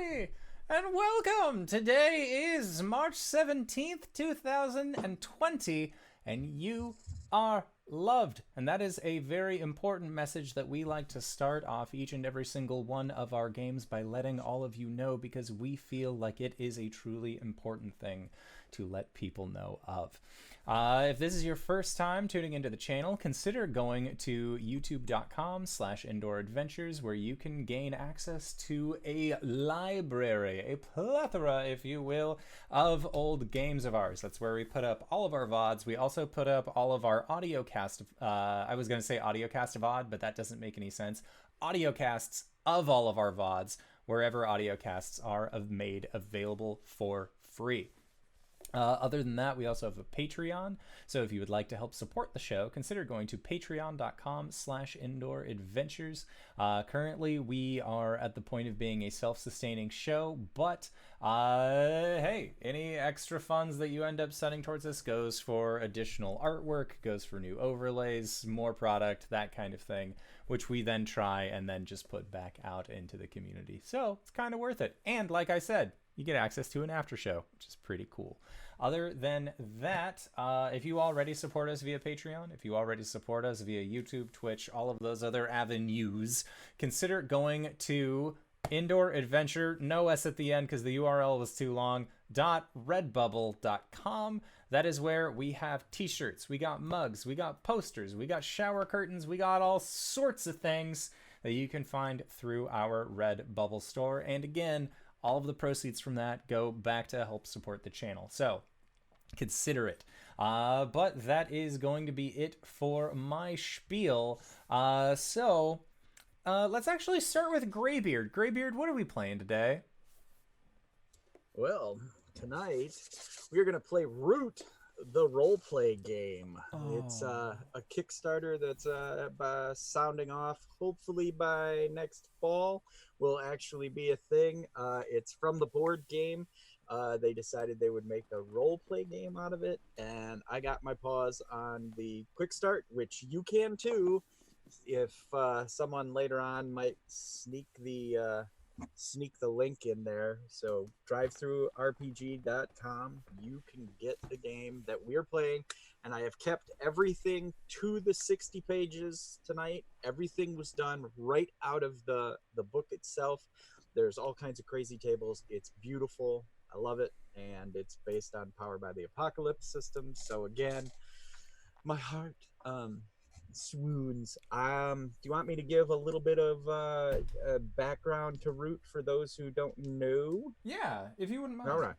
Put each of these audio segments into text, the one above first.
everybody, and welcome. Today is March 17th, 2020, and you are loved. And that is a very important message that we like to start off each and every single one of our games by letting all of you know, because we feel like it is a truly important thing to let people know of. If this is your first time tuning into the channel, consider going to youtube.com/indoor adventures, where you can gain access to a library, a plethora, if you will, of old games of ours. That's where we put up all of our VODs. We also put up all of our audio cast. I was going to say audio cast of VOD, but that doesn't make any sense. Audio casts of all of our VODs, wherever audio casts are made available for free. Other than that, we also have a Patreon. So if you would like to help support the show, consider going to patreon.com/indoor adventures. Currently, we are at the point of being a self-sustaining show, but hey, any extra funds that you end up sending towards us goes for additional artwork, goes for new overlays, more product, that kind of thing, which we then try and then just put back out into the community. So it's kind of worth it. And like I said, you get access to an after show, which is pretty cool. Other than that, if you already support us via Patreon, if you already support us via YouTube, Twitch, all of those other avenues, consider going to Indoor Adventure, no S at the end because the URL was too long, .redbubble.com. That is where we have t-shirts, we got mugs, we got posters, we got shower curtains, we got all sorts of things that you can find through our Redbubble store. And again, all of the proceeds from that go back to help support the channel. So consider it. But that is going to be it for my spiel. So let's actually start with Graybeard. Graybeard, what are we playing today? Well, tonight we're going to play Root, the roleplay game. It's a Kickstarter that's sounding off. Hopefully by next fall will actually be a thing. It's from the board game. They decided they would make a roleplay game out of it, and I got my paws on the quick start, which you can too, if someone later on might sneak the link in there. So drivethrurpg.com, you can get the game that we're playing, and I have kept everything to the 60 pages tonight. Everything was done right out of the book itself. There's all kinds of crazy tables. It's beautiful. I love it, and it's based on Power by the Apocalypse system. So again, my heart swoons. Do you want me to give a little bit of background to Root for those who don't know? Yeah, if you wouldn't mind. All right.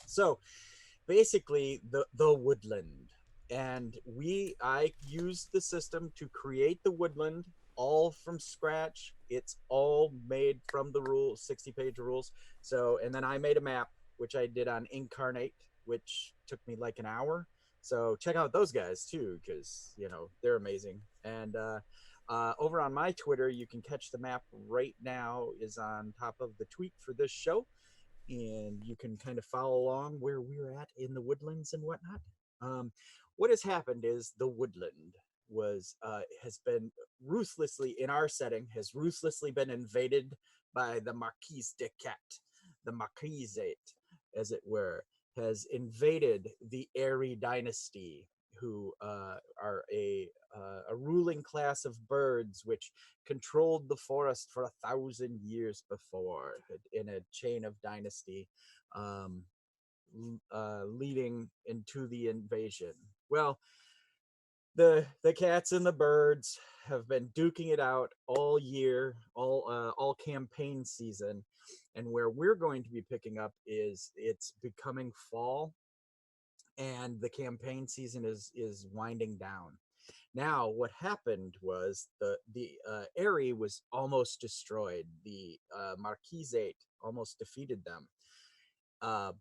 So basically, the Woodland, and I used the system to create the Woodland all from scratch. It's all made from the 60-page rules. So, and then I made a map, which I did on Incarnate, which took me like an hour. So check out those guys too, because they're amazing. And over on my Twitter, you can catch the map right now is on top of the tweet for this show, and you can kind of follow along where we're at in the woodlands and whatnot. What has happened is the Woodland has been ruthlessly, in our setting, has ruthlessly been invaded by the Marquise de Cat, the Marquisate, as it were, has invaded the Airy dynasty, who are a ruling class of birds which controlled the forest for 1,000 years before, in a chain of dynasty leading into the invasion. Well, the cats and the birds have been duking it out all year, all campaign season, and where we're going to be picking up is it's becoming fall, and the campaign season is winding down. Now, what happened was the Aerie was almost destroyed. The Marquisate almost defeated them,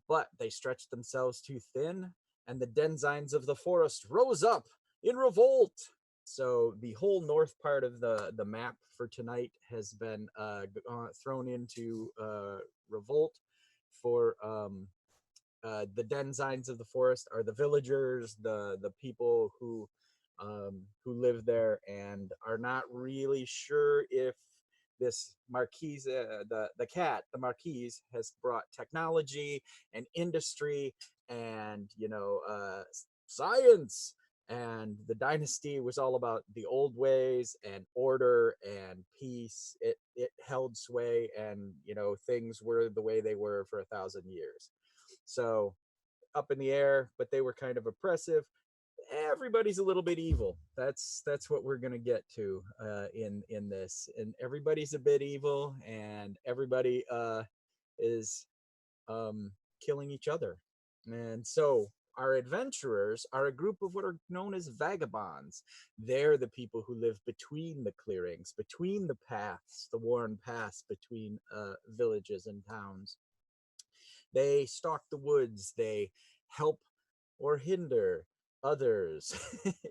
but they stretched themselves too thin, and the Denzines of the forest rose up in revolt. So the whole north part of the map for tonight has been thrown into revolt. For the Denzines of the forest are the villagers, the people who live there and are not really sure if this Marquise, the cat, the Marquise, has brought technology and industry and science, and the dynasty was all about the old ways and order and peace. It held sway, and things were the way they were for 1,000 years. So up in the air, but they were kind of oppressive. Everybody's a little bit evil. That's what we're gonna get to in this, and everybody's a bit evil, and everybody is killing each other. And so our adventurers are a group of what are known as vagabonds. They're the people who live between the clearings, between the paths, the worn paths between villages and towns. They stalk the woods. They help or hinder others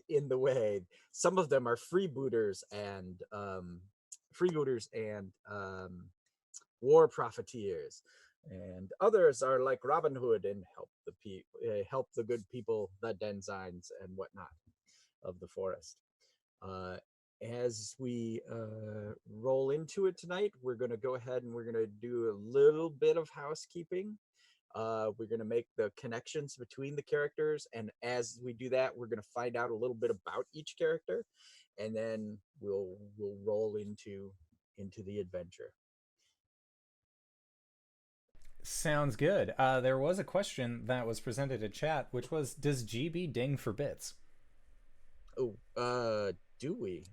in the way. Some of them are freebooters and war profiteers, and others are like Robin Hood and help the good people, the Denzines and whatnot of the forest. Uh, as we roll into it tonight, we're going to go ahead and we're going to do a little bit of housekeeping. We're going to make the connections between the characters, and as we do that, we're going to find out a little bit about each character, and then we'll roll into the adventure. Sounds good. There was a question that was presented in chat, which was, does GB ding for bits? Oh, do we?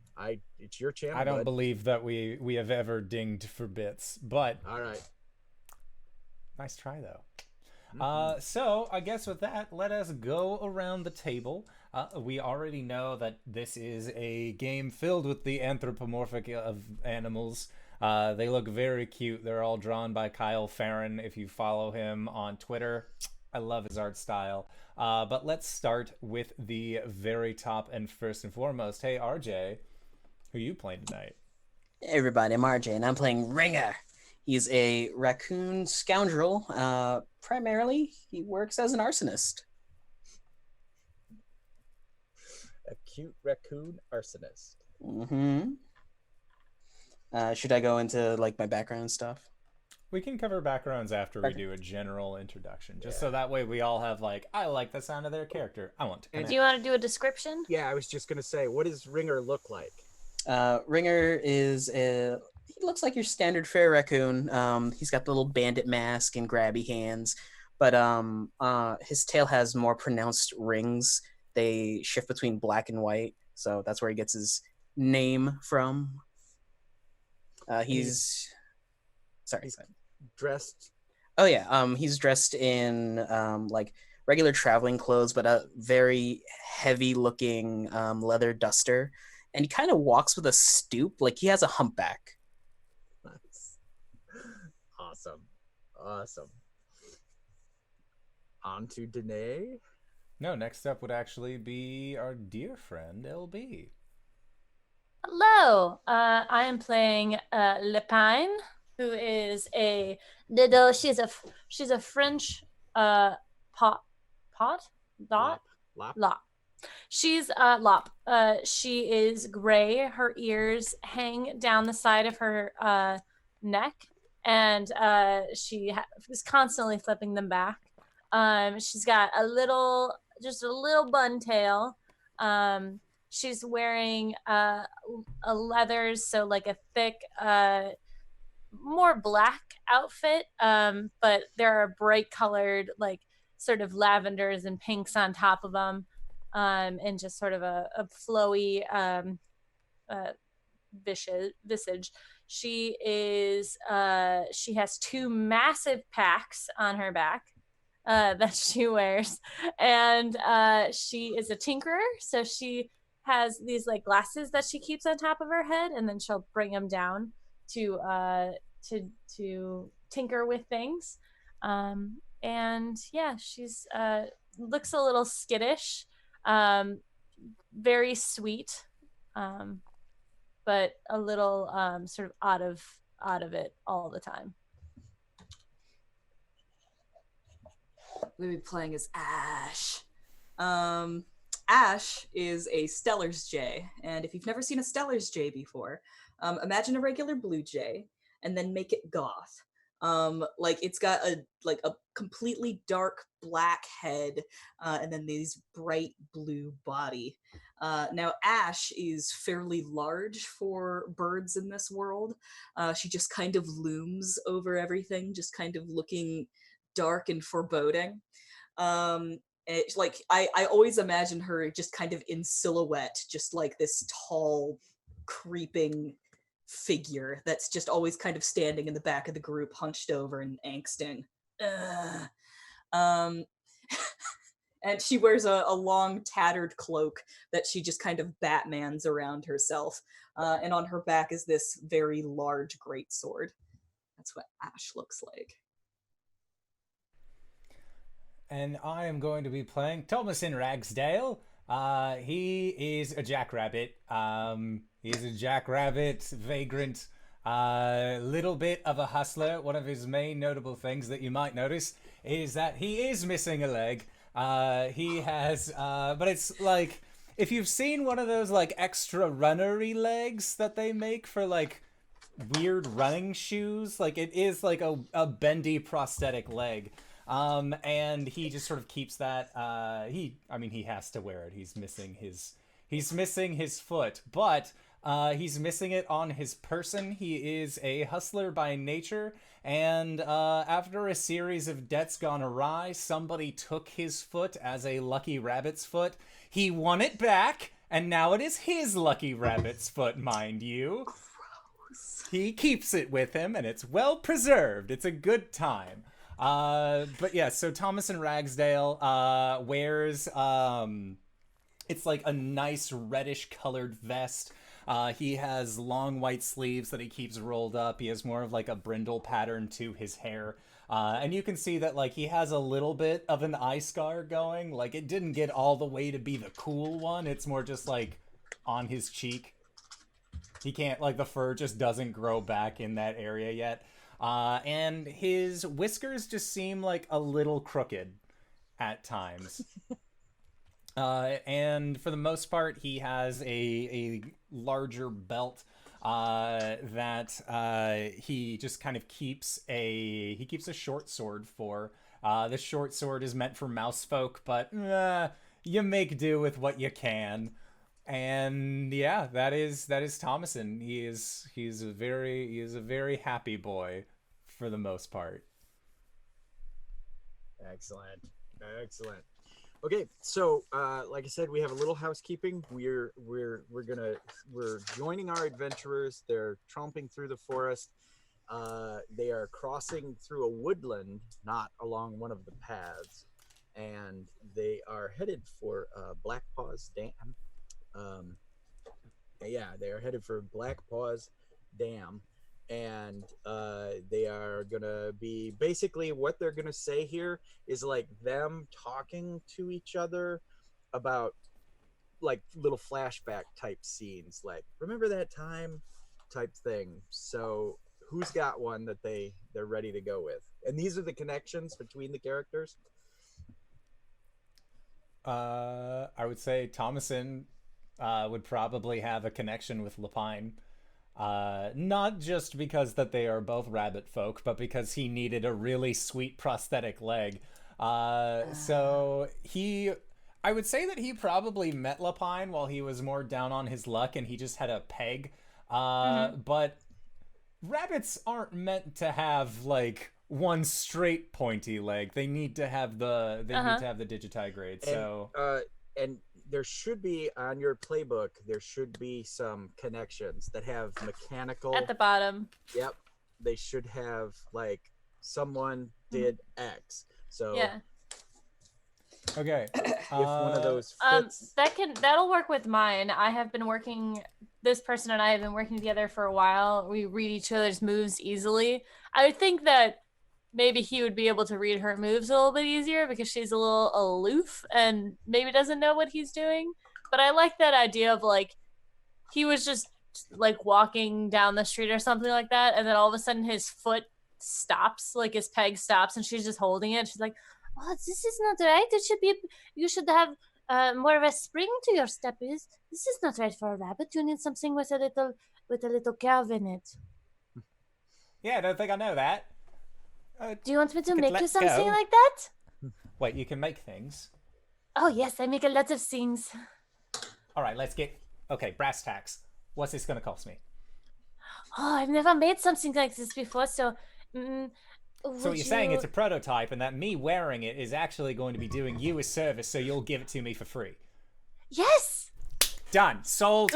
It's your channel. I don't bud. believe that we have ever dinged for bits, but All right. nice try though. So I guess with that, let us go around the table. We already know that this is a game filled with the anthropomorphic of animals. They look very cute. They're all drawn by Kyle Farron. If you follow him on Twitter, I love his art style. But let's start with the very top and first and foremost. Hey, RJ, who are you playing tonight? Hey everybody, I'm RJ, and I'm playing Ringer. He's a raccoon scoundrel. Primarily, he works as an arsonist. A cute raccoon arsonist. Mm-hmm. Should I go into like my background stuff? We can cover backgrounds after we do a general introduction, just so that way we all have like, I like the sound of their character. I want to connect. Do you want to do a description? Yeah, I was just gonna say, what does Ringer look like? Ringer is he looks like your standard fair raccoon. He's got the little bandit mask and grabby hands, but his tail has more pronounced rings. They shift between black and white, so that's where he gets his name from. He's dressed. Oh yeah, he's dressed in like regular traveling clothes, but a very heavy-looking leather duster, and he kind of walks with a stoop, like he has a humpback. Nice. Awesome. On to Danae. No, next up would actually be our dear friend LB. Hello, I am playing Lepine, who is a little. She's a French lop. She's lop. She is gray. Her ears hang down the side of her neck, and she is constantly flipping them back. She's got just a little bun tail. She's wearing a leathers, so like a thick, more black outfit, but there are bright colored, like sort of lavenders and pinks on top of them, and just sort of a flowy visage. She has two massive packs on her back that she wears, and she is a tinkerer, so she has these like glasses that she keeps on top of her head, and then she'll bring them down to tinker with things. And yeah, she's looks a little skittish, very sweet, but a little sort of out of it all the time. We'll be playing as Ash. Ash is a Stellar's Jay, and if you've never seen a Stellar's Jay before, Imagine a regular blue jay, and then make it goth. Like it's got a completely dark black head, and then these bright blue body. Now Ash is fairly large for birds in this world. She just kind of looms over everything, just kind of looking dark and foreboding. It's like I always imagine her just kind of in silhouette, just like this tall, creeping figure that's just always kind of standing in the back of the group, hunched over and angsting. Ugh. Um, and she wears a long, tattered cloak that she just kind of Batmans around herself. And on her back is this very large greatsword. That's what Ash looks like. And I am going to be playing Thomasin Ragsdale. He is a jackrabbit. He's a jackrabbit vagrant, little bit of a hustler. One of his main notable things that you might notice is that he is missing a leg. He has, but it's like, if you've seen one of those like extra runnery legs that they make for like weird running shoes, like it is like a bendy prosthetic leg. And he just sort of keeps that, he has to wear it. He's missing his foot, but, he's missing it on his person. He is a hustler by nature. And, after a series of debts gone awry, somebody took his foot as a lucky rabbit's foot. He won it back, and now it is his lucky rabbit's foot, mind you. Gross. He keeps it with him, and it's well preserved. It's a good time. But yeah, so Thomasin Ragsdale wears it's like a nice reddish colored vest. He has long white sleeves that he keeps rolled up. He has more of like a brindle pattern to his hair. And you can see that like he has a little bit of an eye scar going. Like it didn't get all the way to be the cool one. It's more just like on his cheek. He can't, like the fur just doesn't grow back in that area yet. And his whiskers just seem like a little crooked at times. And for the most part, he has a larger belt that he just kind of keeps a short sword for. The short sword is meant for mouse folk, but you make do with what you can. And yeah, that is Thomasin. He's a very happy boy for the most part. Excellent. Okay, so like I said, we have a little housekeeping. We're joining our adventurers. They're tromping through the forest. They are crossing through a woodland, not along one of the paths, and they are headed for Black Paws Dam. They are headed for Black Paws Dam, and they are gonna be basically what they're gonna say here is like them talking to each other about like little flashback type scenes, like remember that time type thing. So who's got one that they're ready to go with? And these are the connections between the characters. I would say Thomasin would probably have a connection with Lapine. Not just because that they are both rabbit folk, but because he needed a really sweet prosthetic leg. So I would say that he probably met Lapine while he was more down on his luck and he just had a peg. But rabbits aren't meant to have like one straight pointy leg. They need to have the digitigrade. So and there should be on your playbook, there should be some connections that have mechanical at the bottom. Yep. They should have like someone did X. So yeah. Okay. If one of those fits. That'll work with mine. This person and I have been working together for a while. We read each other's moves easily. I would think that maybe he would be able to read her moves a little bit easier because she's a little aloof and maybe doesn't know what he's doing. But I like that idea of like, he was just like walking down the street or something like that. And then all of a sudden his foot stops, like his peg stops and she's just holding it. She's like, oh, this is not right. You should have more of a spring to your step. This is not right for a rabbit. You need something with a little with a little curve in it. Yeah, I don't think I know that. Do you want me to could make let you something go. like that? Wait, you can make things. Oh yes, I make a lot of things. All right, let's get... Okay, brass tacks. What's this going to cost me? Oh, I've never made something like this before, so... So what you're saying it's a prototype and that me wearing it is actually going to be doing you a service, so you'll give it to me for free. Yes! Done. Sold.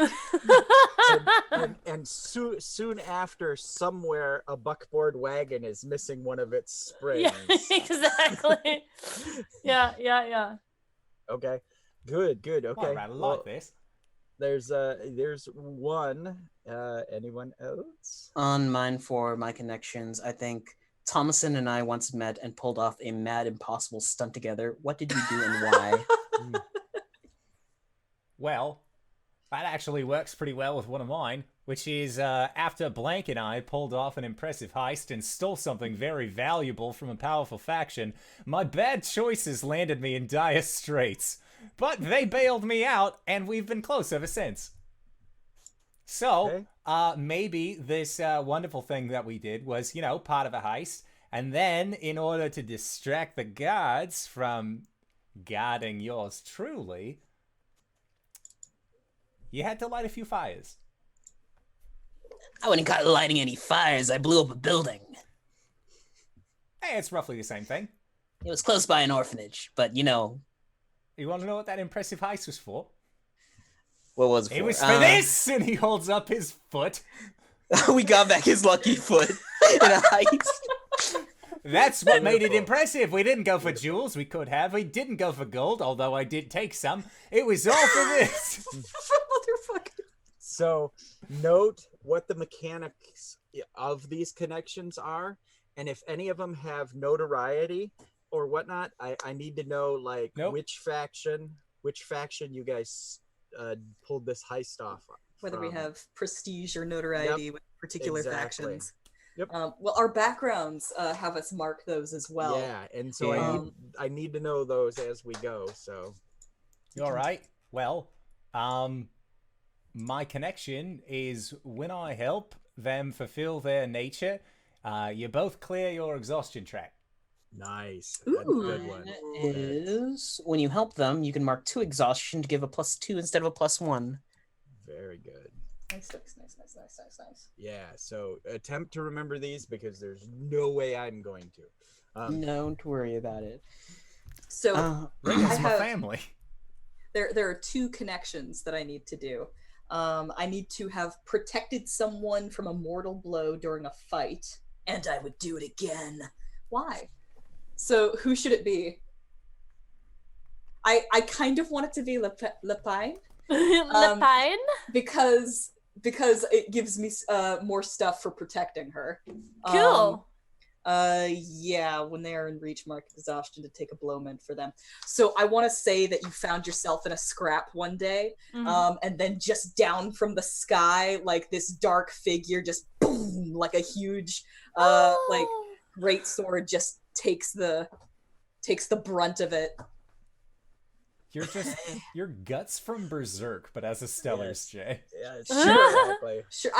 And soon after, somewhere a buckboard wagon is missing one of its springs. Yeah, exactly. Yeah. Okay, good. Okay, All right, I like this. There's one. Anyone else? On mine for my connections, I think Thomason and I once met and pulled off a mad impossible stunt together. What did you do and why? Well, that actually works pretty well with one of mine, which is after Blank and I pulled off an impressive heist and stole something very valuable from a powerful faction, my bad choices landed me in dire straits. But they bailed me out, and we've been close ever since. So, maybe this wonderful thing that we did was, part of a heist, and then in order to distract the guards from guarding yours truly, you had to light a few fires. I wouldn't call it lighting any fires. I blew up a building. Hey, it's roughly the same thing. It was close by an orphanage, but You want to know what that impressive heist was for? What was it for? It was for this! And he holds up his foot. We got back his lucky foot in a heist. That's what made it impressive. We didn't go for jewels. We could have. We didn't go for gold, although I did take some. It was all for this. Motherfucker. So note what the mechanics of these connections are, and if any of them have notoriety or whatnot, I need to know which faction you guys pulled this heist off of. Whether we have prestige or notoriety with particular factions. Yep. Well, our backgrounds have us mark those as well. Yeah, and so I need to know those as we go. So, All right. Well, my connection is when I help them fulfill their nature, you both clear your exhaustion track. nice. That's a good one. Is when you help them, you can mark 2 exhaustion to give a +2 instead of a +1. Very good. Nice. Yeah. So attempt to remember these because there's no way I'm going to. Don't worry about it. So Ring I is my have- family. there are 2 connections that I need to do. I need to have protected someone from a mortal blow during a fight, and I would do it again. Why? So who should it be? I kind of want it to be Lepine. Lepine? Because it gives me more stuff for protecting her. Cool. Yeah, when they are in reach, mark exhaustion to take a blow meant for them. So I want to say that you found yourself in a scrap one day, and then just down from the sky, like this dark figure, just boom, like a huge, like great sword, just takes the brunt of it. You're Guts from Berserk, but as a Stellar's Jay. Yeah, exactly. Sure,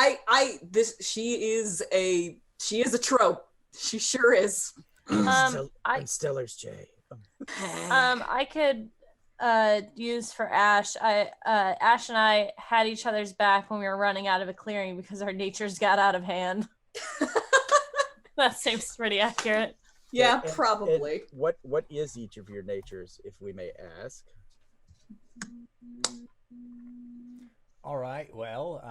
she is a trope. She sure is. I'm Stellar's J. I could use for Ash. Ash and I had each other's back when we were running out of a clearing because our natures got out of hand. That seems pretty accurate. Yeah, And probably. what is each of your natures, if we may ask? All right. Well,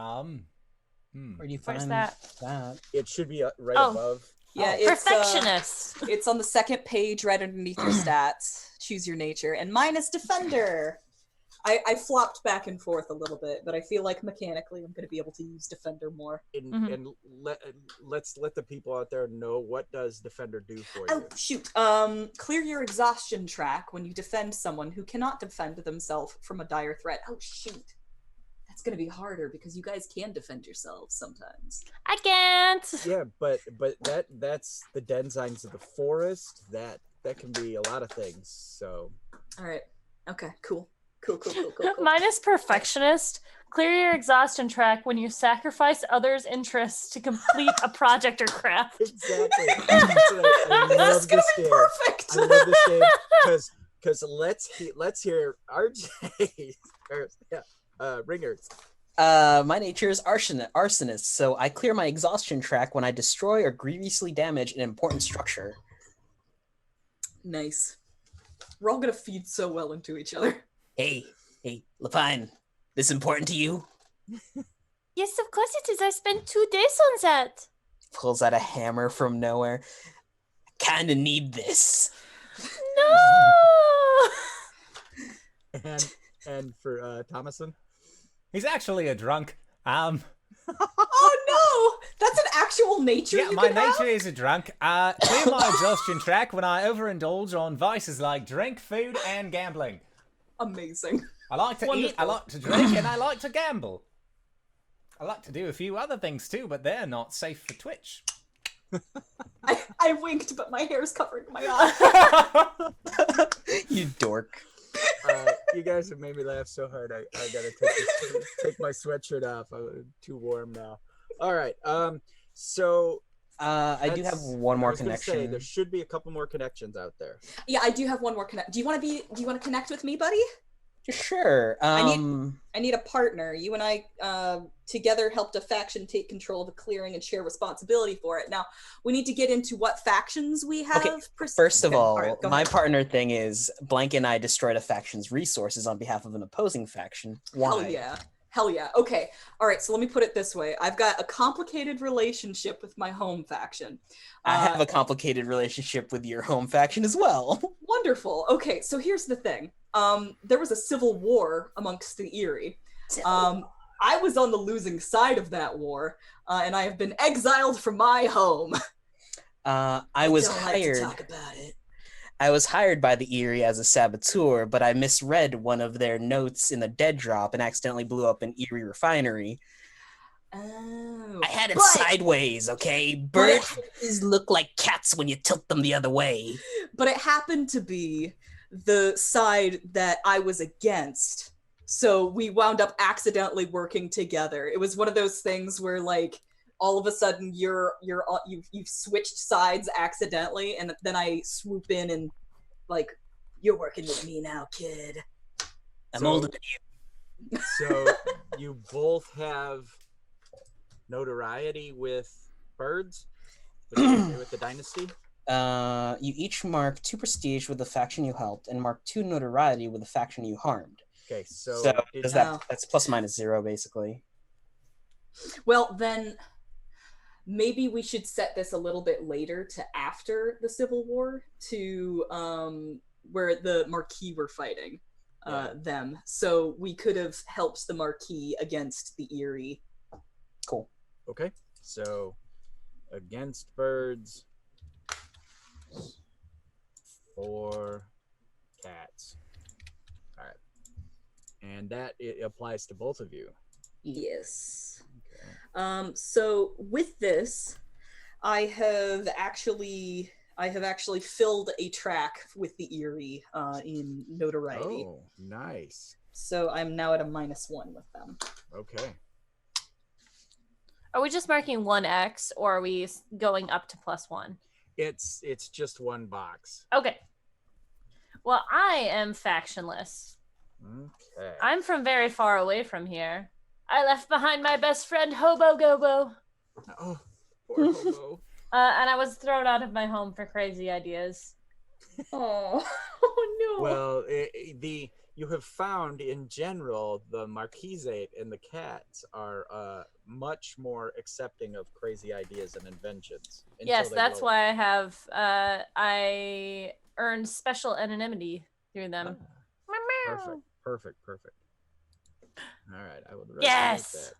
Where do you Where's find that? It should be right Oh. above. Yeah, Perfectionist. It's on the second page right underneath your stats. Choose your nature. And mine is Defender. I flopped back and forth a little bit, but I feel like mechanically I'm going to be able to use Defender more. And let's let the people out there know, what does Defender do for Oh, you? shoot. Clear your exhaustion track when you defend someone who cannot defend themselves from a dire threat. Oh, shoot. That's going to be harder because you guys can defend yourselves sometimes. I can't. Yeah, but that's the Densigns of the Forest. That can be a lot of things. So All right. Okay, cool. Cool. Mine is perfectionist. Clear your exhaustion track when you sacrifice others' interests to complete a project or craft. Exactly. I This love is gonna this be game. perfect. I love this game because let's hear RJ ringers. My nature is arsonist, so I clear my exhaustion track when I destroy or grievously damage an important structure. Nice. We're all gonna feed so well into each other. Hey, Lapine, this important to you? Yes, of course it is. I spent 2 days on that. Pulls out a hammer from nowhere. Kinda need this. No. And for Thomason, He's actually a drunk. Oh no! That's an actual nature. Yeah, you my can have? nature is a drunk. Clear my exhaustion track when I overindulge on vices like drink, food, and gambling. Amazing. I like to eat, I Wonderful. like to drink, and I like to gamble. I like to do a few other things too, but they're not safe for Twitch. I winked, but my hair's covering my eye. You dork. you guys have made me laugh so hard. I gotta take my sweatshirt off. I'm too warm now. All right. So I do have one I more was gonna say, connection. there should be a couple more connections out there. Yeah, I do have one more connect. Do you want to connect with me, buddy? Sure. I need a partner. You and I together helped a faction take control of the clearing and share responsibility for it. Now, we need to get into what factions we have. Okay, First of all, right, go my ahead. partner thing is Blank and I destroyed a faction's resources on behalf of an opposing faction. Why? Hell yeah. Okay. All right, so let me put it this way. I've got a complicated relationship with my home faction. I have a complicated relationship with your home faction as well. Wonderful. Okay, so here's the thing. There was a civil war amongst the Eerie. I was on the losing side of that war, and I have been exiled from my home. I was don't hired. like to talk about it. I was hired by the Eerie as a saboteur, but I misread one of their notes in the dead drop and accidentally blew up an Eerie refinery. Oh. I had it But- sideways, okay? Birds look like cats when you tilt them the other way. But it happened to be the side that I was against. So we wound up accidentally working together. It was one of those things where, like, all of a sudden you've switched sides accidentally, and then I swoop in and, like, you're working with me now, kid. I'm So- older than you. So you both have notoriety with birds, with the dynasty. You each mark 2 prestige with the faction you helped, and mark 2 notoriety with the faction you harmed. Okay, so, So did- does that's plus minus 0, basically. Well, then maybe we should set this a little bit later to after the Civil War, to where the Marquis were fighting them. So we could have helped the Marquis against the Eerie. Cool. okay, so against birds, 4 cats. All right, and that it applies to both of you. Yes. Okay. So with this, I have actually filled a track with the Eerie in notoriety. Oh, nice. So I'm now at a -1 with them. Okay. Are we just marking 1x, or are we going up to +1? It's just one box. Okay. Well, I am factionless. Okay. I'm from very far away from here. I left behind my best friend, Hobo Gobo, Oh, poor hobo. and I was thrown out of my home for crazy ideas. Oh, oh no. Well, you have found in general the Marquisate and the cats are much more accepting of crazy ideas and inventions. until Yes, they that's blow why I earned special anonymity through up. them. Perfect. All right, I will. Yes! That.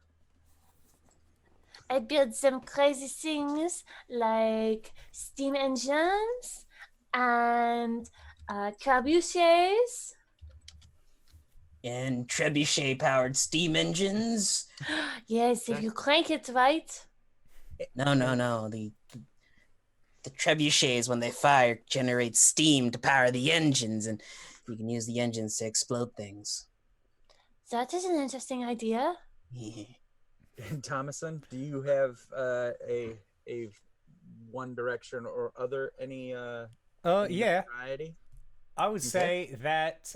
I built some crazy things like steam engines and trebuchets. And trebuchet-powered steam engines. Yes, if you crank it right. No. The trebuchets, when they fire, generate steam to power the engines, and you can use the engines to explode things. That is an interesting idea. Yeah. And Thomason, do you have a one direction or other any Yeah. variety? I would Okay. say that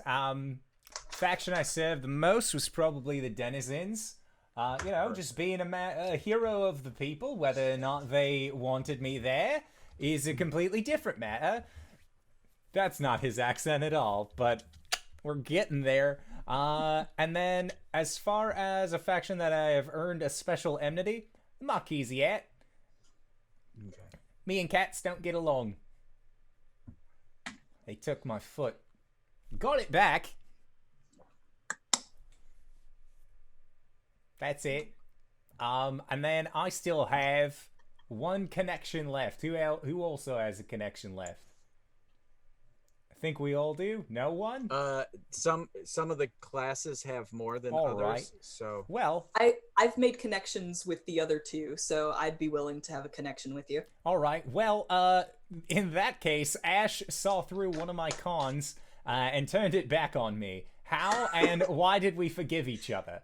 faction I served the most was probably the Denizens. Just being a hero of the people, whether or not they wanted me there, is a completely different matter. That's not his accent at all, but we're getting there. And then, as far as a faction that I have earned a special enmity, the Marquis yet. Okay. Me and cats don't get along. They took my foot. Got it back. That's it. And then I still have one connection left. Who also has a connection left? I think we all do. No one? Some of the classes have more than All others. right. So Well, I've made connections with the other two, so I'd be willing to have a connection with you. all right. Well, in that case, Ash saw through one of my cons and turned it back on me. How and why did we forgive each other?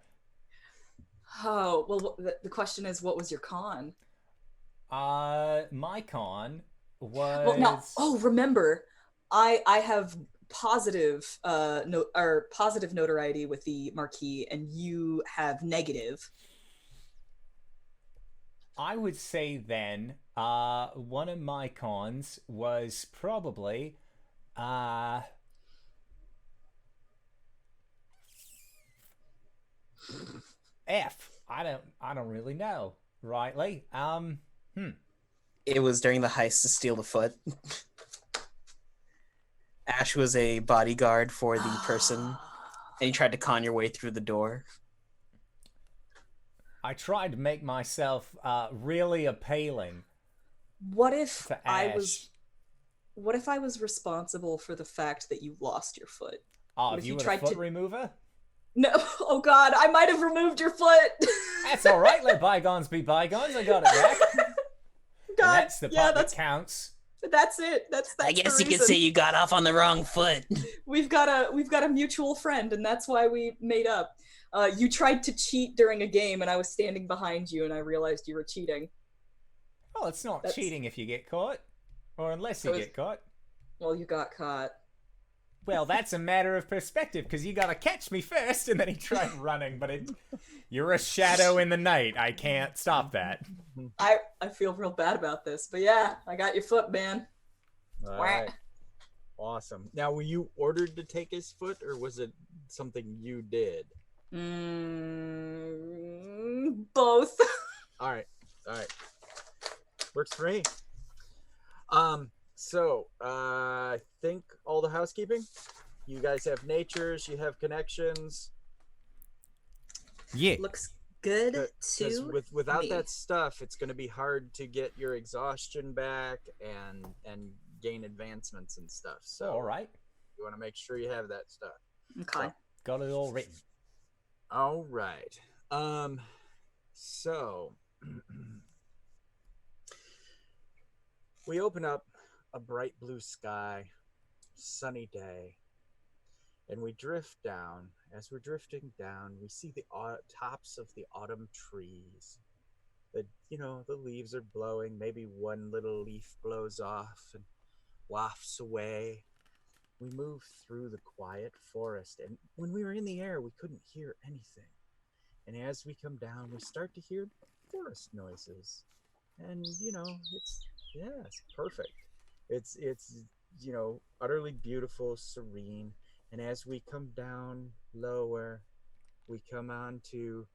Oh, well, the question is, what was your con? My con was... Well, now, remember, I have positive positive notoriety with the Marquis, and you have negative. I would say then, one of my cons was probably, F. I don't really know, rightly. It was during the heist to steal the foot. Ash was a bodyguard for the person, and you tried to con your way through the door. I tried to make myself really appealing What if to I Ash. was responsible for the fact that you lost your foot? Oh, What if if you you were the tried foot to- remover? No, oh God, I might have removed your foot. That's all right. Let bygones be bygones. I got it back. God, That's the part yeah, that counts. that's it. That's I the guess you could reason. say you got off on the wrong foot. We've got a mutual friend, and that's why we made up. You tried to cheat during a game, and I was standing behind you, and I realized you were cheating. Well, it's not That's- cheating if you get caught. Or unless you So get caught. Well, you got caught. Well, that's a matter of perspective, because you gotta catch me first, and then he tried running, but you're a shadow in the night. I can't stop that. I feel real bad about this, but yeah, I got your foot, man. all Wah. right. Awesome. Now, were you ordered to take his foot, or was it something you did? Both. All right. Works for me. So I think all the housekeeping. You guys have natures. You have connections. Yeah. Looks good Because to without me. that stuff, it's going to be hard to get your exhaustion back and gain advancements and stuff. So All right. you want to make sure you have that stuff. Okay. Got it all written. All right. So we open up a bright blue sky, sunny day, and we drift down. As we're drifting down, we see the tops of the autumn trees. The leaves are blowing. Maybe one little leaf blows off and wafts away. We move through the quiet forest, and when we were in the air, we couldn't hear anything. And as we come down, we start to hear forest noises. And it's perfect. It's utterly beautiful, serene. And as we come down lower, we come on to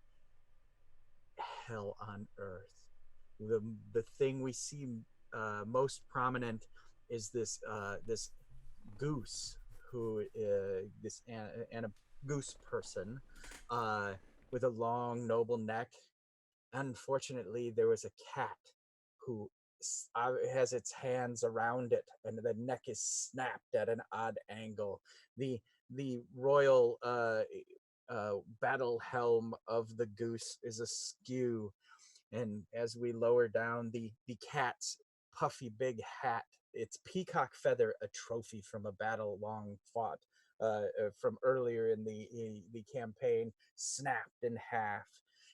hell on earth. The thing we see most prominent is this goose and a goose person with a long noble neck. Unfortunately, there was a cat who has its hands around it, and the neck is snapped at an odd angle. The royal battle helm of the goose is askew, and as we lower down, the cat's puffy big hat, its peacock feather, a trophy from a battle long fought, from earlier in the campaign snapped in half.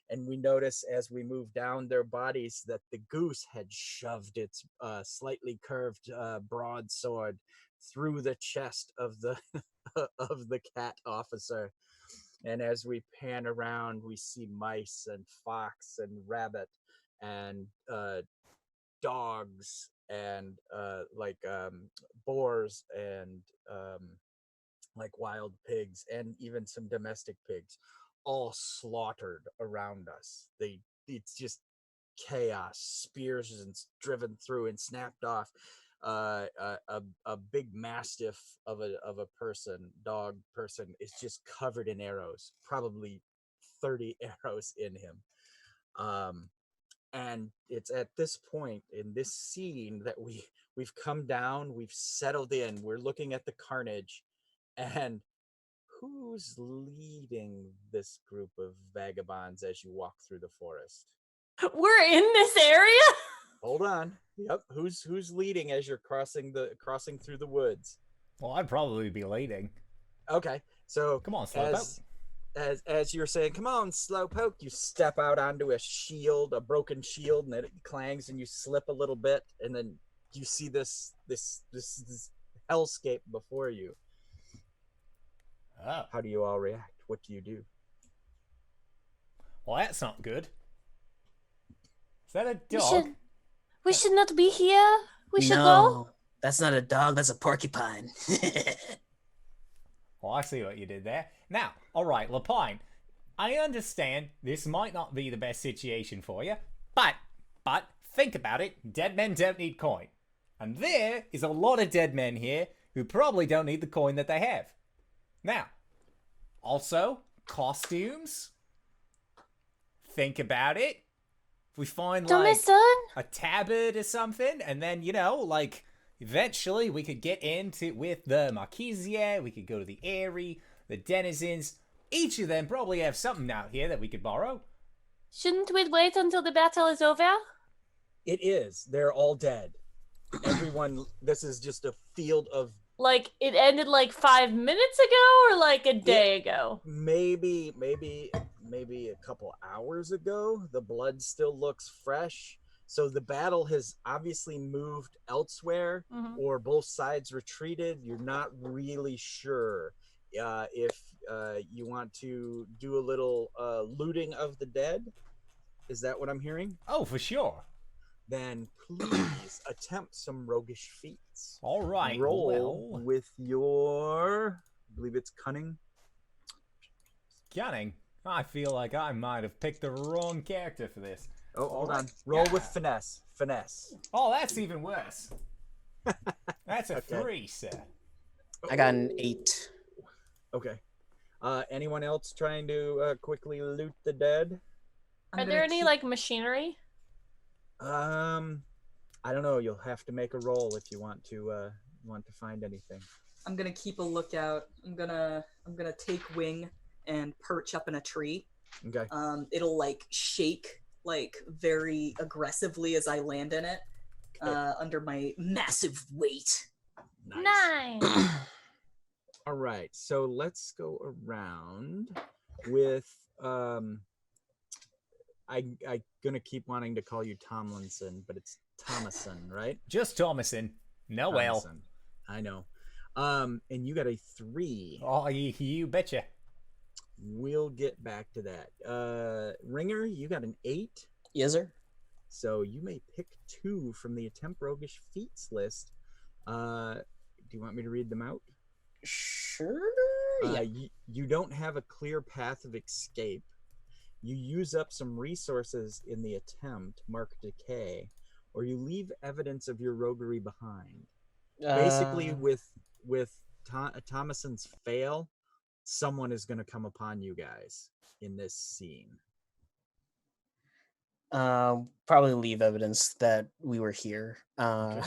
And we notice as we move down their bodies that the goose had shoved its slightly curved broadsword through the chest of the of the cat officer. And as we pan around, we see mice and fox and rabbit and dogs and boars and like wild pigs and even some domestic pigs, all slaughtered around us. It's just chaos. Spears and driven through and snapped off. A big mastiff of a dog person is just covered in arrows, probably 30 arrows in him. And it's at this point in this scene that we've come down, we've settled in, we're looking at the carnage, and who's leading this group of vagabonds as you walk through the forest? We're in this area? Hold on. Yep. Who's leading as you're crossing through the woods? Well, I'd probably be leading. Okay. So come on, Slowpoke. As you're saying, come on, Slowpoke, you step out onto a broken shield, and it clangs, and you slip a little bit, and then you see this hellscape before you. Oh. How do you all react? What do you do? Well, that's not good. Is that a dog? We should not be here. We should No, go. that's not a dog. That's a porcupine. Oh, I see what you did there. Now, all right, Lapine, I understand this might not be the best situation for you, but think about it. Dead men don't need coin. And there is a lot of dead men here who probably don't need the coin that they have. Now, also, costumes. Think about it. If we find like a tabard or something, and then, eventually we could get into with the Marquisier, we could go to the Eyrie, the Denizens. Each of them probably have something out here that we could borrow. Shouldn't we wait until the battle is over? It is. They're all dead. Everyone, this is just a field of... Like, it ended 5 minutes ago, or a day ago? Maybe a couple hours ago. The blood still looks fresh. So the battle has obviously moved elsewhere, or both sides retreated. You're not really sure if you want to do a little looting of the dead. Is that what I'm hearing? Oh, for sure. Then please attempt some roguish feats. All right. Roll with your, I believe it's cunning. Cunning? I feel like I might have picked the wrong character for this. Oh, hold on. Roll with finesse. Finesse. Oh, that's even worse. That's a 3, sir. I got an 8. Okay. Anyone else trying to quickly loot the dead? Are there any machinery? I don't know. You'll have to make a roll if you want to find anything. I'm gonna keep a lookout. I'm gonna take wing and perch up in a tree. Okay. It'll shake very aggressively as I land in it, under my massive weight. Nice. All right. So let's go around with I'm gonna keep wanting to call you Tomlinson, but it's Thomason, right? Just Thomason. No, well. I know. And you got a 3. Oh, you betcha. We'll get back to that. Ringer, you got an 8. Yes, sir. So you may pick 2 from the attempt roguish feats list. Do you want me to read them out? Sure. Yeah. You don't have a clear path of escape. You use up some resources in the attempt, mark decay, or you leave evidence of your roguery behind. Basically, with Thomason's fail, someone is going to come upon you guys in this scene. Probably leave evidence that we were here. Okay.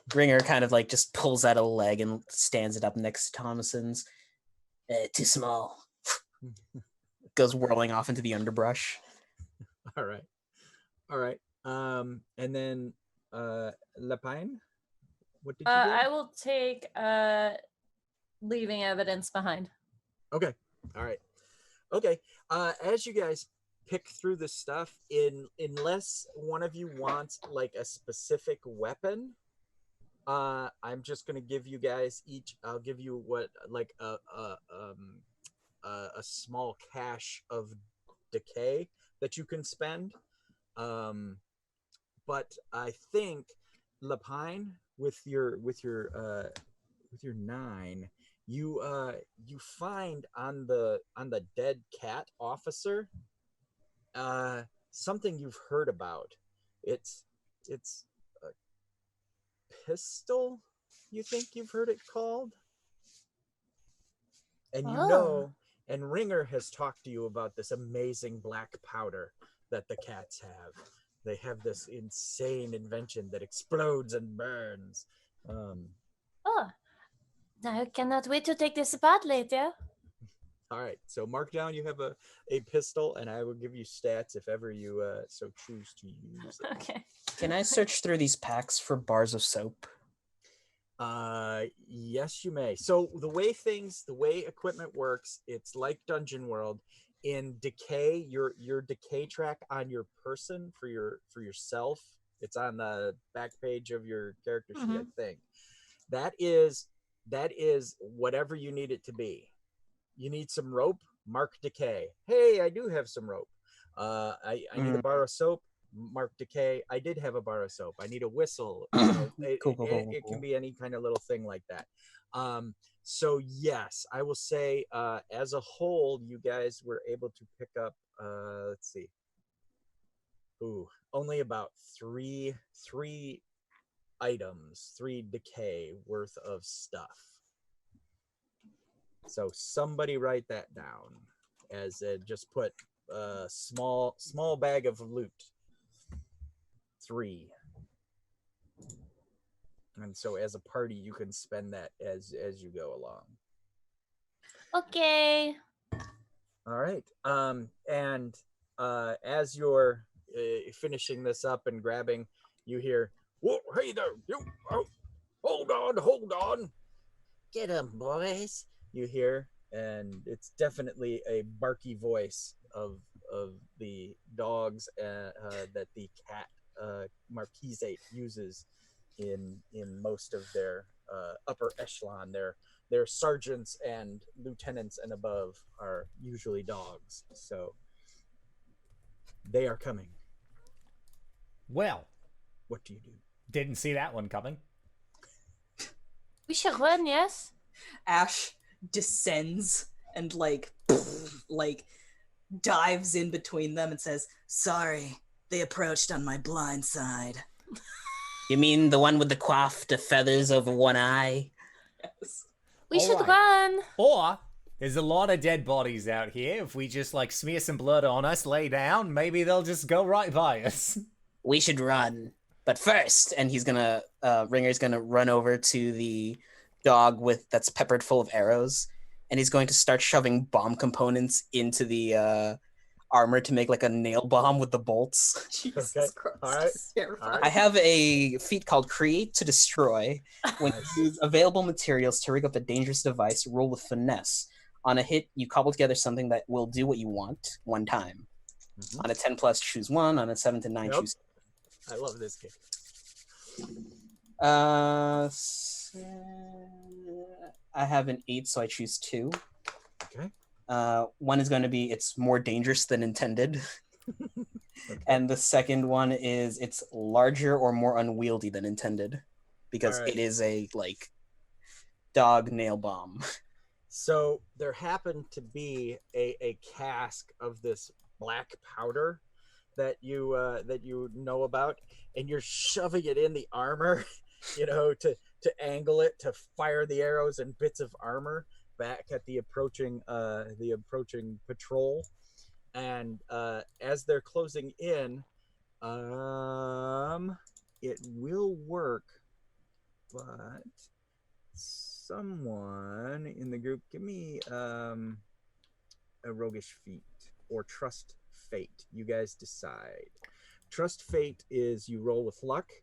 Bringer kind of just pulls out a leg and stands it up next to Thomason's. Too small. Goes whirling off into the underbrush. All right. And then Lapine, what did you do? I will take leaving evidence behind. Okay. All right. Okay. As you guys pick through the stuff, unless one of you wants like a specific weapon, I'm just gonna give you guys each. I'll give you what like a small cache of decay that you can spend. But I think Lapine with your 9, you find on the dead cat officer something you've heard about. It's a pistol, you think you've heard it called, and you know, and Ringer has talked to you about this amazing black powder that the cats have. They have this insane invention that explodes and burns. Oh, I cannot wait to take this apart later. All right, so mark down you have a pistol, and I will give you stats if ever you so choose to use it. Okay. Can I search through these packs for bars of soap? Yes, you may. So the way equipment works, it's like Dungeon World. In Decay, your Decay track on your person for yourself, it's on the back page of your character sheet, I think. That is whatever you need it to be. You need some rope, mark Decay. Hey, I do have some rope. I need a bar of soap, mark Decay. I did have a bar of soap. I need a whistle. It can be any kind of little thing like that. So yes, I will say as a whole, you guys were able to pick up let's see. Only about three items, 3 decay worth of stuff. So somebody write that down as just put small bag of loot. 3. And so as a party, you can spend that as you go along. Okay. All right. And as you're finishing this up and grabbing, you hear, "Whoa, hey there, you! Oh, hold on! Get 'em, boys!" You hear, and it's definitely a barky voice of the dogs that the cat Marquisate uses in most of their upper echelon. Their sergeants and lieutenants and above are usually dogs, so they are coming. Well, What do you do? didn't see that one coming. We should run, yes? Ash descends and like dives in between them and says, "Sorry, they approached on my blind side." You mean the one with the coiffed feathers over one eye? Yes. We should Alright. run. Or there's a lot of dead bodies out here. If we just like smear some blood on us, lay down, maybe they'll just go right by us. We should run. But first, and he's gonna, Ringer's gonna run over to the dog that's peppered full of arrows, and he's going to start shoving bomb components into the armor to make like a nail bomb with the bolts. Jesus Okay. Christ. All right. Terrifying. All right. I have a feat called Create to Destroy. When you use available materials to rig up a dangerous device, roll with finesse. On a hit, you cobble together something that will do what you want one time. Mhm. On a 10 plus, choose 1. On a 7 to 9, Yep. choose. I love this game. I have an 8, so I choose 2. Okay. One is going to be it's more dangerous than intended. Okay. And the second one is it's larger or more unwieldy than intended because All right. it is a like dog nail bomb. So there happened to be a cask of this black powder that you know about, and you're shoving it in the armor, to angle it to fire the arrows and bits of armor back at the approaching patrol. And as they're closing in, it will work, but someone in the group give me a roguish feat or trust fate. You guys decide. Trust fate is you roll with luck,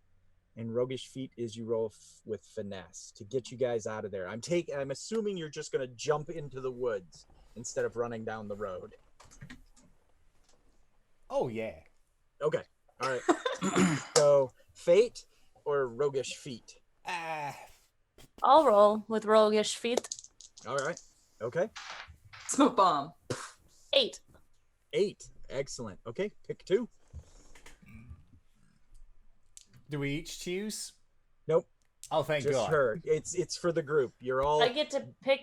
and roguish feat is you roll with finesse to get you guys out of there. I'm assuming you're just gonna jump into the woods instead of running down the road. Oh yeah. Okay. All right. So fate or roguish feat? I'll roll with roguish feet. All right. Okay. Smoke bomb. 8. 8. Excellent. Okay. Pick 2. Do we each choose? Nope. Oh, thank Just God. her. It's for the group. You're all. I get to pick.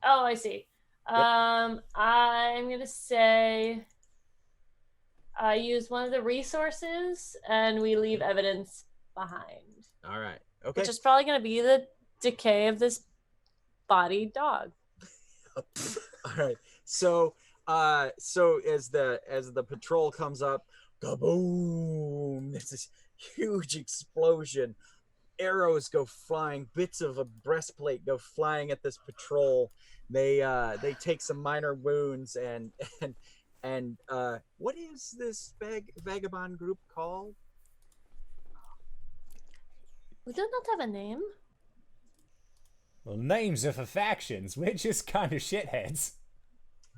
Oh, I see. I'm gonna say I use one of the resources, and we leave evidence behind. All right. Okay. Which is probably gonna be the decay of this body dog. All right. So as the patrol comes up, kaboom! There's this huge explosion. Arrows go flying. Bits of a breastplate go flying at this patrol. They take some minor wounds and what is this vagabond group called? We do not have a name. Well, names are for factions. We're just kind of shitheads.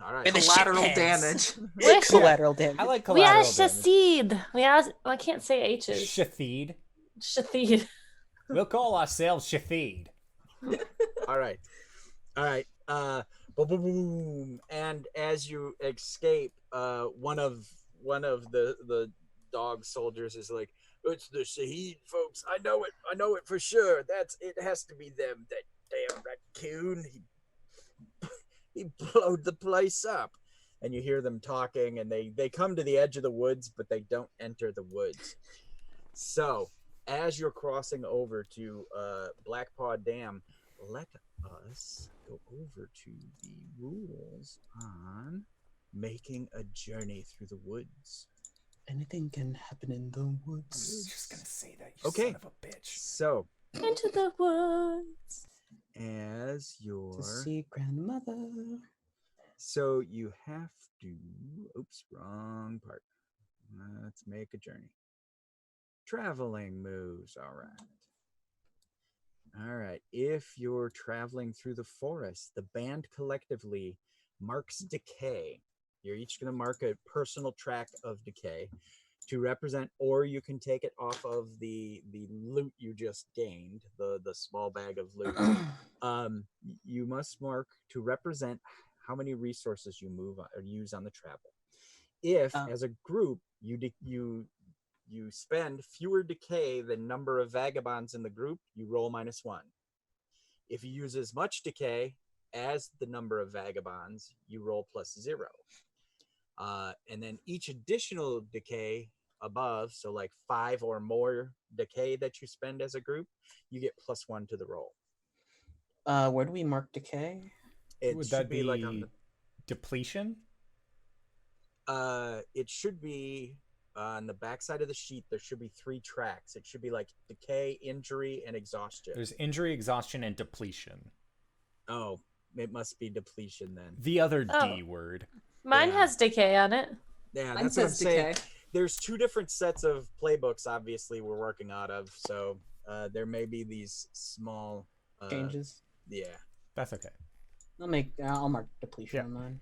All right. We're the Collateral shitheads. damage. Wish Collateral damage. I like we are collateral damage. Shaseed. I can't say H's. Shatheed. Shatheed. We'll call ourselves Shatheed. All right. Boom, boom, boom. And as you escape, one of the dog soldiers is like, "It's the Shahid, folks. I know it for sure. It has to be them. That damn raccoon. He blowed the place up." And you hear them talking, and they come to the edge of the woods, but they don't enter the woods. So as you're crossing over to Blackpaw Dam, let us go over to the rules on making a journey through the woods. Anything can happen in the I was woods. just gonna say that, you Okay. son of a bitch. So Into the woods. as your To see grandmother. so you have to oops, wrong part. Let's make a journey. Traveling moves. All right. If you're traveling through the forest, the band collectively marks decay. You're each going to mark a personal track of decay to represent, or you can take it off of the loot you just gained, the small bag of loot. You must mark to represent how many resources you move or use on the travel. If as a group you spend fewer decay than number of vagabonds in the group, you roll -1. If you use as much decay as the number of vagabonds, you roll +0. And then each additional decay above, so like 5 or more decay that you spend as a group, you get +1 to the roll. Where do we mark decay? It Would should that be like on depletion? it should be on the backside of the sheet. There should be 3 tracks. It should be like decay, injury, and exhaustion. There's injury, exhaustion, and depletion. Oh, it must be depletion then. The other Oh. D word. Mine Yeah. has decay on it. Yeah, Mine that's what I'm says saying. decay. There's 2 different sets of playbooks, obviously, we're working out of. So there may be these small Changes. Yeah. That's okay. I'll mark depletion Yeah. on mine.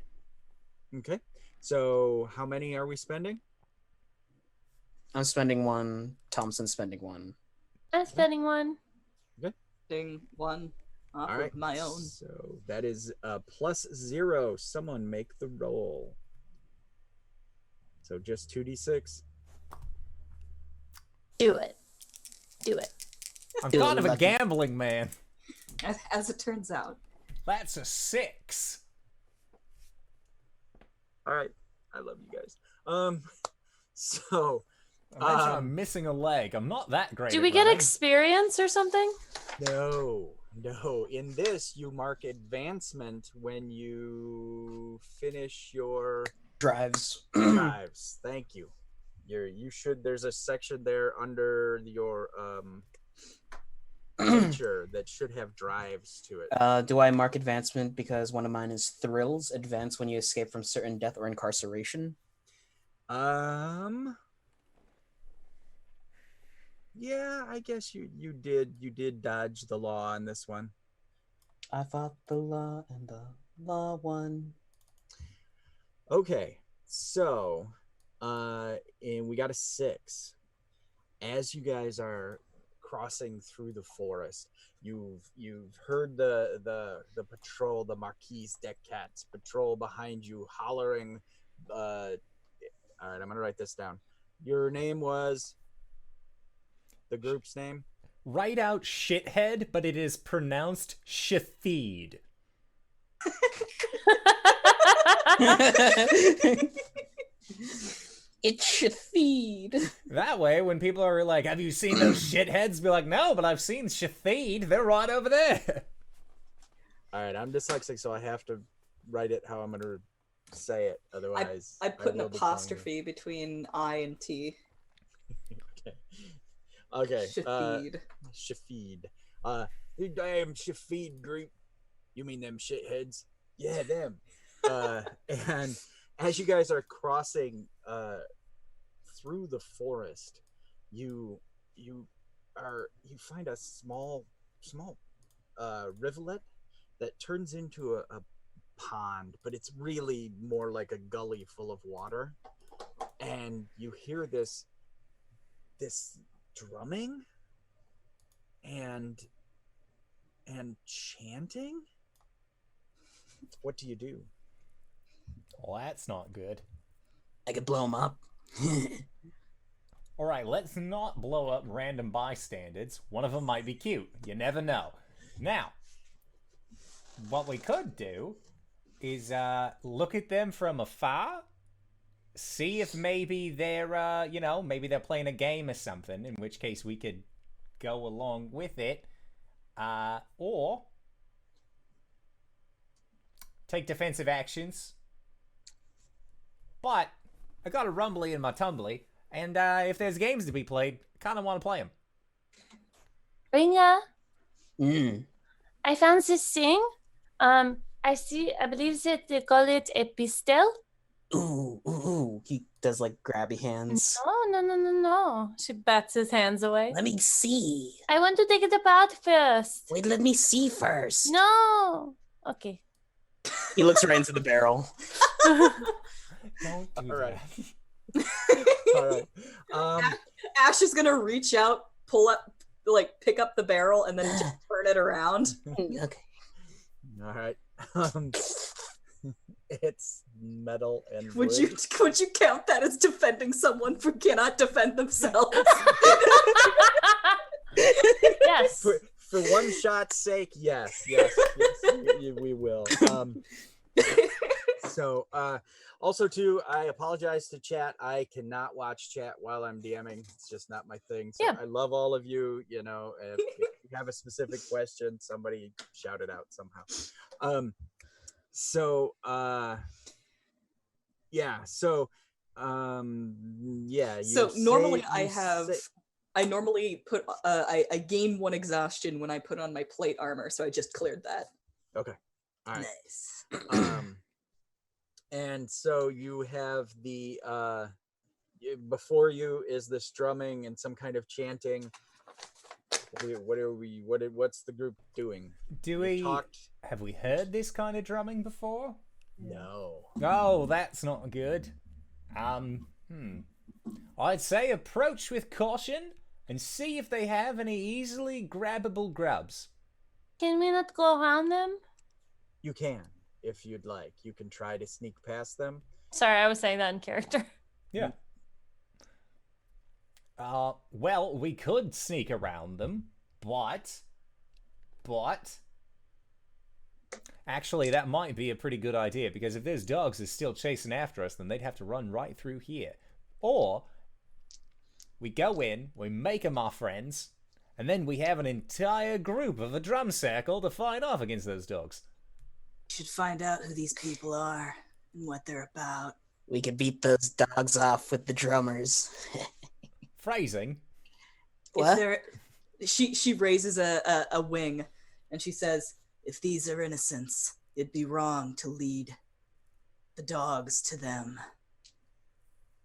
Okay. So how many are we spending? I'm spending 1. Thompson's spending 1. I'm spending 1. Ding 1 off All right. of my own. So that is +0. Someone make the roll. So just 2d6. Do it. I'm Feeling kind of a lucky. gambling man. As it turns out. That's a 6. All right. I love you guys. So Imagine I'm missing a leg. I'm not that great. Do at we get running. experience or something? no. In this, you mark advancement when you finish your Drives. drives. Thank you. There's a section there under your nature that should have drives to it. Do I mark advancement because one of mine is thrills? Advance when you escape from certain death or incarceration. Yeah, I guess you did dodge the law on this one. I fought the law and the law won. Okay, so and we got a 6. As you guys are crossing through the forest, you've heard the patrol, the Marquise deck cats patrol behind you, hollering. All right, I'm gonna write this down. Your name was the group's name. Write out shithead, but it is pronounced shafeed. It should feed. That way, when people are like, have you seen those shitheads? Be like, no, but I've seen shafeed. They're right over there. All right, I'm dyslexic, so I have to write it how I'm gonna say it. Otherwise, I put an will be telling you. apostrophe between I and T. Okay. Shafeed. Shafeed. You damn Shafeed group. You mean them shitheads? Yeah, them. And as you guys are crossing through the forest, you find a small rivulet that turns into a pond, but it's really more like a gully full of water. And you hear this drumming and chanting. What do you do? Well, that's not good. I could blow him up. All right, let's not blow up random bystanders. One of them might be cute. You never know. Now, what we could do is look at them from afar, see if maybe they're, maybe they're playing a game or something, in which case we could go along with it, or take defensive actions. But I got a rumbly in my tumbly, and if there's games to be played, I kind of want to play them. Ringa, I found this thing. I believe that they call it a pistol. Ooh. He does like grabby hands. No. She bats his hands away. Let me see. I want to take it apart first. Wait, let me see first. No. Okay. He looks right into the barrel. Don't do All right. that. All right. Ash is gonna reach out, pull up, like pick up the barrel, and then just turn it around. Okay. All right. It's metal and Would wood. you count that as defending someone who cannot defend themselves? Yes. For one shot's sake, yes, we will. So, also too, I apologize to chat. I cannot watch chat while I'm DMing. It's just not my thing. So Yeah. I love all of you. You know, if you have a specific question, somebody shout it out somehow. Yeah. So, yeah. So normally I normally put I gain 1 exhaustion when I put on my plate armor, so I just cleared that. Okay. All right. Nice. And so you have the before you is this drumming and some kind of chanting. What's the group doing? Have we heard this kind of drumming before? No. Oh, that's not good. I'd say approach with caution and see if they have any easily grabbable grubs. Can we not go around them? You can, if you'd like. You can try to sneak past them. Sorry, I was saying that in character. Yeah. Well, we could sneak around them, but actually that might be a pretty good idea, because if those dogs are still chasing after us, then they'd have to run right through here. Or we go in, we make them our friends, and then we have an entire group of a drum circle to fight off against those dogs. We should find out who these people are and what they're about. We could beat those dogs off with the drummers. Phrasing. What? She raises a wing, and she says, "If these are innocents, it'd be wrong to lead the dogs to them,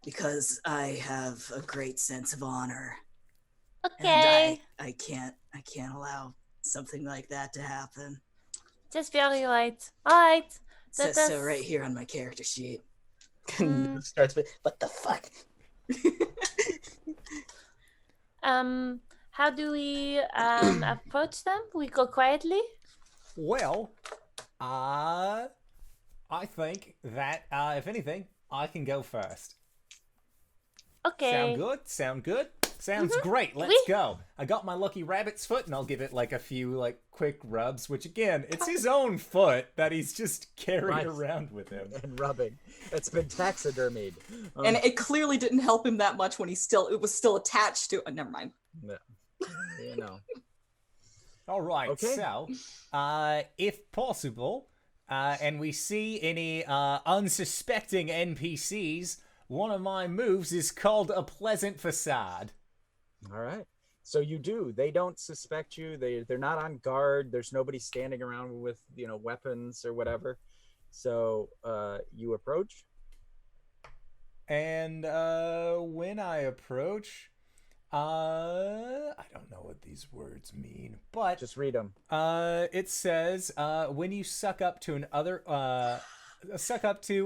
because I have a great sense of honor." Okay. I can't allow something like that to happen. Just very light. All right. It says so right here on my character sheet. Mm. Starts with, what the fuck? How do we approach them? We go quietly. Well, I think that if anything, I can go first. Okay. Sound good? Sound good? Sounds great. Let's go. I got my lucky rabbit's foot, and I'll give it like a few like quick rubs. Which again, it's his own foot that he's just carrying around with him and rubbing. It's been taxidermied. And it clearly didn't help him that much when it was still attached to. Never mind. Yeah. You know. All right. Okay. So, if possible, and we see any unsuspecting NPCs, one of my moves is called a pleasant facade. All right. So you do. They don't suspect you. They're not on guard. There's nobody standing around with, weapons or whatever. So you approach. And when I approach, I don't know what these words mean, but Just read them. it says when you suck up to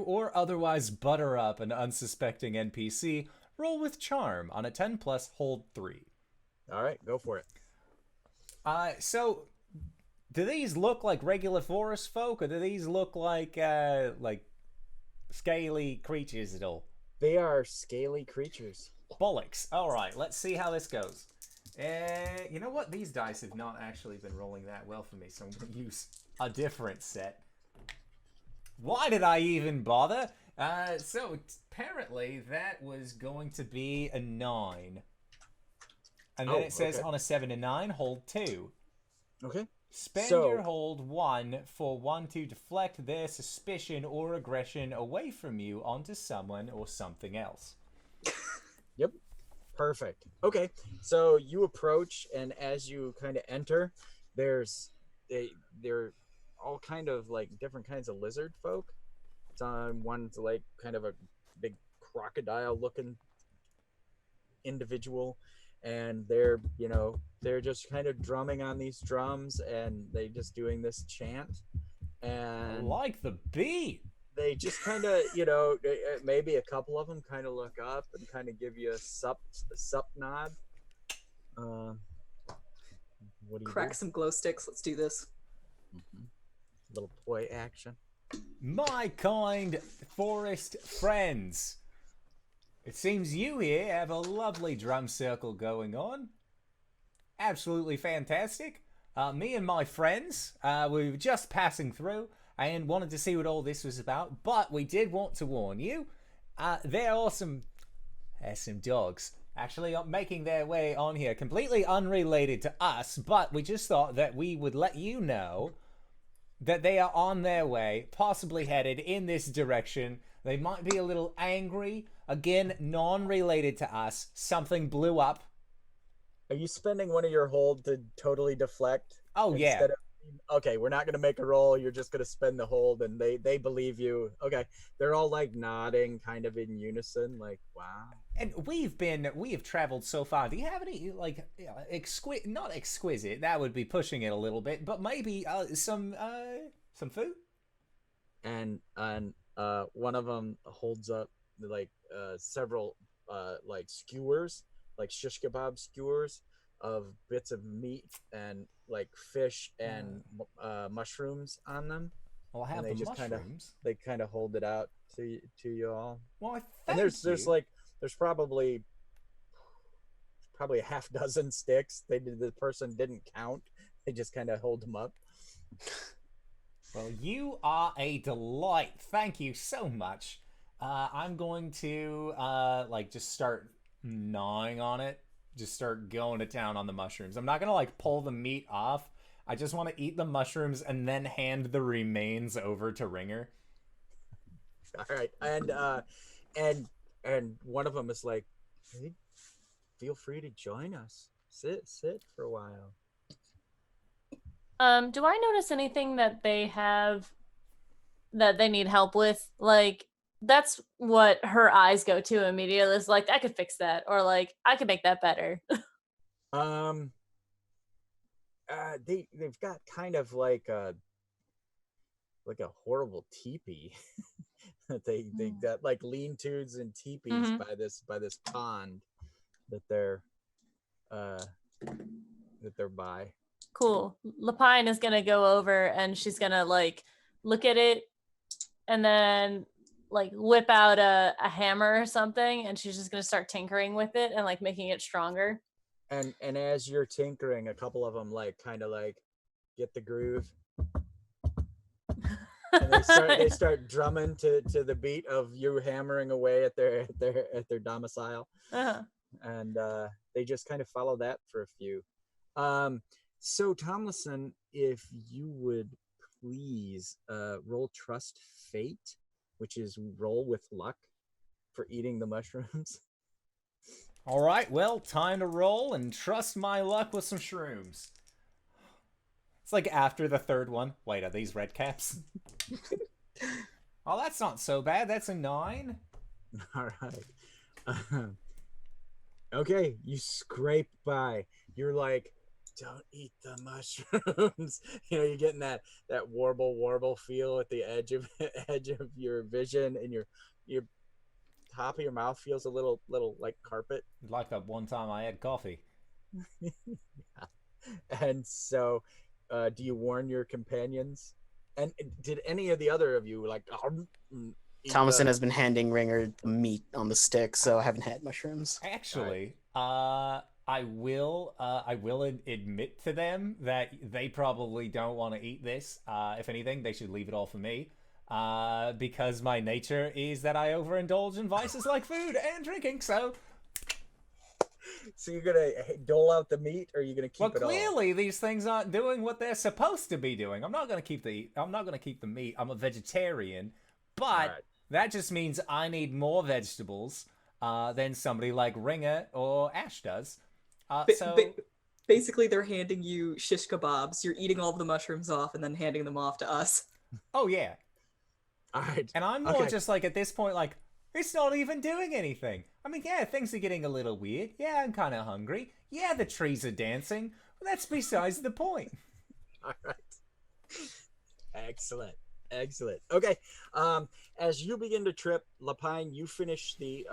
or otherwise butter up an unsuspecting NPC, roll with charm. On a 10 plus, hold 3. All right, go for it. So do these look like regular forest folk, or do these look like scaly creatures at all? They are scaly creatures. Bollocks. All right, let's see how this goes. You know what? These dice have not actually been rolling that well for me, so I'm going to use a different set. Why did I even bother? So apparently that was going to be a 9. And then it says on a 7 and 9, hold 2. Okay. Spend your hold 1 for 1 to deflect their suspicion or aggression away from you onto someone or something else. Yep. Perfect. Okay. So you approach, and as you kind of enter, they're all kind of like different kinds of lizard folk. One's like kind of a big crocodile looking individual, and they're just kind of drumming on these drums, and they just doing this chant, and I like the beat. they just kind of maybe a couple of them kind of look up and kind of give you a sup nod. What do you Crack do? some glow sticks. Let's do this. Little toy action. My kind forest friends, it seems you here have a lovely drum circle going on. Absolutely fantastic. Me and my friends, we were just passing through and wanted to see what all this was about, but we did want to warn you. There are some dogs actually making their way on here, completely unrelated to us, but we just thought that we would let you know that they are on their way, possibly headed in this direction. They might be a little angry. Again, non-related to us. Something blew up. Are you spending one of your hold to totally deflect? Oh, yeah. Okay, we're not going to make a roll. You're just going to spend the hold, and they believe you. Okay, they're all like nodding kind of in unison, like, wow. And we have traveled so far. Do you have any, like, not exquisite, that would be pushing it a little bit, but maybe some food? And one of them holds up, like, several, like, skewers, like shish kebab skewers of bits of meat and, like, fish and mushrooms on them. Well, I have the mushrooms. They kind of hold it out to you all. Well, and there's probably a half dozen sticks. The person didn't count. They just kind of hold them up. Well, you are a delight. Thank you so much. I'm going to just start gnawing on it. Just start going to town on the mushrooms. I'm not gonna pull the meat off. I just want to eat the mushrooms and then hand the remains over to Ringer. All right, and one of them is like, hey, feel free to join us. Sit for a while. Do I notice anything that they have that they need help with? Like, that's what her eyes go to immediately. Is like, I could fix that, or like, I could make that better. Um, they've got kind of like a horrible teepee that they got like lean-tos and teepees Mhm. by this pond that they're uh that they're by. Cool. Lapine is gonna go over and she's gonna like look at it and then like whip out a hammer or something, and she's just gonna start tinkering with it and like making it stronger. And as you're tinkering, a couple of them like kind of like get the groove, and they start drumming to the beat of you hammering away at their domicile. Uh-huh. And they just kind of follow that for a few. So Tomlinson, if you would please roll Trust Fate, which is roll with luck for eating the mushrooms. All right, well, time to roll and trust my luck with some shrooms. It's like after the third one. Wait, are these red caps? Oh, that's not so bad. That's a 9. All right. Okay, you scrape by. You're like, don't eat the mushrooms. You're getting that warble feel at the edge of your vision, and your top of your mouth feels a little like carpet. Like that one time I had coffee. And so, do you warn your companions? And did any of the other of you like? Thomason has been handing Ringer meat on the stick, so I haven't had mushrooms. Actually, I will admit to them that they probably don't want to eat this. If anything, they should leave it all for me. Because my nature is that I overindulge in vices like food and drinking, so you're gonna dole out the meat, or are you gonna keep it all? Well, clearly these things aren't doing what they're supposed to be doing. I'm not gonna keep the meat. I'm a vegetarian, but that just means I need more vegetables than somebody like Ringer or Ash does. Basically, they're handing you shish kebabs. You're eating all of the mushrooms off and then handing them off to us. Oh yeah. All right. And I'm more just like at this point, like it's not even doing anything. I mean, yeah, things are getting a little weird. Yeah, I'm kind of hungry. Yeah, the trees are dancing. But that's besides the point. All right. Excellent. Okay. As you begin to trip, Lapine, you finish the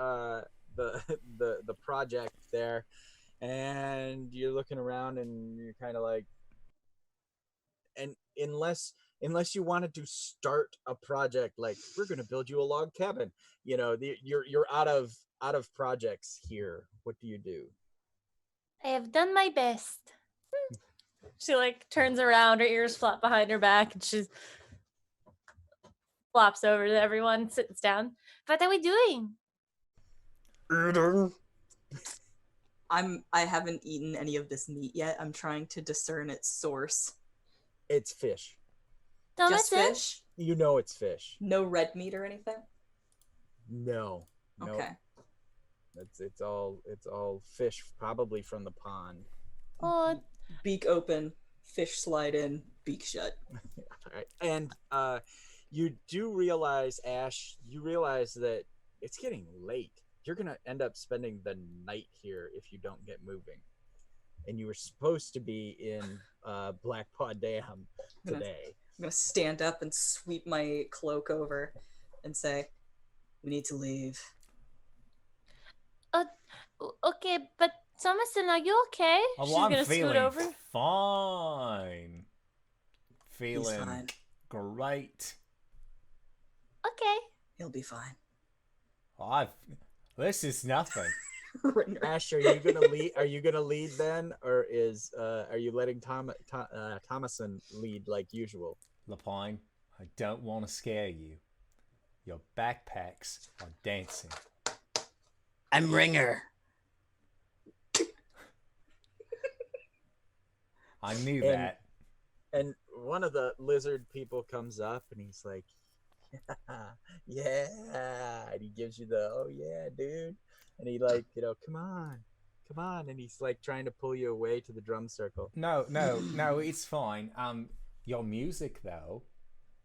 project there, and you're looking around, and you're kind of like, and unless you wanted to start a project like we're going to build you a log cabin, you're out of projects here. What do you do? I have done my best. She like turns around, her ears flop behind her back, and she flops over to everyone, sits down. What are we doing? I haven't eaten any of this meat yet. I'm trying to discern its source. It's fish. Just fish? You know it's fish. No red meat or anything? No. Okay. It's all fish, probably from the pond. Oh, beak open, fish slide in, beak shut. All right. And you do realize, Ash, that it's getting late. You're gonna end up spending the night here if you don't get moving. And you were supposed to be in Blackpaw Dam today. I'm gonna stand up and sweep my cloak over and say, "We need to leave." Okay, but Thomason, are you okay? Oh, She's I'm gonna feeling scoot over. fine. Feeling fine. great. Okay. He'll be fine. This is nothing. Ash, are you gonna lead? Are you gonna lead then, or are you letting Thomason lead like usual? Lapine, I don't want to scare you. Your backpacks are dancing. I'm Ringer. I knew that. And one of the lizard people comes up and he's like, yeah, and he gives you the, oh yeah, dude. And he like, come on. And he's like trying to pull you away to the drum circle. No, it's fine. Your music though,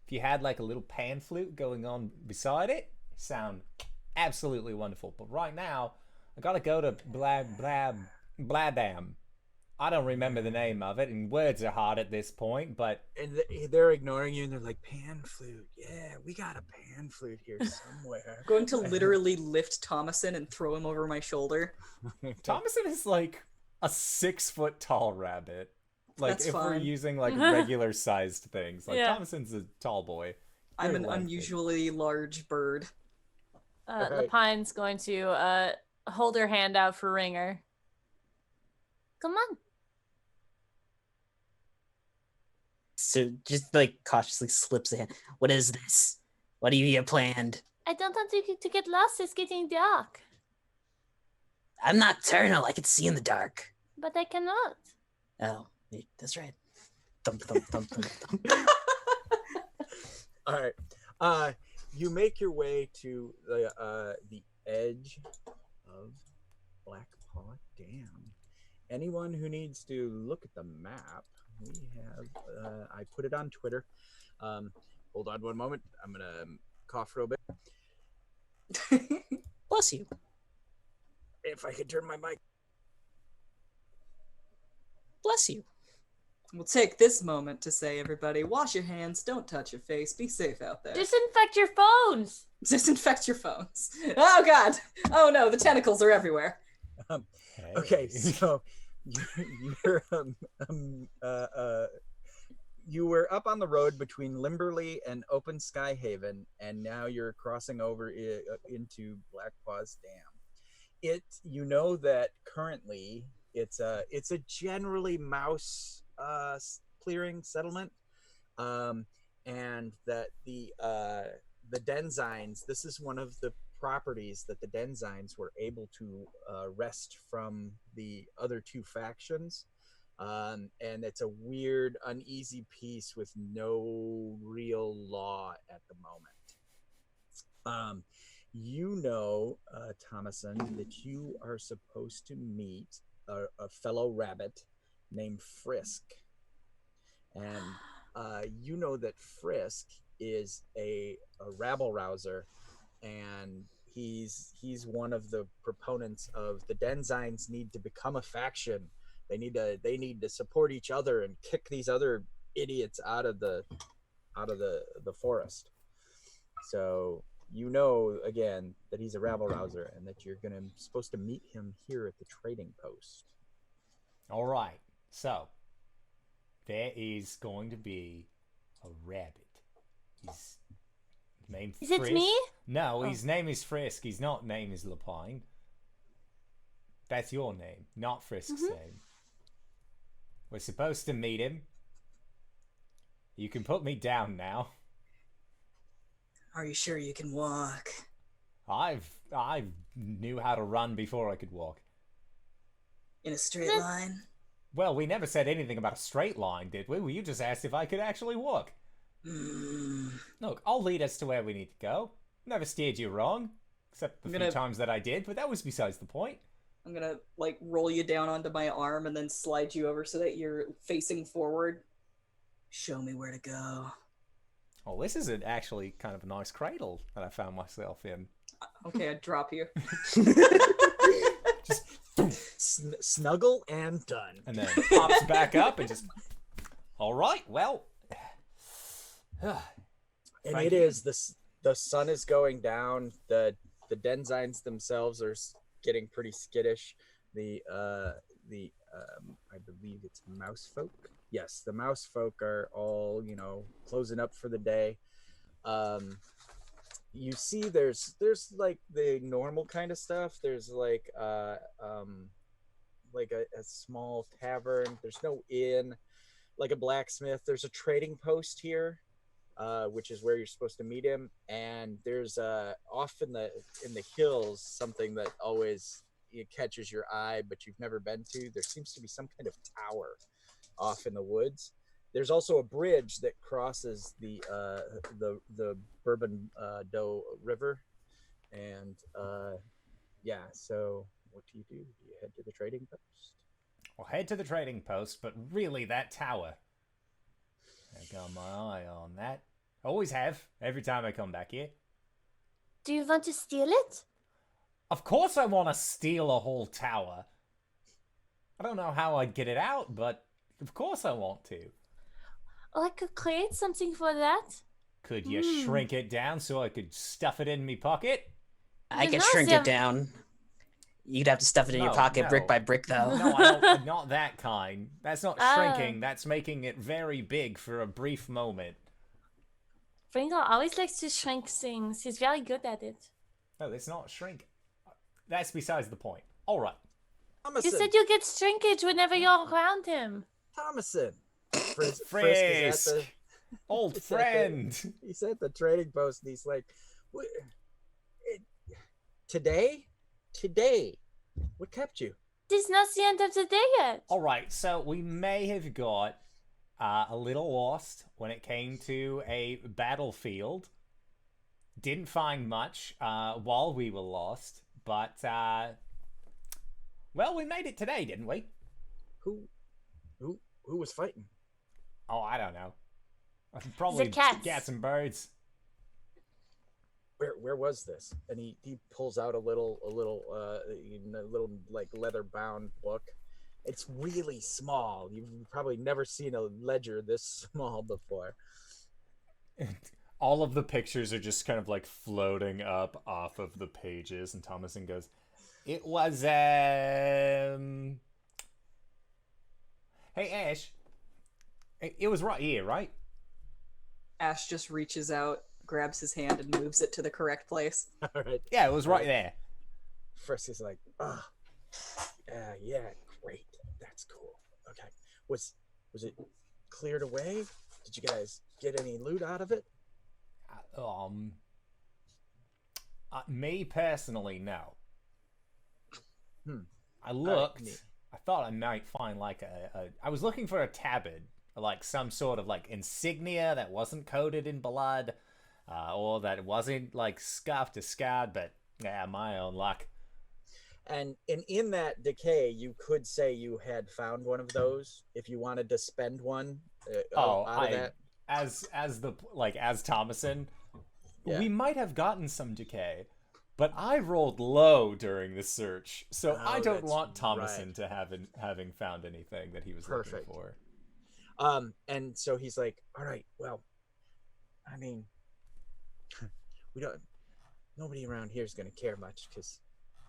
if you had like a little pan flute going on beside it, sound absolutely wonderful. But right now, I gotta go to Bladam. I don't remember the name of it, and words are hard at this point, but... And they're ignoring you, and they're like, pan flute. Yeah, we got a pan flute here somewhere. Going to literally lift Thomason and throw him over my shoulder. Thomason is like a 6-foot tall rabbit. Like, That's if we're fine. using, like, regular-sized things. Like, Yeah. Thomason's a tall boy. I'm Very an lanky. unusually large bird. Alright. Lepine's going to hold her hand out for Ringer. Come on. So just like cautiously slips a hand. What is this? What have you planned? I don't want you to get lost. It's getting dark. I'm nocturnal. I can see in the dark. But I cannot. Oh, that's right. Thump, thump, thump, thump, thump. All right. You make your way to the edge of Blackpaw Dam. Anyone who needs to look at the map, we have. I put it on Twitter. Hold on one moment. I'm gonna cough real bit. Bless you. If I could turn my mic. Bless you. We'll take this moment to say, everybody, wash your hands, don't touch your face, be safe out there. Disinfect your phones. Disinfect your phones. Oh god! Oh no, the tentacles are everywhere. Hey. Okay, so you're you were up on the road between Limberley and Open Sky Haven, and now you're crossing over into Blackpaw's Dam. You know that currently it's a generally mouse clearing settlement, and that the Denzines. This is one of the properties that the Denzines were able to wrest from the other two factions. And it's a weird, uneasy piece with no real law at the moment. You know, Thomason, that you are supposed to meet a fellow rabbit named Frisk. And you know that Frisk is a rabble rouser, and he's one of the proponents of the Denzines need to become a faction. They need to support each other and kick these other idiots out of the forest. So you know again that he's a rabble rouser, and that you're supposed to meet him here at the trading post. All right. So there is going to be a rabbit. His name Is it Frisk. me? No, his name is Frisk. His not name is Lapine. That's your name, not Frisk's name. We're supposed to meet him. You can put me down now. Are you sure you can walk? I knew how to run before I could walk. In a straight line? Well, we never said anything about a straight line, did we? Well, you just asked if I could actually walk. Look, I'll lead us to where we need to go. Never steered you wrong, except the few times that I did, but that was besides the point. I'm gonna like roll you down onto my arm and then slide you over so that you're facing forward. Show me where to go. Oh, this is actually kind of a nice cradle that I found myself in. Okay, I'd drop you. Snuggle and done. And then pops back up and just... All right, well... And Frankie? it is the sun is going down. The Denzines themselves are getting pretty skittish. The I believe it's mouse folk. Yes, the mouse folk are all closing up for the day. You see, there's like the normal kind of stuff. There's like a small tavern. There's no inn, like a blacksmith. There's a trading post here, which is where you're supposed to meet him. And there's off in the hills something that always catches your eye, but you've never been to. There seems to be some kind of tower off in the woods. There's also a bridge that crosses the Bourbon Doe River, and So what do? Do you head to the trading post? We'll head to the trading post, but really that tower. I got my eye on that. Always have, every time I come back here. Do you want to steal it? Of course I want to steal a whole tower. I don't know how I'd get it out, but of course I want to. Oh, I could create something for that. Could you shrink it down so I could stuff it in me pocket? I The could shrink it nausea- down. You'd have to stuff it in your No, pocket brick no. by brick, though. No, I don't. Not that kind. That's not Oh. shrinking. That's making it very big for a brief moment. Ringo always likes to shrink things. He's very good at it. No, it's not shrinking. That's besides the point. All right. Thomason. You said you get shrinkage whenever you're around him. Thomason. Frisk Frisk, is at the, old he's at the- friend. he's at the trading post and he's like, today? What kept you? This is not the end of the day yet. All right, so we may have got a little lost when it came to a battlefield. Didn't find much while we were lost, but well, we made it today, didn't we? Who was fighting? Oh, I don't know. Probably cats. and birds. Where was this? And he pulls out a little like leather bound book. It's really small. You've probably never seen a ledger this small before. All of the pictures are just kind of like floating up off of the pages, and Thomason goes, "It was Hey Ash, it was right here, right?" Ash just reaches out, grabs his hand, and moves it to the correct place. All right. Yeah, it was right there. Frisk is like, oh, yeah, great. That's cool. Okay. Was it cleared away? Did you guys get any loot out of it? Me personally, no. I right, looked. neat. I thought I might find like I was looking for a tabard, like some sort of like insignia that wasn't coated in blood, or that wasn't like scuffed or scarred. But yeah, my own luck. And in that decay, you could say you had found one of those if you wanted to spend one. Out of that. As Thomason, Yeah. we might have gotten some decay, but I rolled low during the search, so Oh, I don't that's want Thomason right. to having found anything that he was Perfect. looking for. And so he's like, all right, well, I mean, nobody around here is going to care much because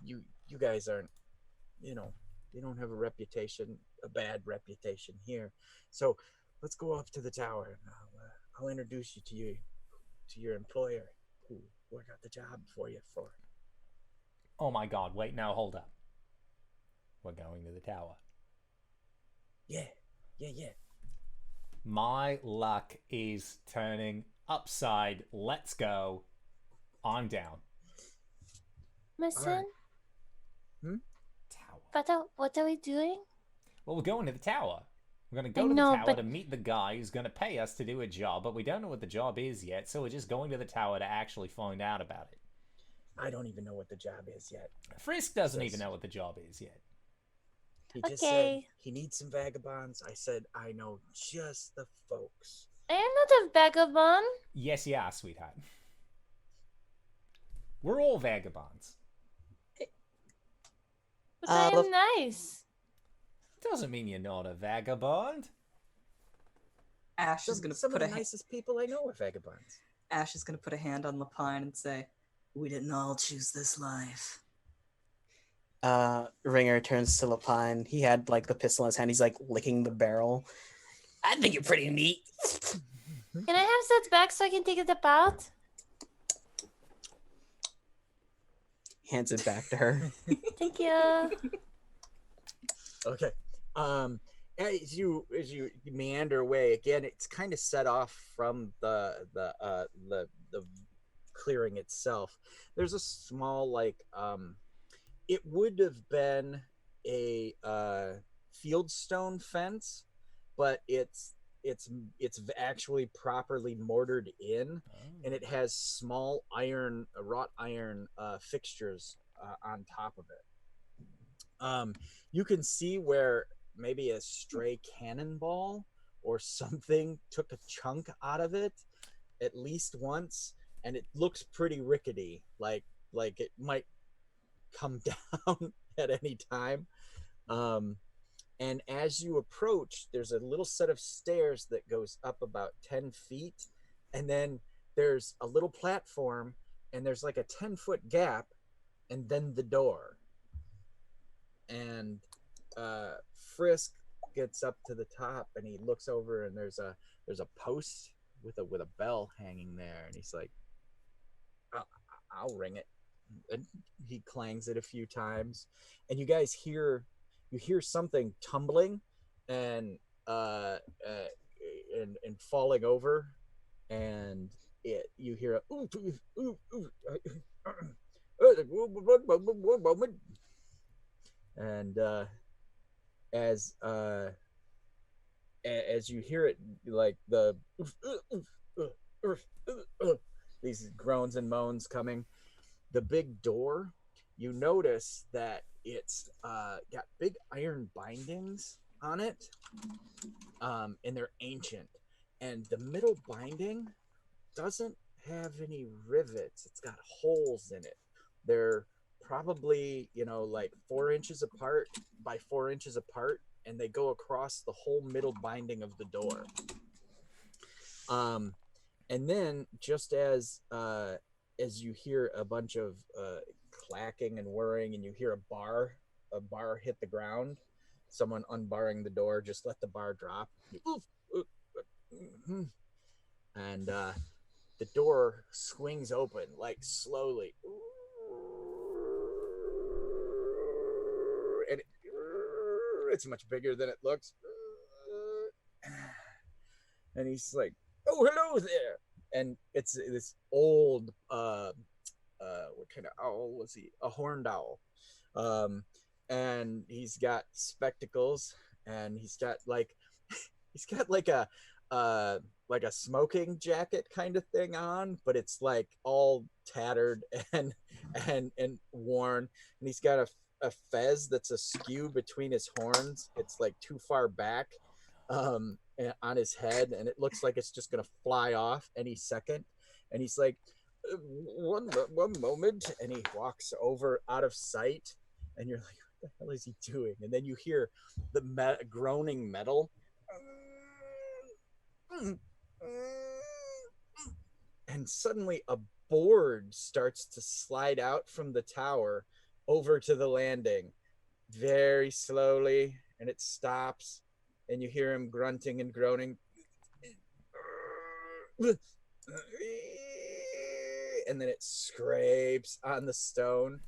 you guys aren't, you don't have a bad reputation here. So let's go up to the tower and I'll introduce you to your employer who I got the job for you for. Oh my god, wait, now hold up. We're going to the tower. Yeah. My luck is turning upside. Let's go. I'm down. Listen, Tower. what are we doing? Well, we're going to the tower. We're going to I go to know, the tower but- to meet the guy who's going to pay us to do a job, but we don't know what the job is yet, so we're just going to the tower to actually find out about it. I don't even know what the job is yet. Frisk doesn't Says- even know what the job is yet. He just said Okay. he needs some vagabonds. I said, I know just the folks. I am not a vagabond. Yes, you are, sweetheart. We're all vagabonds. But I look- am nice. Doesn't mean you're not a vagabond. Ash is gonna Some put of a the nicest people I know are vagabonds. Ash is gonna put a hand on Lapine and say, "We didn't all choose this life." Ringer turns to Lapine. He had like the pistol in his hand. He's like licking the barrel. I think you're pretty neat. Can I have that back so I can take it apart? Hands it back to her. Thank you. Okay. As you meander away again, it's kind of set off from the clearing itself. There's a small it would have been a fieldstone fence, but it's actually properly mortared in, and it has small wrought iron fixtures on top of it. You can see where maybe a stray cannonball or something took a chunk out of it at least once, and it looks pretty rickety, like it might come down at any time. And as you approach, there's a little set of stairs that goes up about 10 feet. And then there's a little platform, and there's like a 10-foot gap, and then the door. And Frisk gets up to the top, and he looks over, and there's a post with a bell hanging there, and he's like, I'll ring it. And he clangs it a few times, and you guys hear something tumbling and and falling over, and you hear a one moment, and as you hear it, like the these groans and moans coming, the big door, you notice that it's got big iron bindings on it, and they're ancient, and the middle binding doesn't have any rivets. It's got holes in it. They're probably, like 4 inches apart by 4 inches apart, and they go across the whole middle binding of the door. And then just as you hear a bunch of clacking and whirring, and you hear a bar hit the ground, someone unbarring the door just let the bar drop, and the door swings open, like slowly, and it's much bigger than it looks, and he's like, "Oh, hello there." And it's this old what kind of owl was he? A horned owl. And he's got spectacles, and he's got like a smoking jacket kind of thing on, but it's like all tattered and worn, and he's got a fez that's askew between his horns. It's like too far back on his head, and it looks like it's just gonna fly off any second. And he's like, one moment, and he walks over out of sight, and you're like, what the hell is he doing? And then you hear the groaning metal, and suddenly a board starts to slide out from the tower over to the landing very slowly, and it stops, and you hear him grunting and groaning, and then it scrapes on the stone,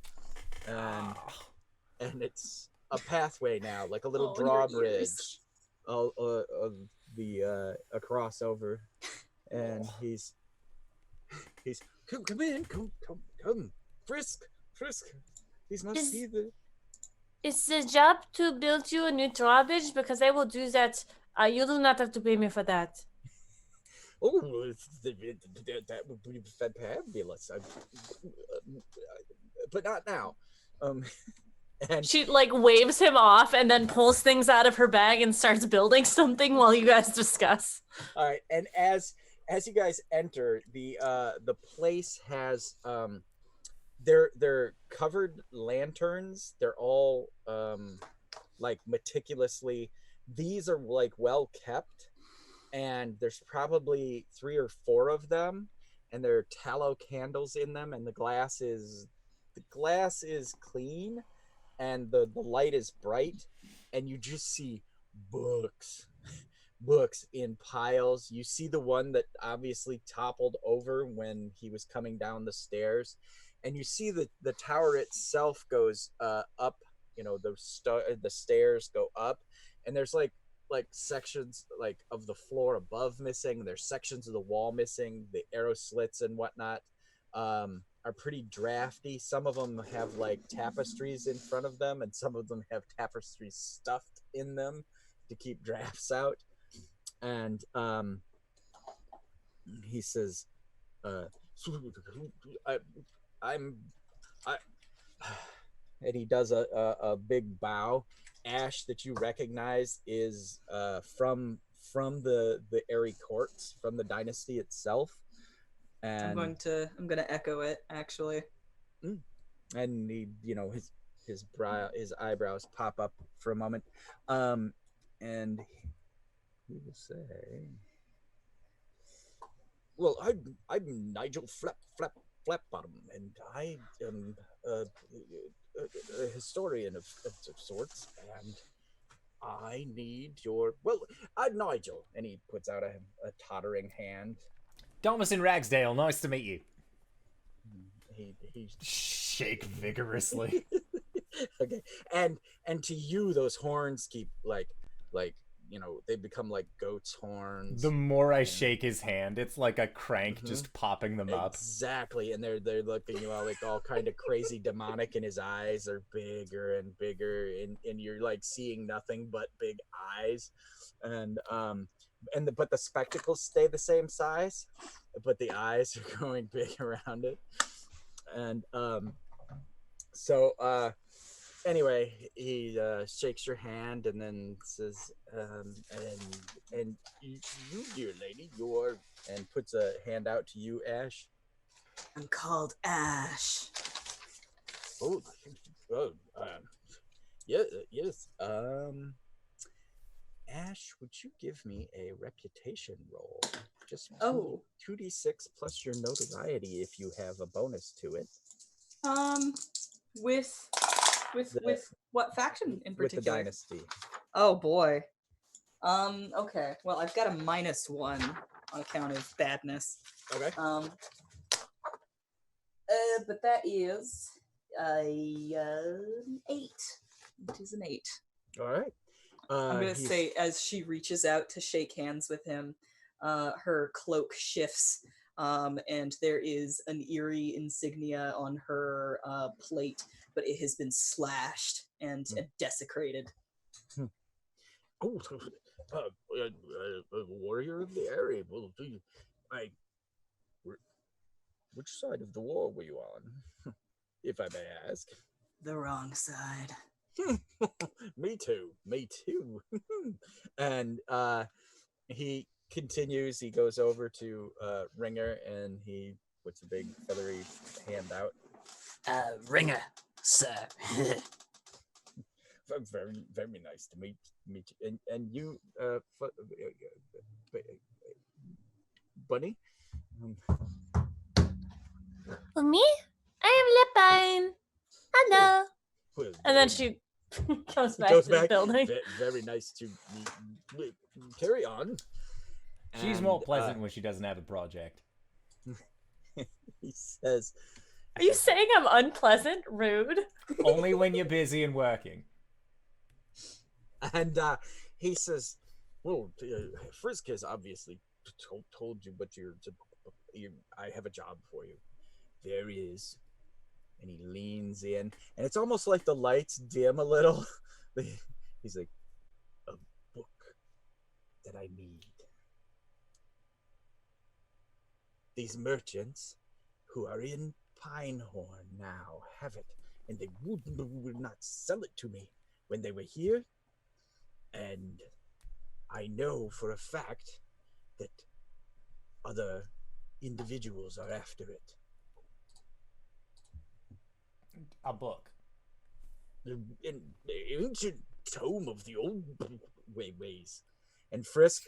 and it's a pathway now, like a little drawbridge of the a crossover, and he's come in, come, Frisk, these must be the. It's the job to build you a new drawbridge, because I will do that. You do not have to pay me for that. Oh, that would be fabulous. But not now. And she like waves him off and then pulls things out of her bag and starts building something while you guys discuss. All right, and as you guys enter, the place has they're covered lanterns. They're all like meticulously. These are like well kept, and there's probably 3 or 4 of them, and there are tallow candles in them, and the glass is clean, and the light is bright, and you just see books in piles. You see the one that obviously toppled over when he was coming down the stairs, and you see the tower itself goes up. The stairs go up, and there's like sections like of the floor above missing. There's sections of the wall missing. The arrow slits and whatnot are pretty drafty. Some of them have like tapestries in front of them, and some of them have tapestries stuffed in them to keep drafts out. And he says, and he does a big bow. Ash that you recognize is from the airy courts, from the dynasty itself. And I'm gonna echo it, actually. And he, his eyebrows pop up for a moment, and he will say, "Well, I'm Nigel Flapbottom, and I am a historian of sorts, and I need your I'm Nigel," and he puts out a tottering hand. Thomas in Ragsdale, nice to meet you. He Shake vigorously. okay, and to you, those horns keep like they become like goat's horns. The more I shake his hand, it's like a crank Mhm. just popping them up. Exactly, and they're looking like all kind of crazy demonic, and his eyes are bigger and bigger, and you're like seeing nothing but big eyes, and but the spectacles stay the same size, but the eyes are going big around it, and so anyway, he shakes your hand and then says, and you, dear lady, you're, and puts a hand out to you, Ash. I'm called Ash. Oh, oh, yeah, yes. Ash, would you give me a reputation roll? Just 2d6 plus your notoriety if you have a bonus to it. With what faction in With the particular? dynasty. Oh boy. Okay. Well, I've got a -1 on account of badness. Okay. But that is an 8. It is an 8. All right. I'm gonna say, as she reaches out to shake hands with him, her cloak shifts, and there is an eerie insignia on her plate, but it has been slashed and desecrated. Oh, warrior of the area. Well, which side of the war were you on, if I may ask? The wrong side. Me too. And he continues. He goes over to Ringer, and he puts a big feathery hand out. Ringer, sir. Very, very nice to meet you. And you, Bunny. Me? I am Lipine. Hello. Well, And then she goes back to the building. Very nice to meet. Carry on. She's more pleasant when she doesn't have a project. He says, Are you saying I'm unpleasant? Rude. Only when you're busy and working. And he says, well, Frisk has obviously told you, but I have a job for you. There he is. And he leans in, and it's almost like the lights dim a little. He's like, a book that I need. These merchants who are in Pinehorn now have it, and they would not sell it to me when they were here. And I know for a fact that other individuals are after it. A book. An ancient tome of the old ways. And Frisk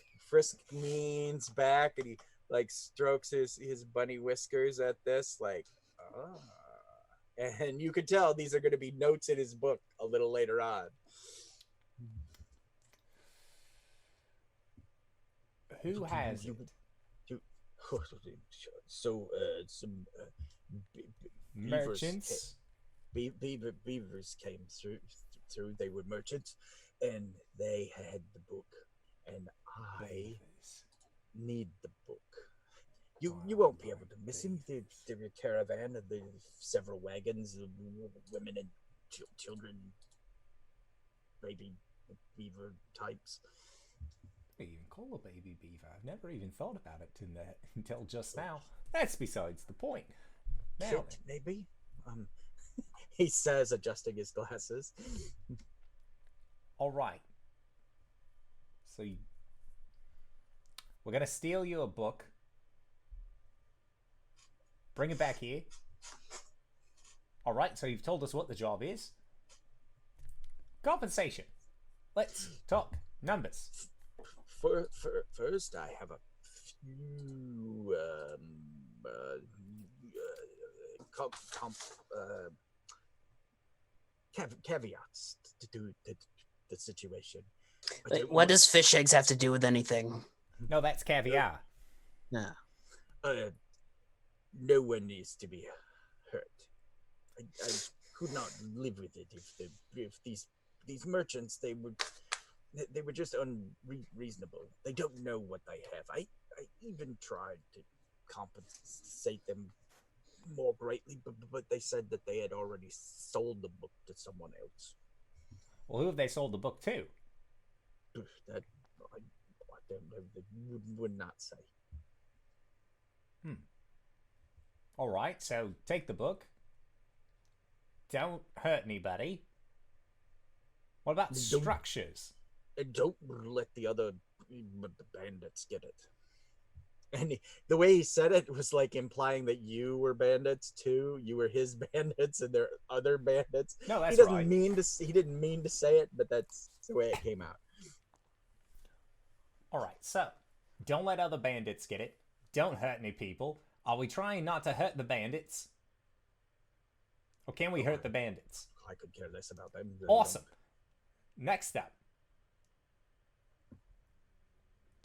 leans back, and he like strokes his bunny whiskers at this, like, and you can tell these are going to be notes in his book a little later on. Who has it? So some merchants. Beavers came through. They were merchants, and they had the book, and I need the book. You won't be able to miss him. The caravan of the several wagons, women and children, baby beaver types. We even call a baby beaver. I've never even thought about it until just now. That's besides the point. Now Should maybe. He says, adjusting his glasses. All right. So we're gonna steal you a book. Bring it back here. All right. So you've told us what the job is. compensation. Let's talk numbers. First, I have a few caveats to do the situation. Wait, what does fish eggs have to do with anything? No, that's caviar. No. No one needs to be hurt. I could not live with it if these merchants they were just unreasonable. They don't know what they have. I even tried to compensate them more greatly, but they said that they had already sold the book to someone else. Well, who have they sold the book to? That I would not say. All right, so take the book. Don't hurt anybody. What about structures? Don't let the other bandits get it. And the way he said it was like implying that you were bandits too. You were his bandits, and they're other bandits. No, that's he doesn't right. He didn't mean to say it, but that's the way it came out. All right, so don't let other bandits get it. Don't hurt any people. Are we trying not to hurt the bandits? Or can we hurt the bandits? I could care less about them. Awesome. Next up.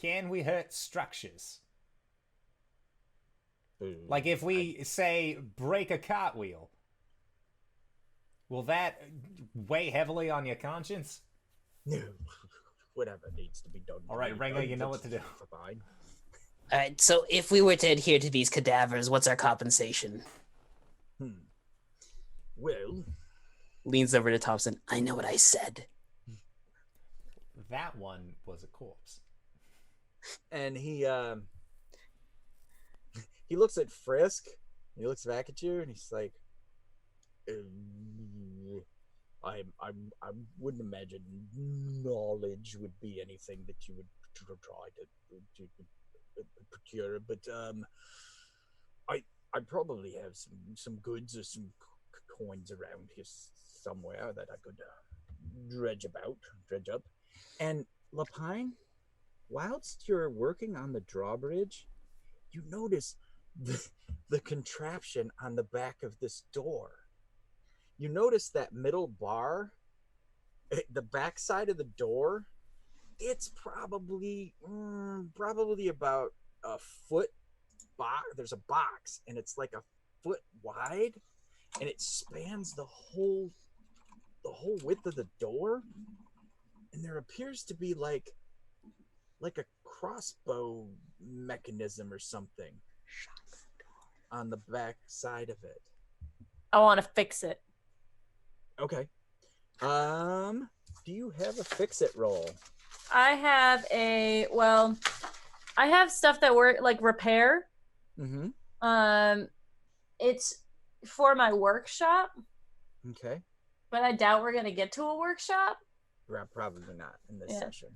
Can we hurt structures? Like if we say break a cartwheel, will that weigh heavily on your conscience? No. Whatever needs to be done. All right, Ringo, you know what to do. Fine. All right, so if we were to adhere to these cadavers, what's our compensation? Well, Leans over to Thompson. I know what I said. That one was a corpse. and he looks at Frisk. He looks back at you, and he's like, I wouldn't imagine knowledge would be anything that you would try to procure, but I probably have some goods or some coins around here somewhere that I could dredge up. And Lapine, whilst you're working on the drawbridge, you notice the contraption on the back of this door. You notice that middle bar, the back side of the door, it's probably about a foot box. There's a box, and it's like a foot wide, and it spans the whole width of the door. And there appears to be like a crossbow mechanism or something on the back side of it. I want to fix it. Okay. Do you have a fix-it roll? I have I have stuff that work like repair. Mm-hmm. It's for my workshop, Okay. but I doubt we're gonna get to a workshop. Probably not in this session.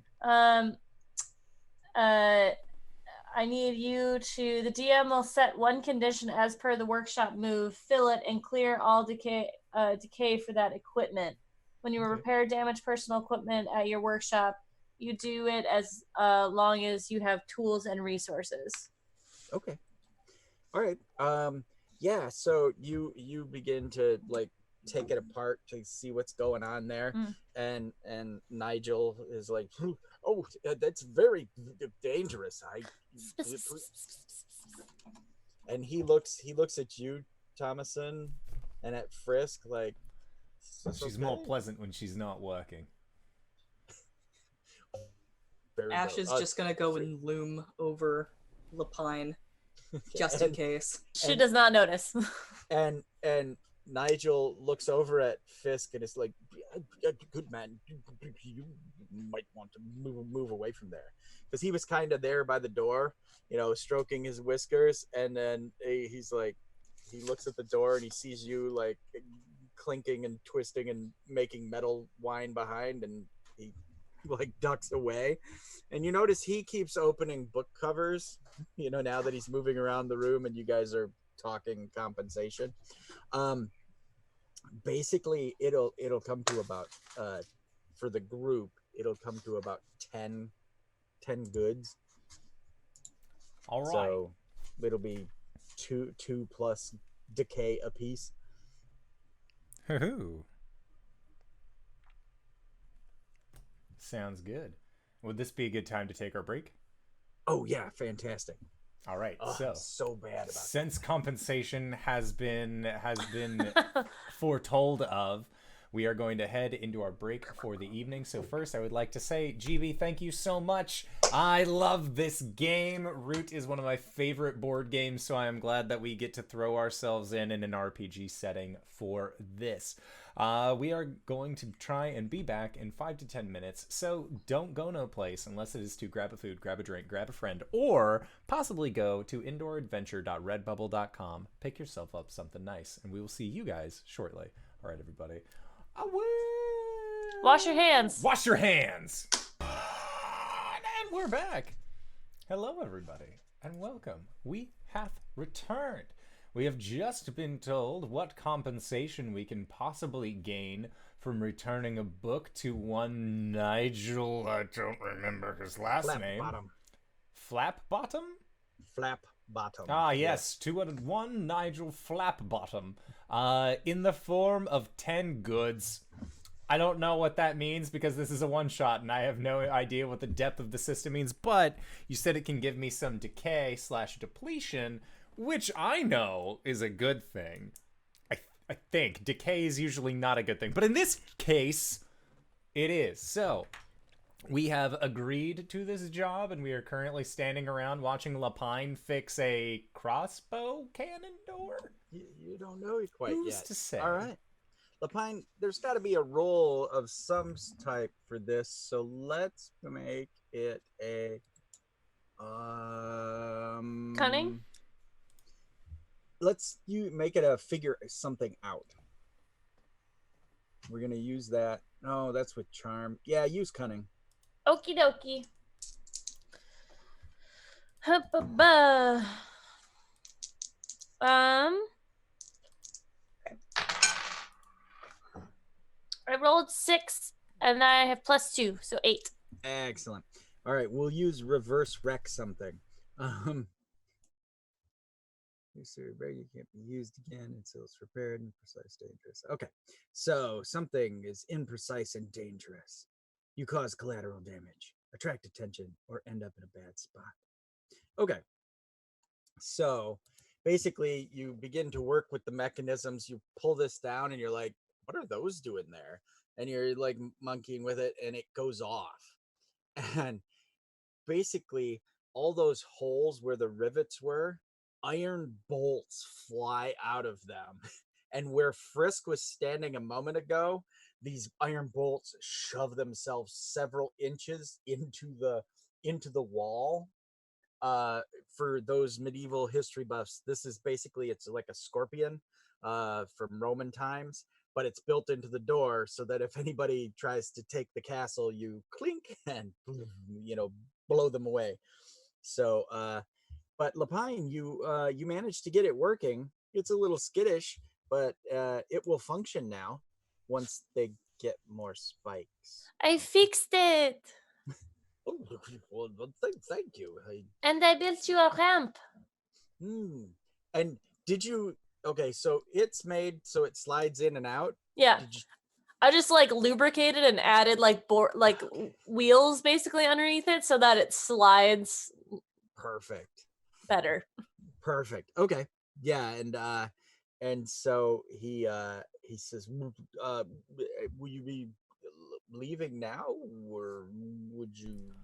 I need you to. The DM will set one condition as per the workshop move. Fill it and clear all decay for that equipment. When you repair damaged personal equipment at your workshop, you do it as long as you have tools and resources. Okay. All right. Yeah. So you begin to like take it apart to see what's going on there, and Nigel is like, "Oh, that's very dangerous." And he looks at you, Thomason, and at Frisk like. She's more pleasant when she's not working. Ash is just gonna go and loom over Lapine, just in case. She does not notice. And Nigel looks over at Fisk and is like, "Good man, you might want to move away from there," because he was kind of there by the door, stroking his whiskers, and then he's like, he looks at the door and he sees you like clinking and twisting and making metal whine behind, and he like ducks away. And you notice he keeps opening book covers, now that he's moving around the room and you guys are talking compensation. Basically it'll come to about for the group, it'll come to about 10 goods. All right. So it'll be two plus decay apiece. Hoo-hoo. Sounds good. Would this be a good time to take our break? Oh yeah, fantastic. All right. So bad about since compensation has been foretold of, we are going to head into our break for the evening. So first, I would like to say, GB, thank you so much. I love this game. Root is one of my favorite board games, so I am glad that we get to throw ourselves in an RPG setting for this. We are going to try and be back in 5 to 10 minutes, so don't go no place unless it is to grab a food, grab a drink, grab a friend, or possibly go to indooradventure.redbubble.com, pick yourself up something nice, and we will see you guys shortly. All right, everybody. Wash your hands. Wash your hands. And we're back. Hello, everybody, and welcome. We have returned. We have just been told what compensation we can possibly gain from returning a book to one Nigel. I don't remember his last name. Flapbottom? Flapbottom. Ah, yes, to one Nigel Flapbottom, in the form of 10 goods. I don't know what that means because this is a one-shot and I have no idea what the depth of the system means, but you said it can give me some decay/depletion, which I know is a good thing. I think. Decay is usually not a good thing, but in this case, it is. So, we have agreed to this job, and we are currently standing around watching Lapine fix a crossbow cannon door. You don't know it quite Who's yet. to say? All right. Lapine, there's got to be a roll of some type for this, so let's make it a... Cunning? Let's make it a figure something out. We're going to use that. No, that's with charm. Yeah, use cunning. Okie dokie. Huppa-ba. I rolled 6 and I have +2, so 8. Excellent. All right, we'll use reverse wreck something. You can't be used again until it's repaired and precise dangerous. Okay, so something is imprecise and dangerous. You cause collateral damage, attract attention, or end up in a bad spot. Okay, so basically you begin to work with the mechanisms. You pull this down and you're like, what are those doing there? And you're like monkeying with it and it goes off. And basically all those holes where the rivets were, iron bolts fly out of them. And where Frisk was standing a moment ago, these iron bolts shove themselves several inches into the wall. For those medieval history buffs, this is basically, it's like a scorpion from Roman times, but it's built into the door so that if anybody tries to take the castle, you clink and blow them away. So but Lapine, you managed to get it working. It's a little skittish, but it will function now once they get more spikes. I fixed it. Oh, well, thank you. And I built you a ramp. And did you? Okay, so it's made so it slides in and out. Yeah. I just like lubricated and added like wheels basically underneath it so that it slides. Perfect. Better. Perfect. Okay. Yeah, and so he says, will you be leaving now, or would you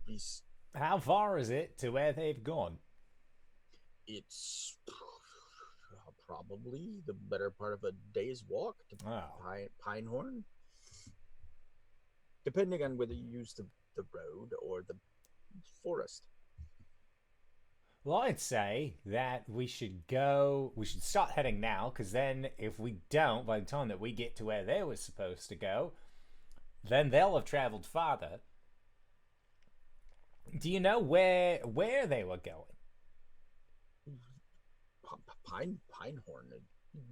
be? How far is it to where they've gone? It's probably the better part of a day's walk to Pinehorn, depending on whether you use the road or the forest. Well, I'd say that we should start heading now, because then if we don't, by the time that we get to where they were supposed to go, then they'll have traveled farther. Do you know where they were going? Pinehorn.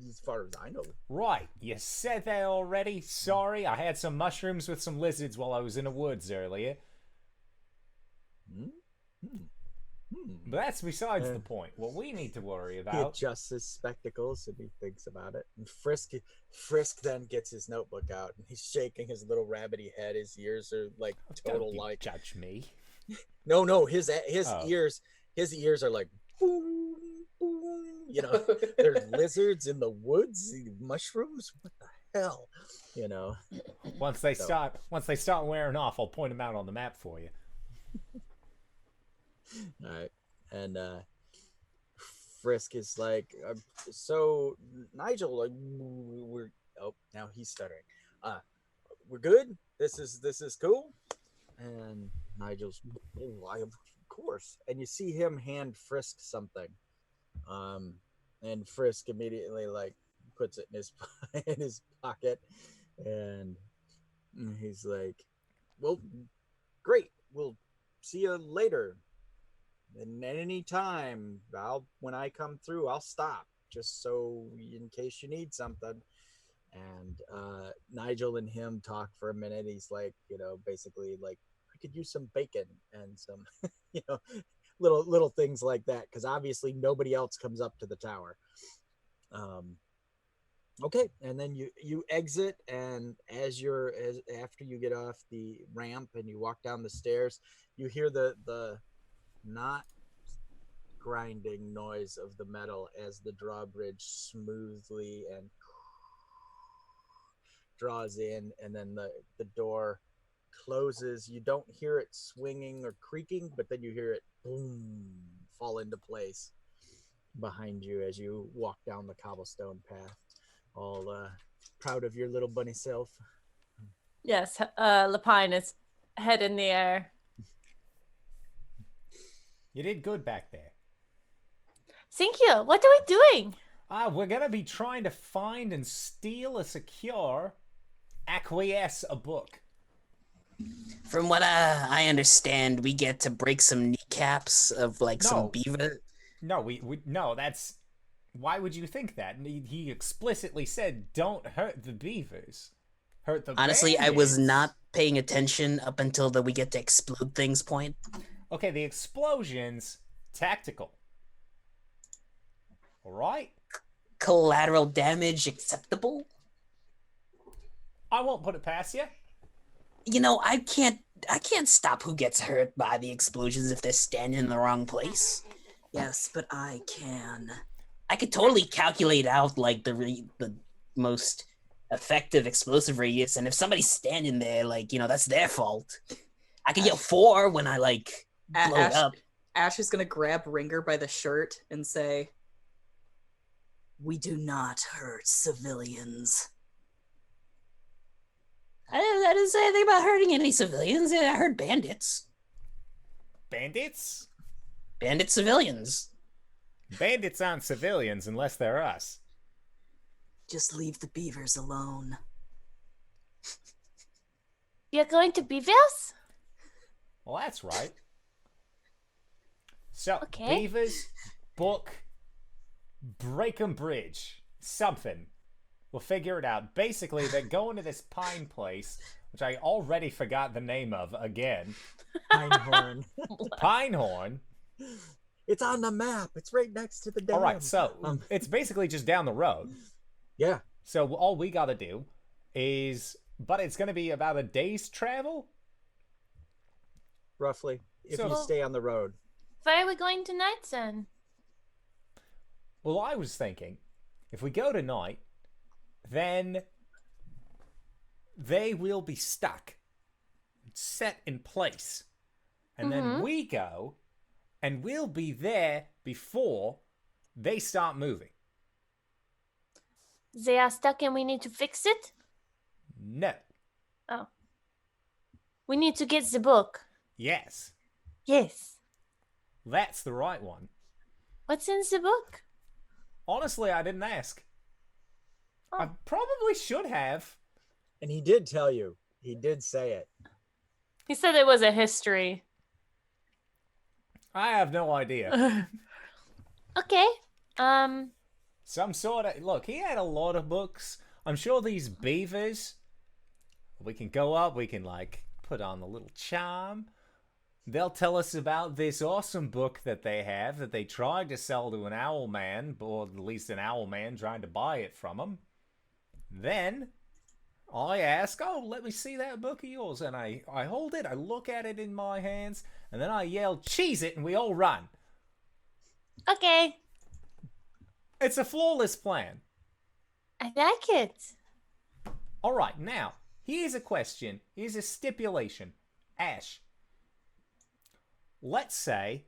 as far as I know. Right. You said that already. Sorry, I had some mushrooms with some lizards while I was in the woods earlier. But that's besides the point. What we need to worry He about. adjusts his spectacles and he thinks about it. And Frisk then gets his notebook out and he's shaking his little rabbity head. His ears are like total Don't you like. judge me. No, his Oh. ears are like boom, boom. You know, there's lizards in the woods, mushrooms. What the hell? You know. Once they start wearing off, I'll point them out on the map for you. All right, and Frisk is like, so Nigel, like, we're now he's stuttering. We're good. This is cool. And Nigel's, of course. And you see him hand Frisk something, and Frisk immediately like puts it in his in his pocket, and he's like, well, great. We'll see you later. And at any time, when I come through, I'll stop just so in case you need something. And Nigel and him talk for a minute. He's like, basically like, I could use some bacon and some, little things like that, because obviously nobody else comes up to the tower. Okay, and then you exit, and after you get off the ramp and you walk down the stairs, you hear the not grinding noise of the metal as the drawbridge smoothly and draws in, and then the door closes. You don't hear it swinging or creaking, but then you hear it boom fall into place behind you as you walk down the cobblestone path, all proud of your little bunny self. Yes, Lapine is head in the air. You did good back there. Thank you. What are we doing? We're gonna be trying to find and steal a secure, acquiesce a book. From what I understand, we get to break some kneecaps of like some beaver. No, we no. That's why would you think that? He explicitly said, "Don't hurt the beavers. Hurt the." Honestly, I bandits." was not paying attention up until the we get to explode things point. Okay, the explosions, tactical. All right. Collateral damage acceptable? I won't put it past you. I can't stop who gets hurt by the explosions if they're standing in the wrong place. Yes, but I can. I could totally calculate out like the most effective explosive radius, and if somebody's standing there, like, that's their fault. I could yell 4 when I like blow it up. Ash is gonna grab Ringer by the shirt and say, "We do not hurt civilians." I didn't say anything about hurting any civilians. I heard bandits. Bandits? Bandit civilians. Bandits aren't civilians unless they're us. Just leave the beavers alone. You're going to Beavers? Well, that's right. So, Okay. beavers, book, Breakham Bridge, something. We'll figure it out. Basically, they're going to this pine place, which I already forgot the name of again. Pinehorn. Pinehorn. It's on the map. It's right next to the dam. All right, so it's basically just down the road. Yeah. So all we got to do is, but it's going to be about a day's travel. Roughly, if So- you stay on the road. Where are we going tonight, then? Well, I was thinking, if we go tonight, then they will be stuck, set in place. And then we go, and we'll be there before they start moving. They are stuck and we need to fix it? No. Oh. We need to get the book. Yes. Yes. That's the right one. What's in the book? Honestly, I didn't ask. I Oh. probably should have. And he did tell you. He did say it. He said it was a history. I have no idea. Okay. some sort of... Look, he had a lot of books. I'm sure these beavers... We can go up, we can, like, put on the little chime. They'll tell us about this awesome book that they have that they tried to sell to an owl man, or at least an owl man trying to buy it from them. Then I ask, oh, let me see that book of yours. And I hold it, I look at it in my hands, and then I yell, cheese it, and we all run. Okay, It's a flawless plan. I like it. All right, now, here's a question. Here's a stipulation. Ash, let's say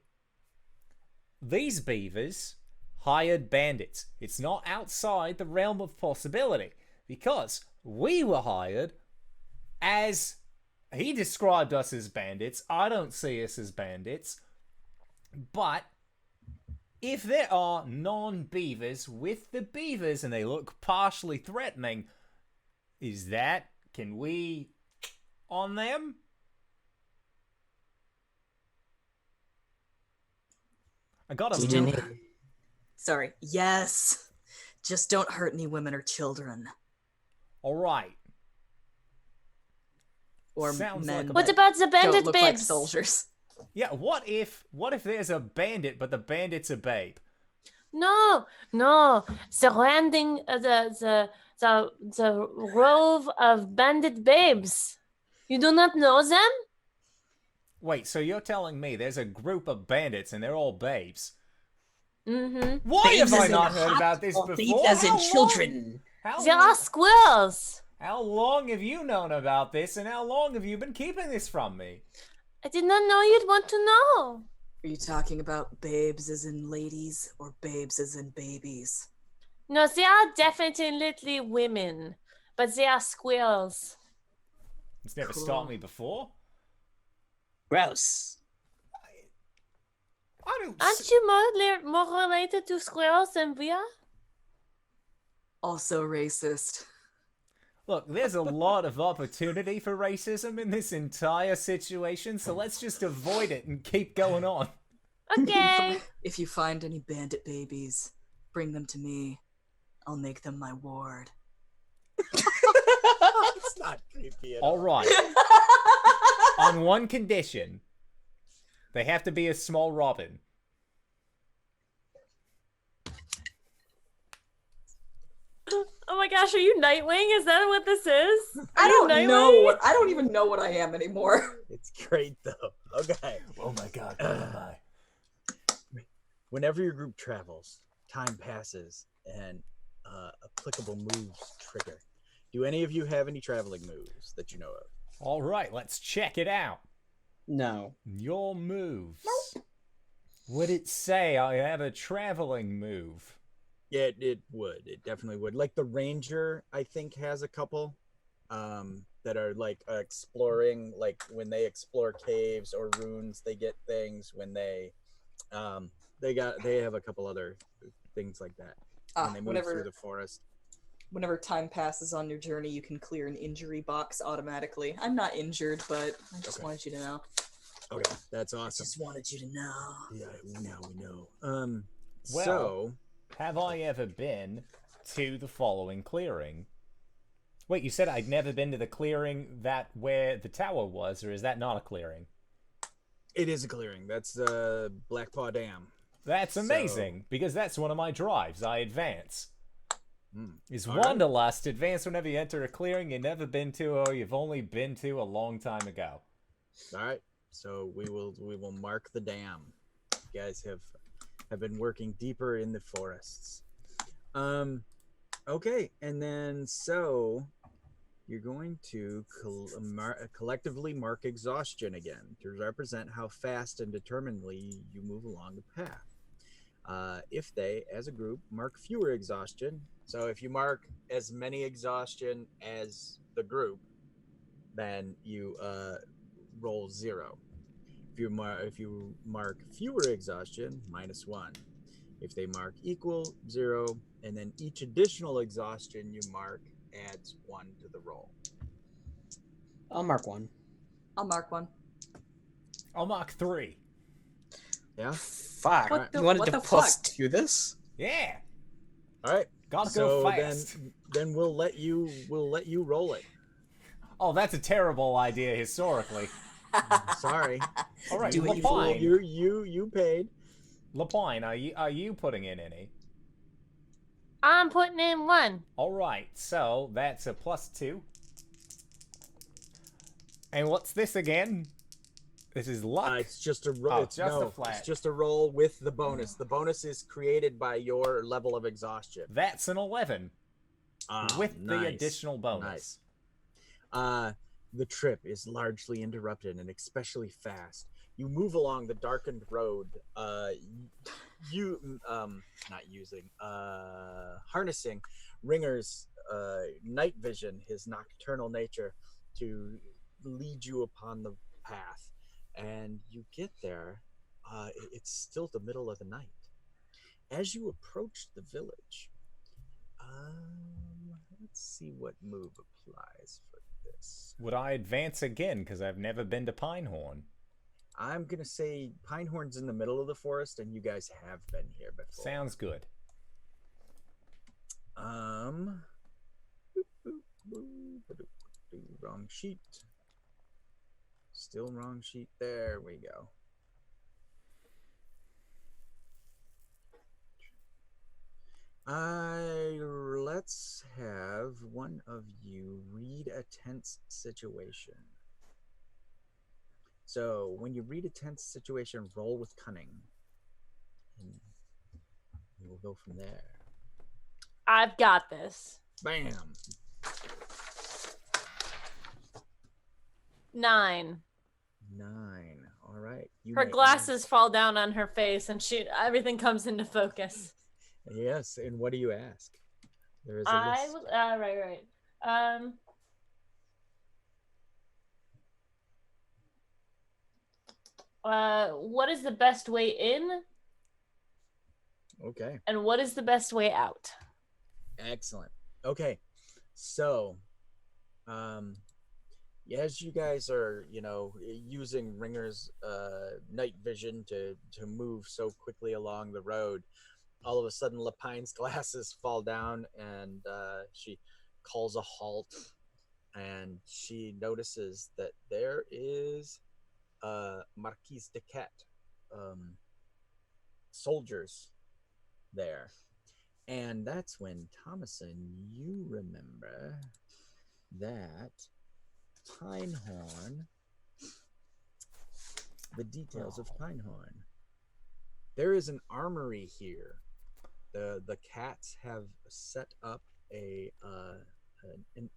these beavers hired bandits. It's not outside the realm of possibility because we were hired as... He described us as bandits. I don't see us as bandits. But if there are non-beavers with the beavers and they look partially threatening, can we on them? I got a move. Sorry. Yes. Just don't hurt any women or children. All right. Or Sounds men. like a What that about the don't bandit look like babes? soldiers. Yeah, what if there's a bandit, but the bandit's a babe? No, surrounding the rove of bandit babes. You do not know them? Wait, so you're telling me there's a group of bandits and they're all babes? Mm-hmm. Why Babes have I as in not heard hot about this or before? babes as in How long- children. How They are squirrels. How long have you known about this, and how long have you been keeping this from me? I did not know you'd want to know. Are you talking about babes as in ladies or babes as in babies? No, they are definitely women, but they are squirrels. It's never Cool. stopped me before. Gross. I don't... Aren't you more related to squirrels than we are? Also racist. Look, there's a lot of opportunity for racism in this entire situation, so let's just avoid it and keep going on. Okay. If you find any bandit babies, bring them to me. I'll make them my ward. It's not creepy at all. All right. On one condition. They have to be a small robin. Oh my gosh, are you Nightwing? Is that what this is? I Are you don't know Nightwing? what I don't even know what I am anymore. It's great though. Okay. Oh my god, what am I? Whenever your group travels, time passes and applicable moves trigger. Do any of you have any traveling moves that you know of? All right, let's check it out. No. Your moves. Would it say I have a traveling move? Yeah, it would. It definitely would. Like the ranger, I think, has a couple that are like exploring. Like when they explore caves or ruins, they get things. When they have a couple other things like that. When they move through the forest. Whenever time passes on your journey, you can clear an injury box automatically. I'm not injured, but I just wanted you to know. Okay, that's I awesome. just wanted you to know. Yeah, we know. Well, So have I ever been to the following clearing? Wait, you said I'd never been to the clearing that where the tower was, or is that not a clearing? it is a clearing. That's Blackpaw Dam. That's So- amazing, because that's one of my drives. I advance. Is All right. Wanderlust. Advance whenever you enter a clearing you've never been to or you've only been to a long time ago. All right, so we will mark the dam. You guys have been working deeper in the forests. Okay, and then so you're going to collectively mark exhaustion again to represent how fast and determinedly you move along the path. If they, as a group, mark fewer exhaustion, so if you mark as many exhaustion as the group, then you roll 0. If you mark fewer exhaustion, -1. If they mark equal, 0, and then each additional exhaustion you mark adds 1 to the roll. I'll mark 1. I'll mark 1. I'll mark 3. Yeah. Fuck. What the- you wanted what to the plus fuck? 2 this? Yeah. All right. Gotta so go fast. then we'll let you roll it. Oh, that's a terrible idea historically. Sorry. All right, Do what you Lapine. You paid. Lapine, are you putting in any? I'm putting in 1. All right, so that's a +2. And what's this again? This is luck. It's just a roll. Oh, it's just a flat. It's just a roll with the bonus. The bonus is created by your level of exhaustion. That's an 11 with the Nice. additional bonus. Nice. The trip is largely interrupted and especially fast. You move along the darkened road. Harnessing Ringer's night vision, his nocturnal nature, to lead you upon the path. And you get there. It's still the middle of the night. As you approach the village, let's see what move applies for this. Would I advance again? Because I've never been to Pinehorn. I'm gonna say Pinehorn's in the middle of the forest, and you guys have been here before. Sounds good. Wrong sheet. Still wrong sheet. There we go. Let's have one of you read a tense situation. So when you read a tense situation, roll with cunning, and we'll go from there. I've got this. Bam. 9. 9. All right. You Her may glasses fall down on her face, and everything comes into focus. ask. Yes, and what do you ask? There is a I list. was right. What is the best way in, Okay. and what is the best way out? Excellent. Okay. So, as you guys are, using Ringer's night vision to move so quickly along the road, all of a sudden Lapine's glasses fall down, and she calls a halt, and she notices that there is Marquise de Cat soldiers there. And that's when, Thomason, you remember that Pinehorn, the details of Pinehorn. There is an armory here. The cats have set up an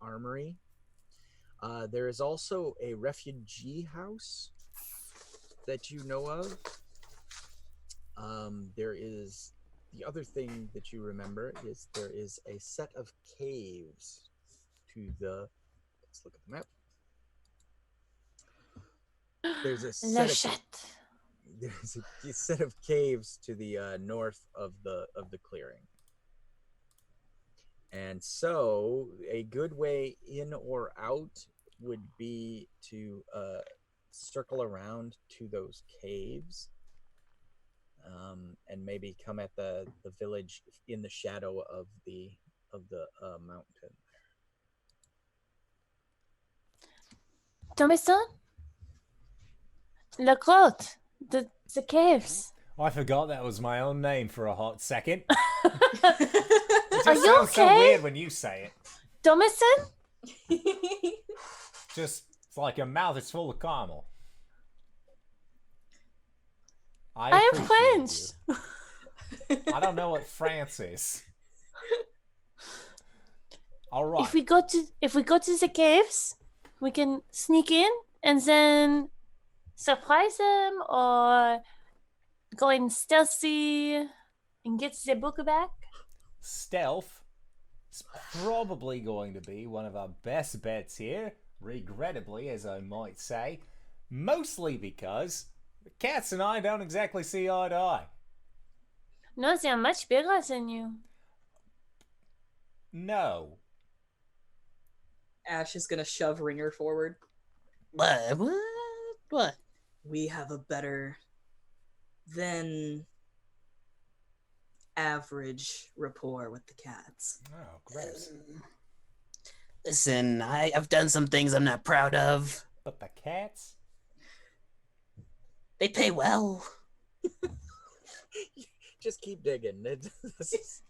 armory. There is also a refugee house that you know of. There is the other thing that you remember is there is a set of caves to the. Let's look at the map. There's a set of caves to the north of the clearing. And so a good way in or out would be to circle around to those caves, and maybe come at the village in the shadow of the mountain. Thomason? Look out! The caves. I forgot that was my own name for a hot second. Are It just you sounds so okay? weird when you say it. Thomason? It's like your mouth is full of caramel. I am appreciate French. you. I don't know what France is. All right. If we go to the caves, we can sneak in and then surprise them, or go in stealthy and get the book back. Stealth is probably going to be one of our best bets here, regrettably, as I might say, mostly because the cats and I don't exactly see eye to eye. No, they're much bigger than you. No. Ash is gonna shove Ringer forward. What? We have a better than average rapport with the cats. Oh, gross. Listen, I've done some things I'm not proud of. But the cats? They pay well. Just keep digging. This is-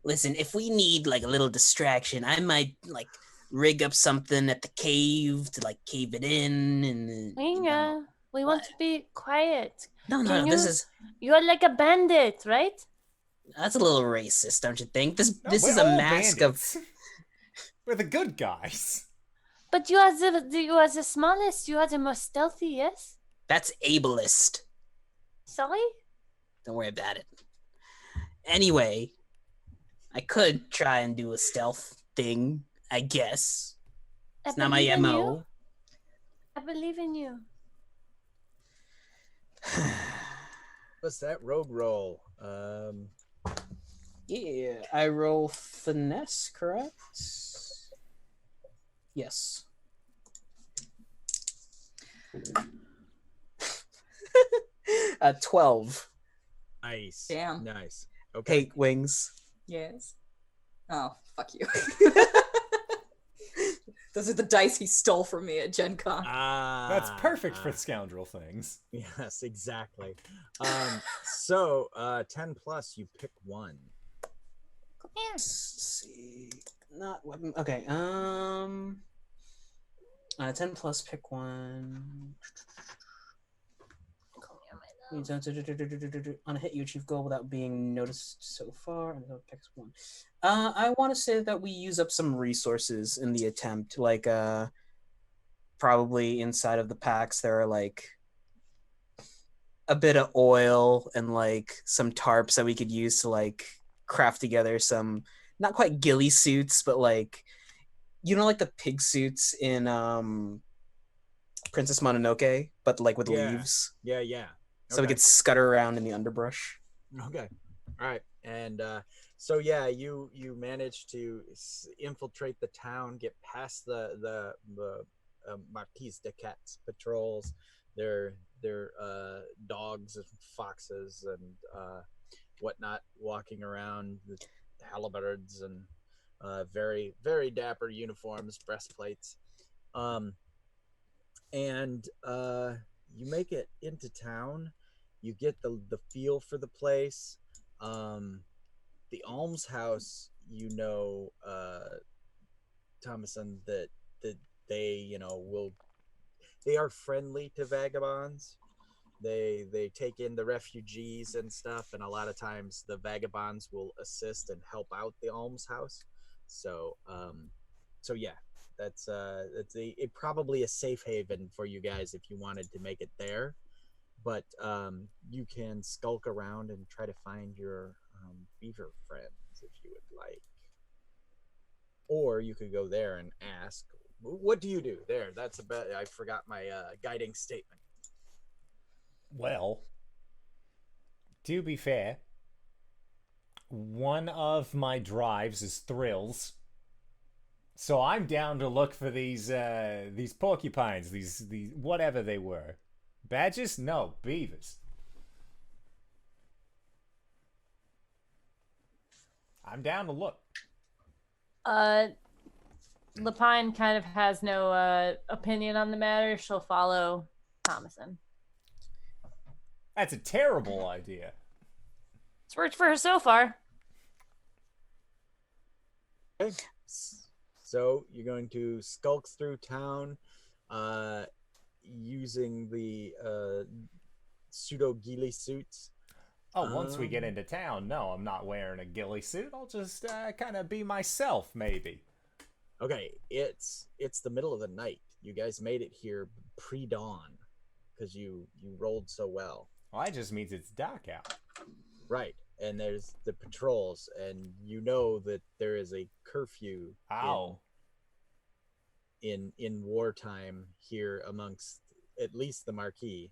Listen, if we need like a little distraction, I might like rig up something at the cave to like cave it in and Winger, we want What? to be quiet. No, Can this you- is You're like a bandit, right? that's a little racist, don't you think? This No, this we're is a all mask bandits. We're the good guys. But you are the smallest. You are the most stealthy. Yes. that's ableist. Sorry. Don't worry about it. Anyway, I could try and do a stealth thing, I guess. I It's not my believe in MO. you. I believe in you. What's that rogue roll? Yeah, I roll finesse, correct? Yes. 12. Nice. Damn. Nice. Okay. Hey, wings. Yes. Oh, fuck you. Those are the dice he stole from me at Gen Con. That's perfect for scoundrel things. Yes, exactly. So 10 plus, you pick one. Let's see. Not weapon. Okay. 10 plus, pick one. On a hit, you achieve goal without being noticed so far. And so picks one. I want to say that we use up some resources in the attempt. Like, probably inside of the packs there are like a bit of oil and like some tarps that we could use to like craft together some not quite ghillie suits, but like like the pig suits in Princess Mononoke, but like with Yeah. leaves. Yeah, yeah. So we could scutter around in the underbrush. Okay. All right. And so yeah, you managed to infiltrate the town, get past the Marquis de Cats patrols, their dogs and foxes and whatnot walking around with halberds and very very dapper uniforms, breastplates. And you make it into town. You get the feel for the place. The almshouse, Thomason, that they they are friendly to vagabonds. They take in the refugees and stuff, and a lot of times the vagabonds will assist and help out the almshouse. So yeah, that's probably a safe haven for you guys if you wanted to make it there. But you can skulk around and try to find your beaver friends if you would like, or you could go there and ask. What do you do there? That's about. I forgot my guiding statement. Well, to be fair, one of my drives is thrills. So I'm down to look for these porcupines, these whatever they were. Badgers? No, beavers. I'm down to look. Lapine kind of has no opinion on the matter. She'll follow Thomason. That's a terrible idea. It's worked for her so far. Okay. So you're going to skulk through town, using the pseudo ghillie suits. Oh, once we get into town, no, I'm not wearing a ghillie suit. I'll just kind of be myself, maybe. Okay, it's the middle of the night. You guys made it here pre-dawn because you rolled so well. Well, that just means it's dark out. Right, and there's the patrols, and you know that there is a curfew in wartime here amongst at least the Marquis,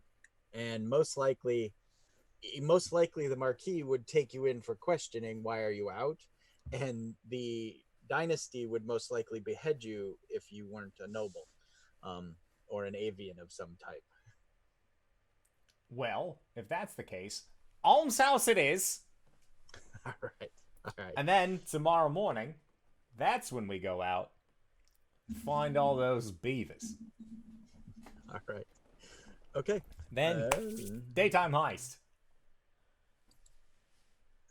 and most likely the Marquis would take you in for questioning. Why are you out? And the dynasty would most likely behead you if you weren't a noble, or an avian of some type. Well, if that's the case, almshouse it is. All right. All right. And then tomorrow morning, that's when we go out, find all those beavers. All right. Okay. Then Uh, daytime heist.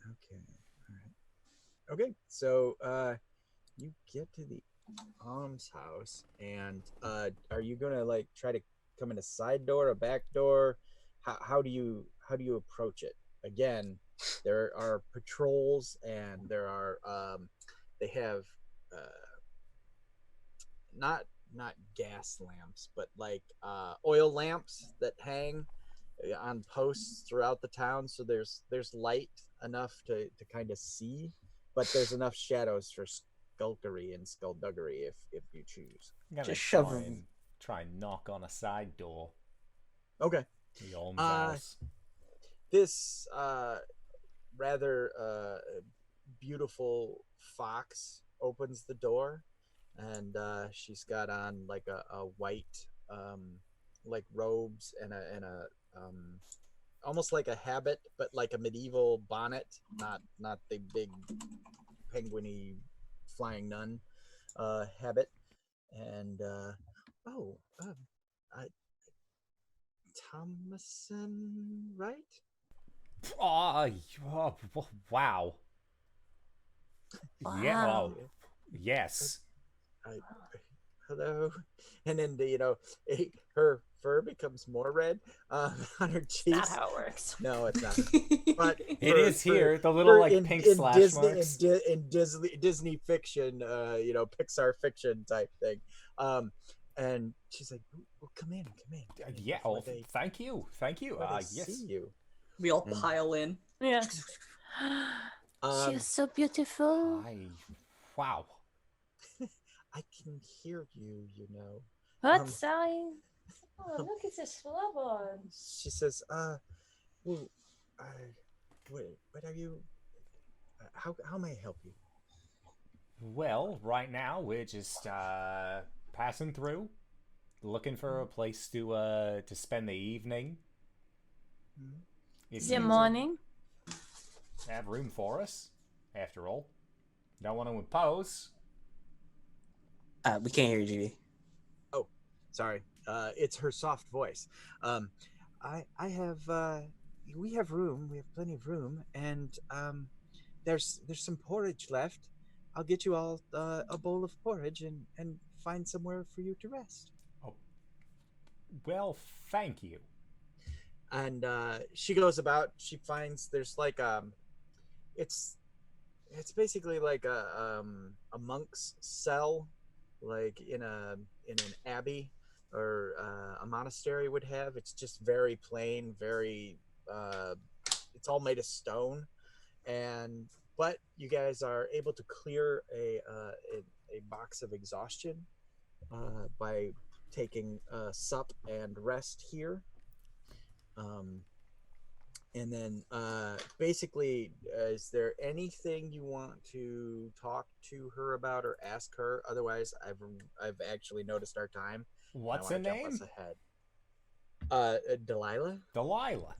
Okay. All right. Okay. So you get to the almshouse, and are you gonna like try to come in a side door, a back door? How do you approach it? Again, there are patrols, and there are they have not gas lamps, but like oil lamps that hang on posts throughout the town. So there's light enough to kind of see, but there's enough shadows for skulkery and skullduggery if you choose. I'm gonna Just shove try him. and try and knock on a side door. Okay. The almshouse. This rather beautiful fox opens the door, and she's got on like a white like robes and a almost like a habit, but like a medieval bonnet, not the big penguiny flying nun habit. And oh, I, Thomason, right? Oh, wow. Yeah, Wow. oh, yes. I, hello. And then her fur becomes more red on her cheeks. That's how it works. No, it's not. But It is here, the little like pink slash Disney, marks. in Disney fiction, Pixar fiction type thing. And she's like, "Well, come in. Yeah, before oh, they- thank you. before they Yes. see you." We all Mm. pile in. Yeah. Um, She is so beautiful. Wow. I can hear you. What, um, Sally? Oh, look at this flubber. She says, well, what are you? How may I help you?" Well, right now we're just passing through, looking for a place to spend the evening. Mhm. If The you morning. have room for us, after all. Don't want to impose. We can't hear you, GB. Sorry, it's her soft voice. I have we have room. We have plenty of room, and there's some porridge left. I'll get you all a bowl of porridge and find somewhere for you to rest. Oh, well, thank you. And she goes about. She finds there's like it's basically like a monk's cell, like in an abbey or a monastery would have. It's just very plain, very it's all made of stone, but you guys are able to clear a box of exhaustion by taking sup and rest here. And then basically, is there anything you want to talk to her about or ask her? Otherwise, I've actually noticed our time. What's I her wanna jump name? us ahead. Delilah. Delilah.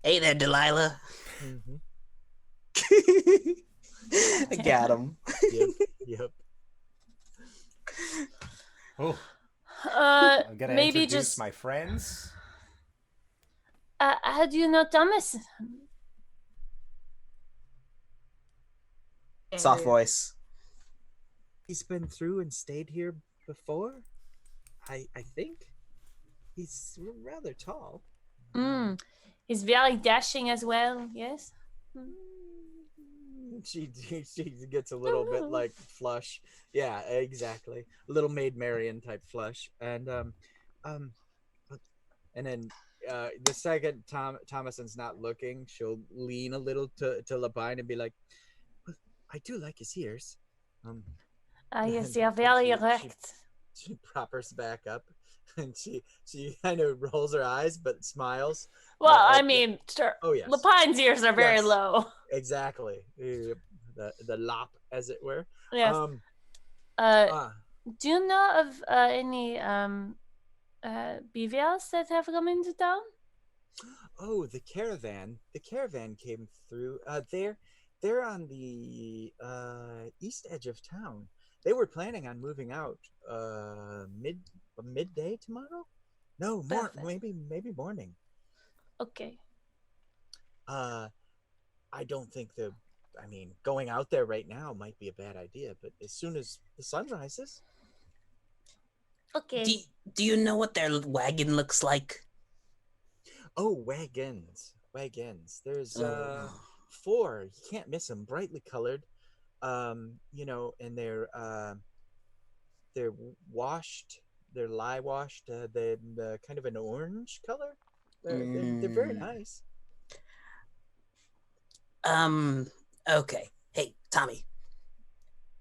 Hey there, Delilah. Mm-hmm. I got him. Yep. Oh, I'm gonna Maybe introduce just. my friends. How do you know Thomas? Soft voice. He's been through and stayed here before. I think he's rather tall. Mm. He's very dashing as well. Yes. She gets a little bit like flush. Yeah, exactly. Little Maid Marian type flush. And then the second Thomason's not looking, she'll lean a little to Labine and be like, "Well, I do like his ears." Yes, and they are very she erect. proppers back up, and she kind of rolls her eyes but smiles. Well, I at the- mean, sure. oh yes, Lapine's ears are very Yes. low. exactly. Yep. The lop, as it were. Yes. Do you know of any BVLs that have come into town? Oh, the caravan. The caravan came through. They're on the east edge of town. They were planning on moving out midday tomorrow. No, more Perfect. maybe morning. Okay. I don't think I mean, going out there right now might be a bad idea, but as soon as the sun rises. Okay. Do, do you know what their wagon looks like? Oh, wagons. There's Oh. 4. You can't miss them. Brightly colored. And they're washed. They're lye washed. The kind of an orange color. They're very nice. Okay. Hey, Tommy.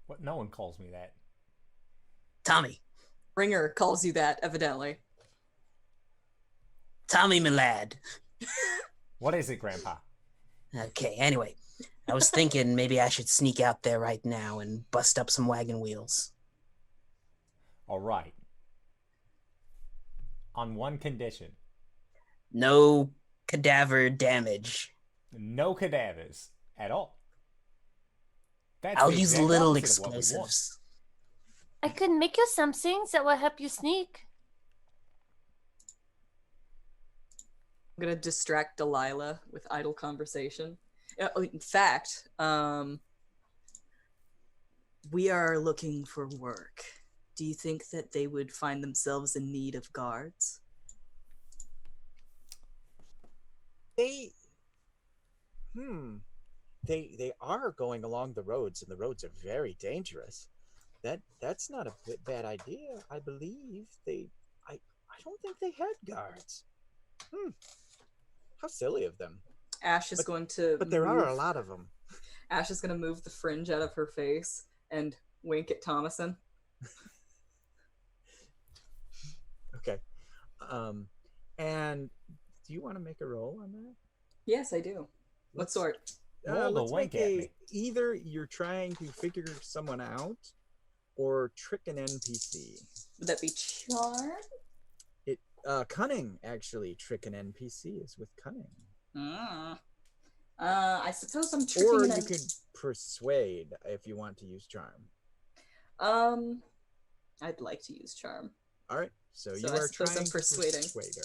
What? No one calls me that. Tommy. Ringer calls you that, evidently. Tommy, my lad. What is it, Grandpa? Okay, anyway. I was thinking maybe I should sneak out there right now and bust up some wagon wheels. All right. On one condition. No cadaver damage. No cadavers at all. That's I'll the use exact little opposite of what we want. explosives. I could make you some things that will help you sneak. I'm gonna distract Delilah with idle conversation. In fact, we are looking for work. Do you think that they would find themselves in need of guards? They are going along the roads, and the roads are very dangerous. That's not a bad idea. I believe I don't think they had guards. How silly of them. Ash is going to But there are a lot of them. Ash is going to move the fringe out of her face and wink at Thomason. Okay. And do you want to make a roll on that? Yes, I do. What sort? Roll the Let's wink make at me. either you're trying to figure someone out or trick an NPC. Would that be charm? Cunning, actually. Trick an NPC is with cunning. I suppose I'm tricking Or an you could persuade if you want to use charm. I'd like to use charm. All right. So you I are suppose I'm trying to persuading. persuade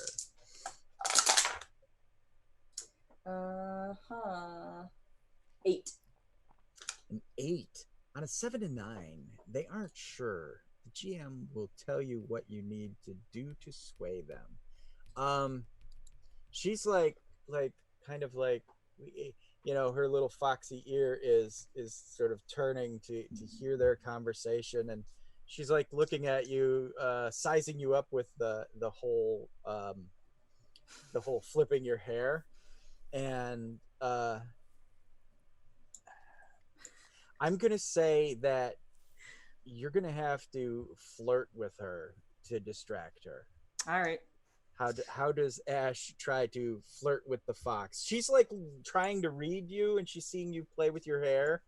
her. 8. An 8 on a 7 and 9. They aren't sure. The GM will tell you what you need to do to sway them. She's like kind of like, her little foxy ear is sort of turning to hear their conversation, and she's like looking at you, sizing you up with the whole flipping your hair, and I'm gonna say that you're gonna have to flirt with her to distract her. All right. How does Ash try to flirt with the fox? She's like trying to read you, and she's seeing you play with your hair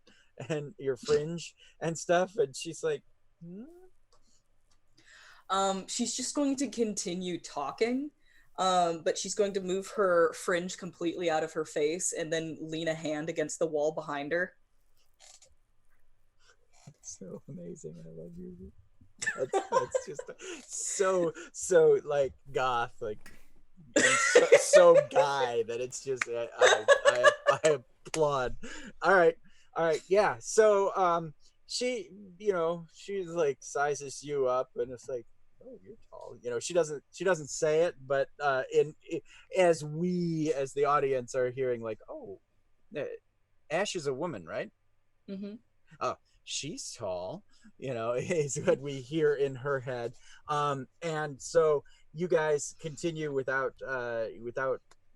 and your fringe and stuff, and she's like, She's just going to continue talking, but she's going to move her fringe completely out of her face and then lean a hand against the wall behind her. so amazing, and I love you. That's just so like goth, like, and so guy that it's just I applaud. All right, yeah. So she's like sizes you up, and it's like, oh, you're tall. She doesn't say it, but as the audience are hearing, like, oh, Ash is a woman, right? Mm-hmm. Oh, she's tall, is what we hear in her head. And so you guys continue without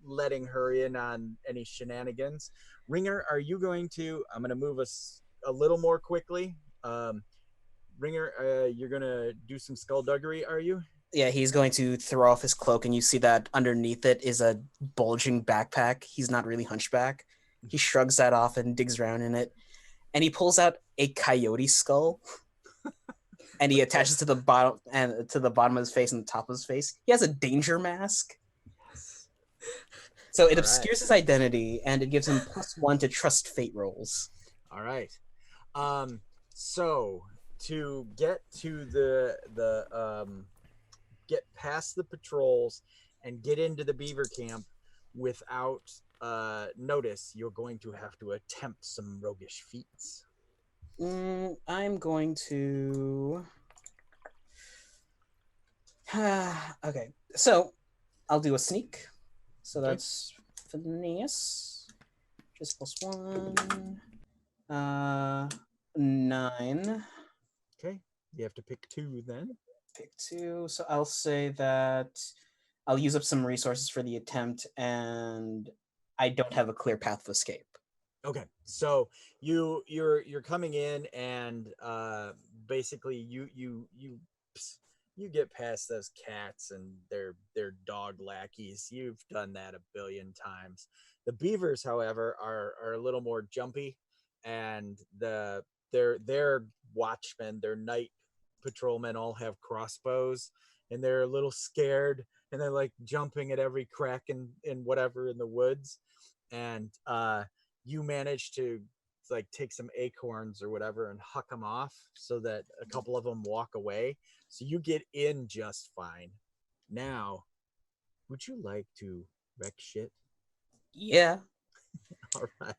letting her in on any shenanigans. Ringer, are you going to, I'm going to move us a little more quickly. Ringer, you're going to do some skullduggery, are you? Yeah, he's going to throw off his cloak, and you see that underneath it is a bulging backpack. He's not really hunchback. He shrugs that off and digs around in it, and he pulls out a coyote skull, and he attaches to the bottom of his face and the top of his face. He has a danger mask. Yes. So it All obscures his identity, and it gives him +1 to trust fate rolls. All right. So to get to get past the patrols and get into the beaver camp without notice, you're going to have to attempt some roguish feats. I'm going to. Okay, so I'll do a sneak. So Okay. that's Phineas. Just +1. 9. Okay. You have to pick 2 then. Pick 2. So I'll say that I'll use up some resources for the attempt, and I don't have a clear path of escape. Okay. So you're coming in, and basically you get past those cats and their dog lackeys. You've done that a billion times. The beavers, however, are a little more jumpy, and their watchmen, their night patrolmen, all have crossbows, and they're a little scared, and they're like jumping at every crack in whatever in the woods, and you manage to like take some acorns or whatever and huck them off so that a couple of them walk away. So you get in just fine. Now, would you like to wreck shit? Yeah. All right.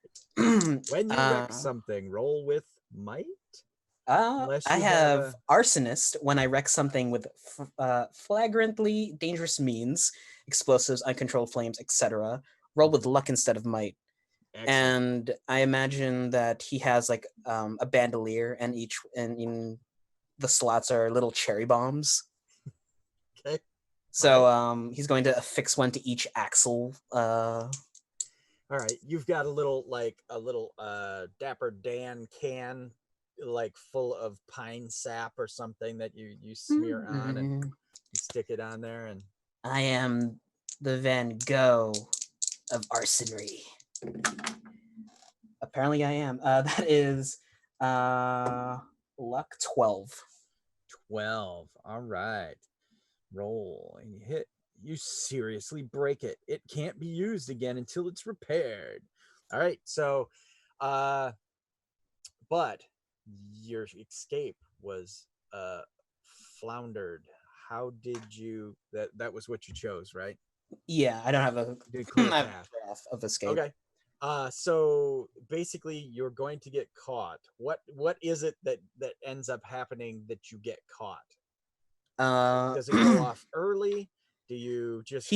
When you wreck something, roll with might. Unless I you have arsonist when I wreck something with flagrantly dangerous means, explosives, uncontrolled flames, etc. Roll with luck instead of might. Excellent. And I imagine that he has like a bandolier, and in the slots are little cherry bombs. Okay. So he's going to affix one to each axle. All right, you've got a little Dapper Dan can, like full of pine sap or something that you smear on and you stick it on there. And I am the Van Gogh of arsonry. Apparently I am. That is luck 12. 12. All right. Roll and you hit. You seriously break it. It can't be used again until it's repaired. All right. So, but your escape was floundered. How did you? That was what you chose, right? Yeah, I don't have a clear path of escape. Okay. So basically, you're going to get caught. What is it that ends up happening that you get caught? Does it go off early? Do you just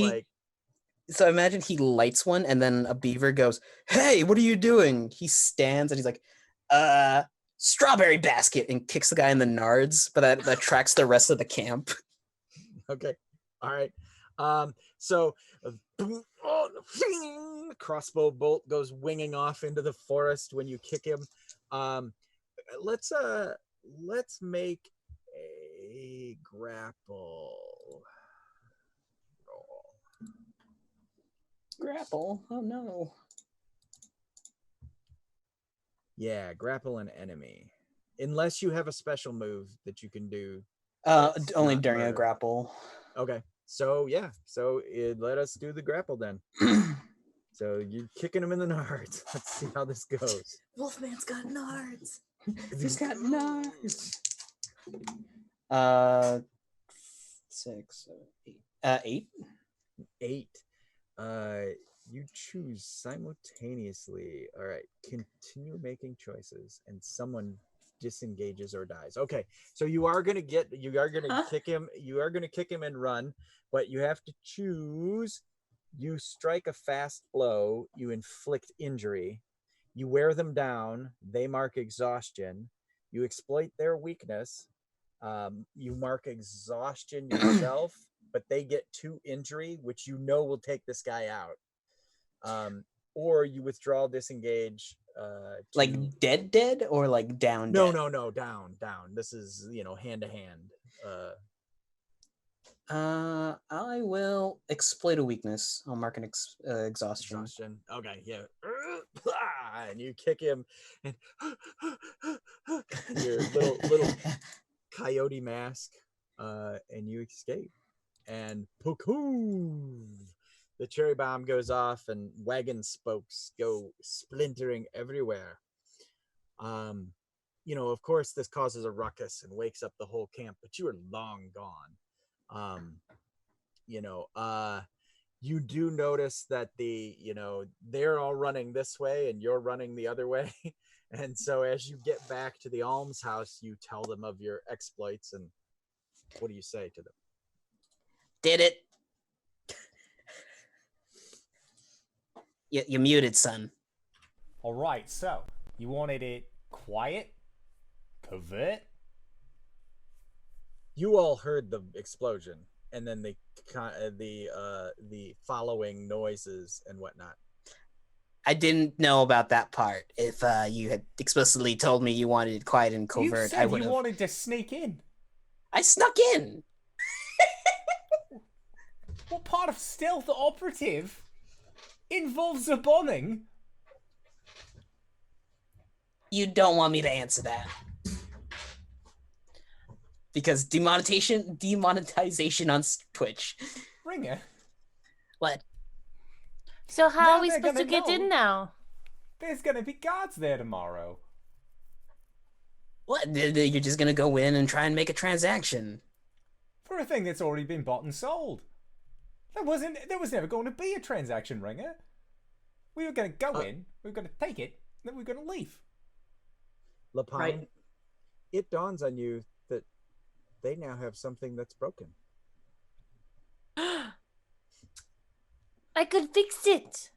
So imagine he lights one, and then a beaver goes, "Hey, what are you doing?" He stands and he's like, "Strawberry basket," and kicks the guy in the nards, but that attracts the rest of the camp. Okay. All right. So the crossbow bolt goes winging off into the forest when you kick him. Let's make a grapple roll. Grapple? Oh no. Yeah, grapple an enemy. Unless you have a special move that you can do. Only during a grapple. Okay. So yeah. So let us do the grapple then. So you're kicking him in the nards. Let's see how this goes. Wolfman's got nards. He's got nards. 6, 8. 8. You choose simultaneously. All right. Continue making choices, and someone disengages or dies. Okay. So you are gonna kick him. You are gonna kick him and run, but you have to choose. You strike a fast blow. You inflict injury. You wear them down. They mark exhaustion. You exploit their weakness. You mark exhaustion yourself, but they get 2 injury, which will take this guy out. Or you withdraw, disengage. Like dead, or like down? No, down. This is hand to hand. I will exploit a weakness. I'll mark an exhaustion. Okay, yeah. And you kick him, and your little coyote mask, and you escape. And pooh, the cherry bomb goes off and wagon spokes go splintering everywhere. Of course, this causes a ruckus and wakes up the whole camp, but you are long gone. You do notice that they're all running this way and you're running the other way. And so as you get back to the almshouse, you tell them of your exploits. And what do you say to them? Did it. You're muted, son. All right, so you wanted it quiet, covert. You all heard the explosion and then the following noises and whatnot. I didn't know about that part. If you had explicitly told me you wanted it quiet and You covert, said I would you have. wanted to sneak in. I snuck in. What part of stealth operative involves a bombing? You don't want me to answer that. Because demonetization on Twitch. Ringer. What? So how Now are we they're supposed to gonna get know. in now? There's gonna be guards there tomorrow. What? You're just gonna go in and try and make a transaction. For a thing that's already been bought and sold. There was never going to be a transaction, Ringer. We were going to go in, we were going to take it, then we were going to leave. Lapine, Right. It dawns on you that they now have something that's broken. I could fix it.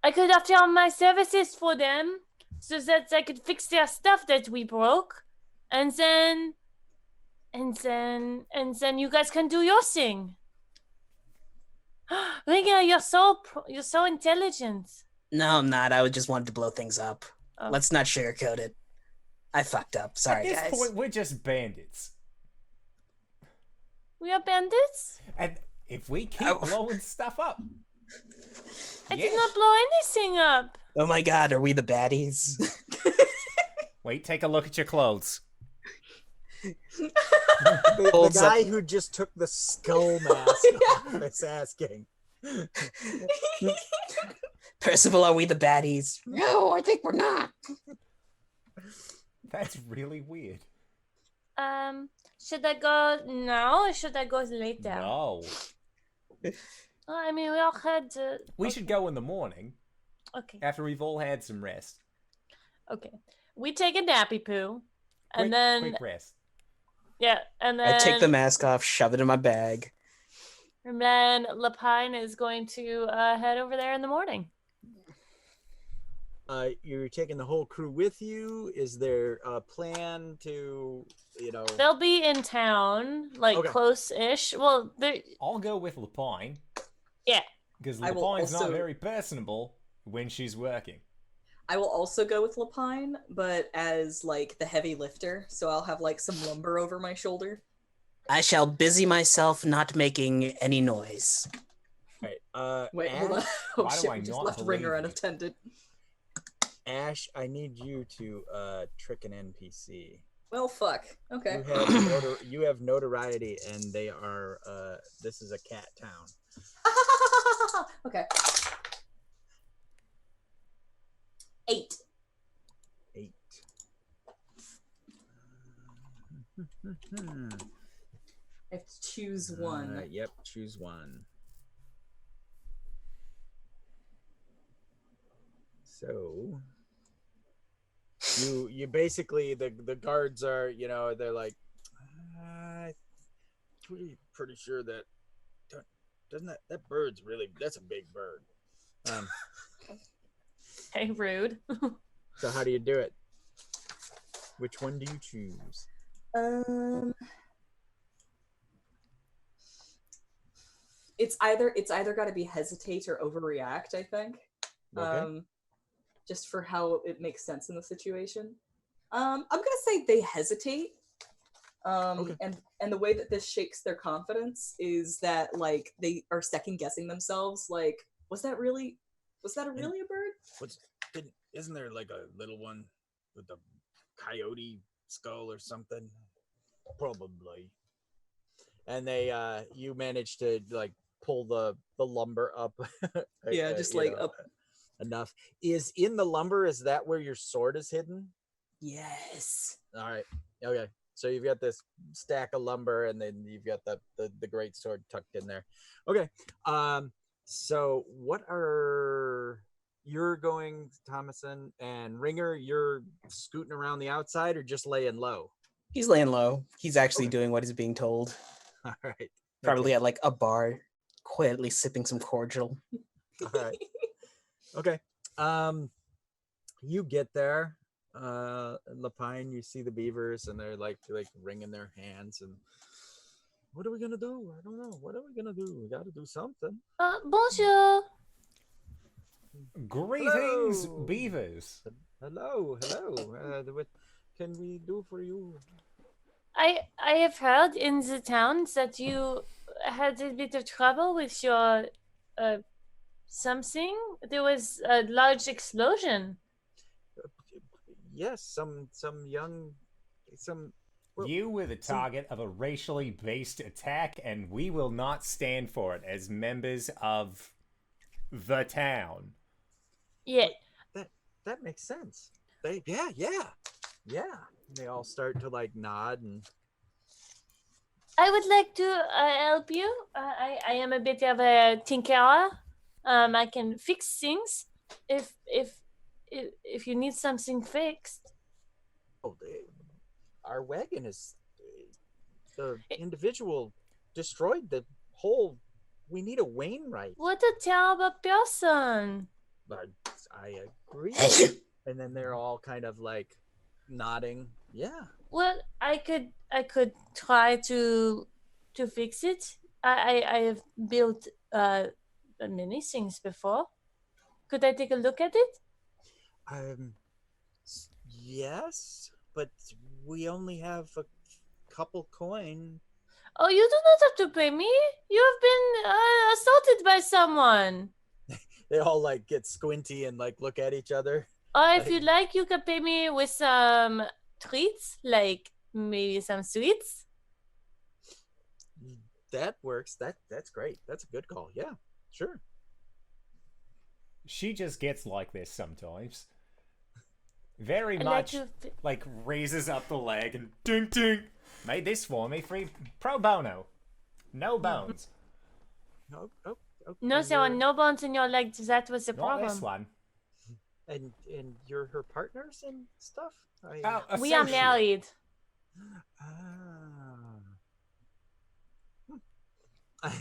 I could offer all my services for them so that I could fix their stuff that we broke. And then you guys can do your thing. Ringer, you're so intelligent. No, I'm not. I just wanted to blow things up. Oh. Let's not sugarcoat it. I fucked up. Sorry, At this guys. point, we're just bandits. We are bandits? And if we keep Oh. blowing stuff up... I did not blow anything up. Oh my god, are we the baddies? Wait, take a look at your clothes. The Holds up. guy who just took the skull mask off is asking. Percival, are we the baddies? No, I think we're not. That's really weird. Should I go now or should I go later? No. Oh, I mean, we all had to... We should go in the morning, Okay. after we've all had some rest. Okay. We take a nappy poo. And Quick rest. Yeah, and then... I take the mask off, shove it in my bag. And then Lapine is going to head over there in the morning. You're taking the whole crew with you. Is there a plan to, They'll be in town, like Okay. close-ish. Well, they I'll go with Lapine. Yeah. Because I will Lapine's not also- very personable when she's working. I will also go with Lapine, but as like the heavy lifter, so I'll have like some lumber over my shoulder. I shall busy myself not making any noise. Right. Wait, hold on. Ash, Oh why do shit, I we just not left believe Ringer you? unattended. Ash, I need you to trick an NPC. Well, fuck. Okay. You have notoriety, and they are. This is a cat town. Okay. 8. 8. I have to choose one. Yep, choose one. So you basically the guards are they're like pretty sure that doesn't that bird's really that's a big bird. Hey, rude. So how do you do it? Which one do you choose? It's either got to be hesitate or overreact, I think. Okay. Just for how it makes sense in the situation. I'm gonna say they hesitate. Okay. And the way that this shakes their confidence is that like they are second guessing themselves. Like, was that really a bird? Isn't there like a little one with a coyote skull or something? Probably. And they you manage to like pull the lumber up. Yeah, just you like know, up. enough. Is in the lumber? Is that where your sword is hidden? Yes. All right. Okay. So you've got this stack of lumber, and then you've got the great sword tucked in there. Okay. So what are you're going, Thomason and Ringer? You're scooting around the outside, or just laying low? He's laying low. He's actually Okay. doing what he's being told. All right. Probably Okay. at like a bar, quietly sipping some cordial. All right. Okay. You get there, Lapine. You see the beavers, and they're like wringing their hands. And what are we gonna do? I don't know. What are we gonna do? We got to do something. Bonjour. Greetings, Hello. beavers. Hello. What can we do for you? I have heard in the town that you had a bit of trouble with your something. There was a large explosion. Yes, some young, some. Well, You were the target of a racially based attack, and we will not stand for it as members of the town. Yeah. that makes sense. Yeah. They all start to like nod and. I would like to help you. I am a bit of a tinkerer. I can fix things if you need something fixed. Oh, our wagon is the individual destroyed the whole. We need a Wainwright. What a terrible person. I agree. And then they're all kind of like nodding. Yeah. Well, I could try to fix it. I have built many things before. Could I take a look at it? Yes, but we only have a couple coin. Oh, you do not have to pay me. You have been assaulted by someone. They all like get squinty and like look at each other. Or if you'd like, you could pay me with some treats, like maybe some sweets. That works. That's great. That's a good call. Yeah, sure. She just gets like this sometimes. Very I'd much to like raises up the leg and ding ding. Made this for me free pro bono. No bones. Oh, No, and there are you're- no bones in your legs. That was the Not this problem. one. And you're her partners and stuff. We are Associate. married.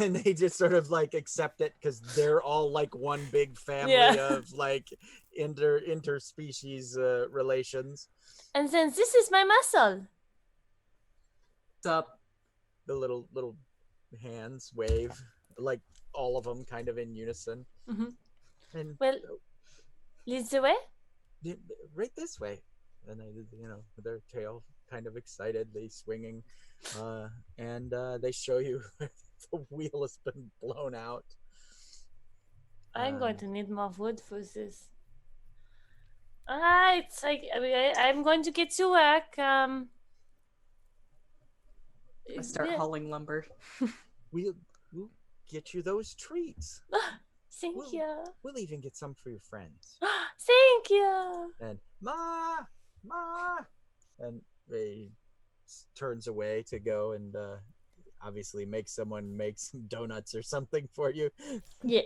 And they just sort of like accept it because they're all like one big family Yeah. of like interspecies relations. And then this is my muscle. What's up? The little hands wave, like all of them kind of in unison. Mhm. And Well, lead the way. right this way. And they, their tail kind of excitedly swinging, and they show you the wheel has been blown out. I'm going to need more wood for this. Alright, I'm going to get to work. I start yeah. hauling lumber. We'll get you those treats. Thank you. We'll even get some for your friends. Thank you. And ma, and he turns away to go and obviously make someone make some donuts or something for you. Yeah.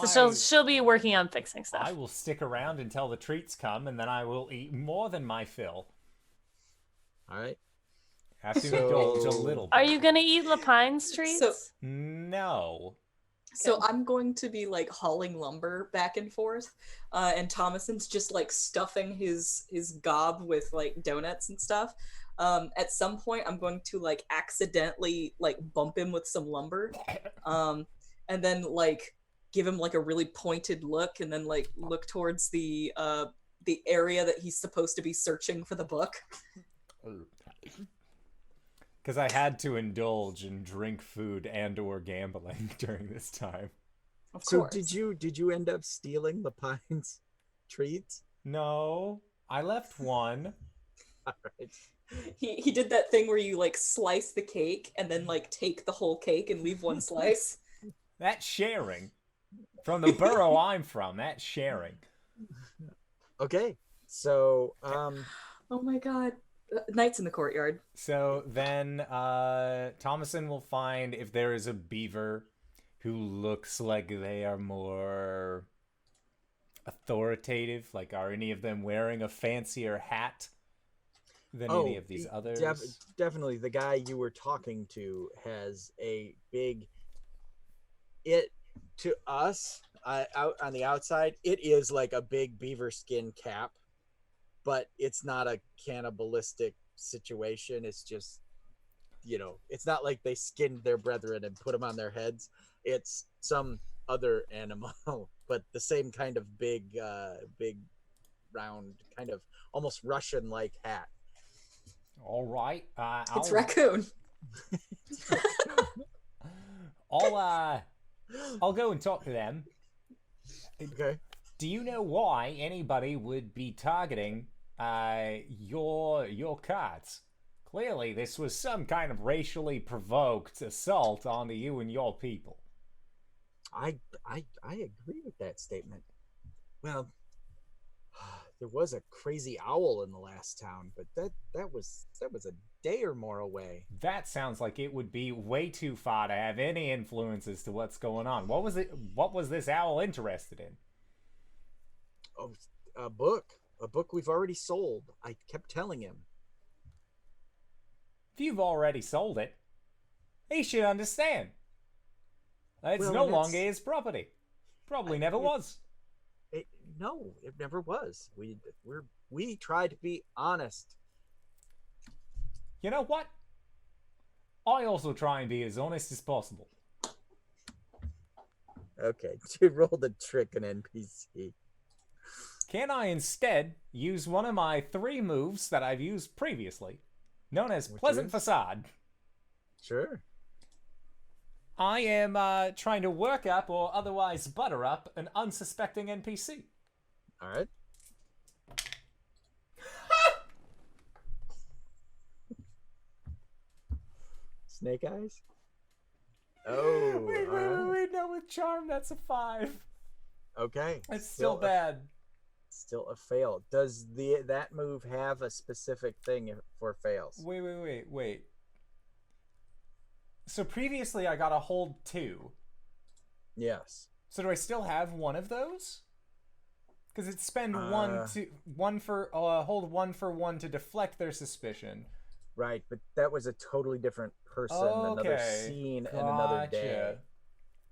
So she'll be working on fixing stuff. I will stick around until the treats come, and then I will eat more than my fill. All right. Have to indulge a little bit. Are you gonna eat Lapine's treats? So- No. So I'm going to be like hauling lumber back and forth, and Thomason's just like stuffing his gob with like donuts and stuff. At some point, I'm going to like accidentally like bump him with some lumber, and then like give him like a really pointed look, and then like look towards the area that he's supposed to be searching for the book. Because I had to indulge and drink food and or gambling during this time. Of So course. did you end up stealing the Pine's treats? No, I left one. All right. He did that thing where you like slice the cake and then like take the whole cake and leave one slice. That's sharing. From the borough I'm from, that's sharing. Okay, so Oh my god. Knights in the courtyard. So then Thomason will find if there is a beaver who looks like they are more authoritative. Like, are any of them wearing a fancier hat than any of these others? Definitely the guy you were talking to has a big, it to us out on the outside, it is like a big beaver skin cap, but it's not a cannibalistic situation. It's just, it's not like they skinned their brethren and put them on their heads. It's some other animal, but the same kind of big round, kind of almost Russian like hat. All right. It's raccoon. I'll go and talk to them. Okay. Do you know why anybody would be targeting your cards? Clearly, this was some kind of racially provoked assault on you and your people. I agree with that statement. Well, there was a crazy owl in the last town, but that was a day or more away. That sounds like it would be way too far to have any influence as to what's going on. What was this owl interested in? Oh, a book we've already sold. I kept telling him. If you've already sold it, he should understand. It's no longer his property. Probably never was. No, it never was. We try to be honest. You know what? I also try and be as honest as possible. Okay, you rolled a trick an NPC. Can I instead use one of my 3 moves that I've used previously, known as Pleasant Facade? Sure. I am trying to work up or otherwise butter up an unsuspecting NPC. All right. Snake eyes? Oh. Wait, no, with charm, that's a 5. Okay. It's still bad. Still a fail. Does that move have a specific thing for fails? Wait. So previously I got a hold 2. Yes. So do I still have one of those? Because it's spend hold 1 for 1 to deflect their suspicion. Right, but that was a totally different person, another scene, and another day.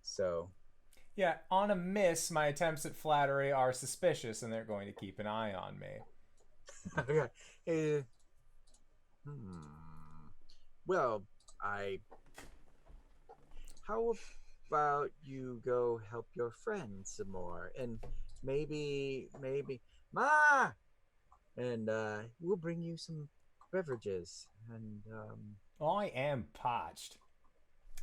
So. Yeah, on a miss, my attempts at flattery are suspicious, and they're going to keep an eye on me. Okay. Well, how about you go help your friend some more, and maybe, Ma, and we'll bring you some beverages, and I am parched,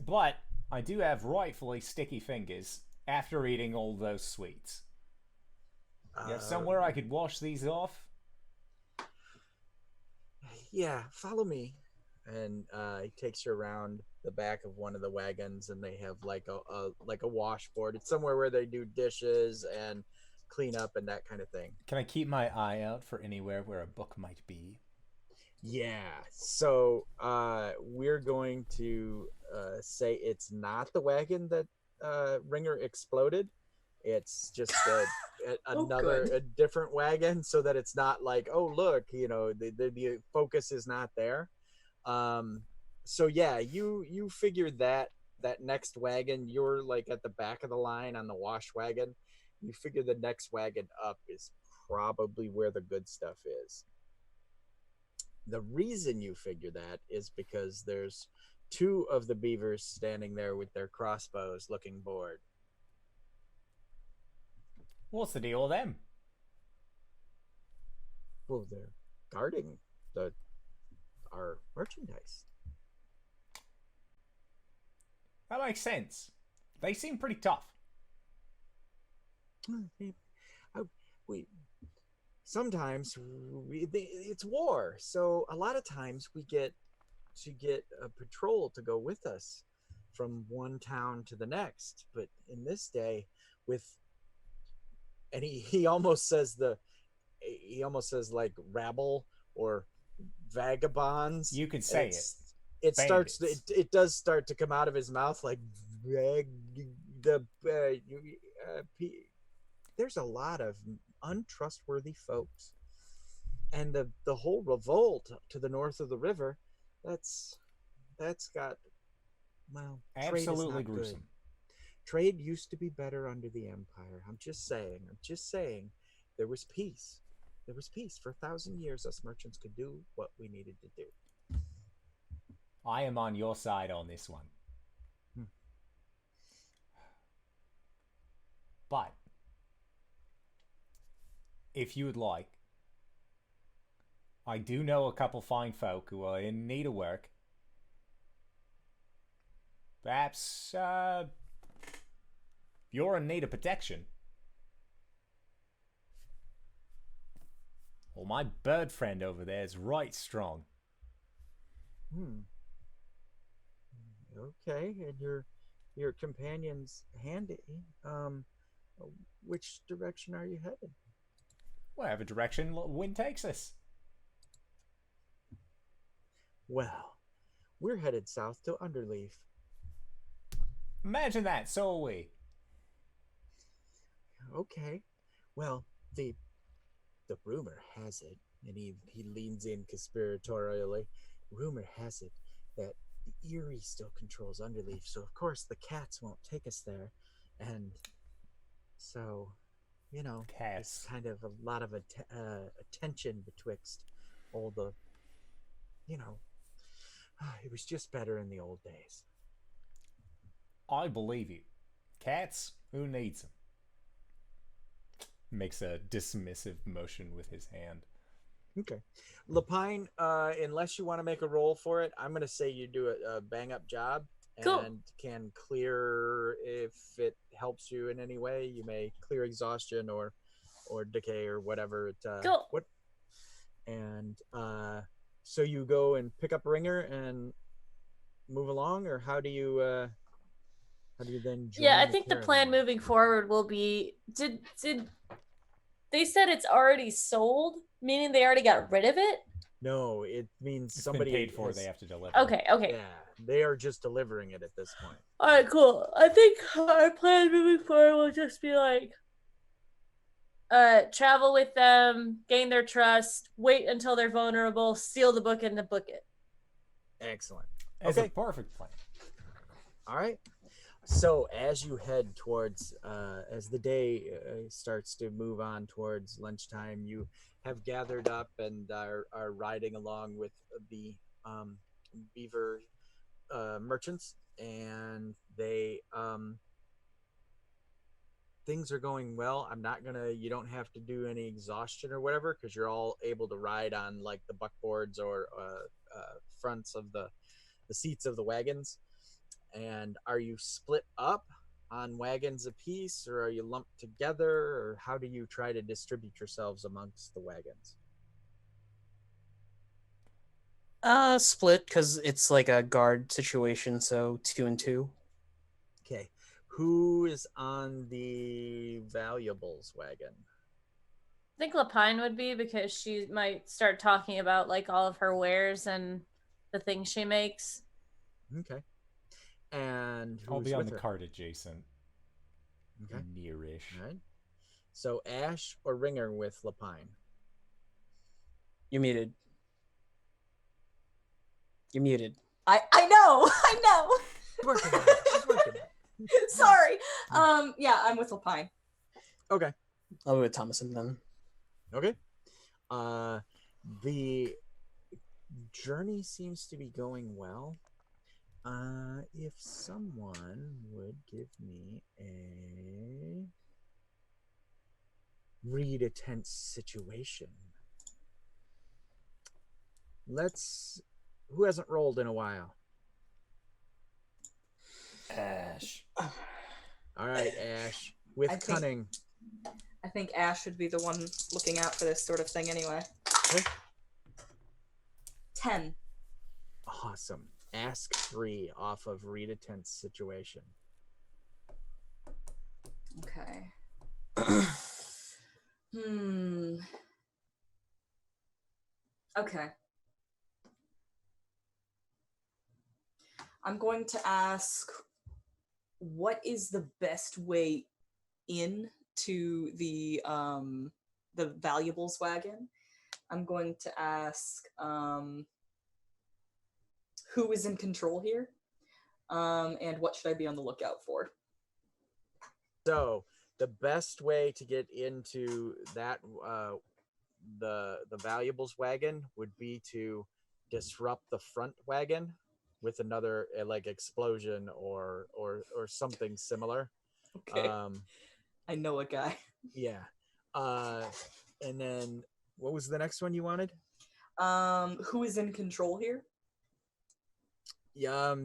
but I do have rightfully sticky fingers after eating all those sweets. You have somewhere I could wash these off? Yeah, follow me. And he takes you around the back of one of the wagons, and they have like a washboard. It's somewhere where they do dishes and clean up and that kind of thing. Can I keep my eye out for anywhere where a book might be? Yeah. So we're going to say it's not the wagon that Ringer exploded. It's just a different wagon, so that it's not like, oh look, the focus is not there. So yeah, you figure that next wagon, you're like at the back of the line on the wash wagon. You figure the next wagon up is probably where the good stuff is. The reason you figure that is because there's 2 of the beavers standing there with their crossbows looking bored. What's the deal with them? Well, they're guarding our merchandise. That makes sense. They seem pretty tough. sometimes it's war, so a lot of times we get to get a patrol to go with us from one town to the next. But in this day, with and he almost says like rabble or vagabonds. You could say It starts. Bandits. It does start to come out of his mouth like there's a lot of untrustworthy folks, and the whole revolt to the north of the river. That's got well. Trade is Absolutely not gruesome. good. Trade used to be better under the Empire. I'm just saying. There was peace. There was peace. For 1,000 years, us merchants could do what we needed to do. I am on your side on this one. But if you would like, I do know a couple fine folk who are in need of work. Perhaps you're in need of protection. Well, my bird friend over there is right strong. Okay, and your companion's handy. Which direction are you headed? Whatever direction wind takes us. Well, we're headed south to Underleaf. Imagine that, so are we. Okay. Well, the rumor has it, and he leans in conspiratorially. Rumor has it that the Eerie still controls Underleaf, so of course the cats won't take us there, and so, Cats. it's kind of a lot of attention betwixt all the, it was just better in the old days. I believe you. Cats? Who needs them? Makes a dismissive motion with his hand. Okay. Lapine, unless you want to make a roll for it, I'm going to say you do a bang-up job Cool. and can clear, if it helps you in any way, you may clear exhaustion or decay or whatever. Cool. And so you go and pick up Ringer and move along, or how do you then join Yeah, I think the caravan? plan moving forward will be did they said it's already sold, meaning they already got rid of it? No, it means It's somebody been paid for, has- they have to deliver. Okay. Yeah, they are just delivering it at this point. All right, cool. I think our plan moving forward will just be like travel with them, gain their trust, wait until they're vulnerable, seal the book, and book it. Excellent. It's Okay. a perfect plan. All right. So as you head towards, as the day starts to move on towards lunchtime, you have gathered up and are riding along with the beaver merchants, and they things are going well. You don't have to do any exhaustion or whatever, because you're all able to ride on like the buckboards or fronts of the seats of the wagons. And are you split up on wagons apiece, or are you lumped together, or how do you try to distribute yourselves amongst the wagons? Split, because it's like a guard situation, so 2 and 2. Okay. Who is on the valuables wagon? I think Lapine would be, because she might start talking about like all of her wares and the things she makes. Okay. And I'll who's be on with the her? cart adjacent. Okay. Nearish. All right. So Ash or Ringer with Lapine? You're muted. You're muted. I know. I know. She's working on it. She's working on it. Sorry. Yeah, I'm with Lapine. Okay. I'll go with Thomason then. Okay. The journey seems to be going well. If someone would give me a read a tense situation. Who hasn't rolled in a while? Ash. All right, Ash. With I think- cunning. I think Ash should be the one looking out for this sort of thing anyway. Okay. 10. Awesome. Ask 3 off of read a tense situation. Okay. Okay. I'm going to ask, what is the best way in to the valuables wagon? I'm going to ask who is in control here, and what should I be on the lookout for? So the best way to get into that the valuables wagon would be to disrupt the front wagon with another like explosion or something similar. Okay. I know a guy. Yeah. And then what was the next one you wanted? Who is in control here? Yeah.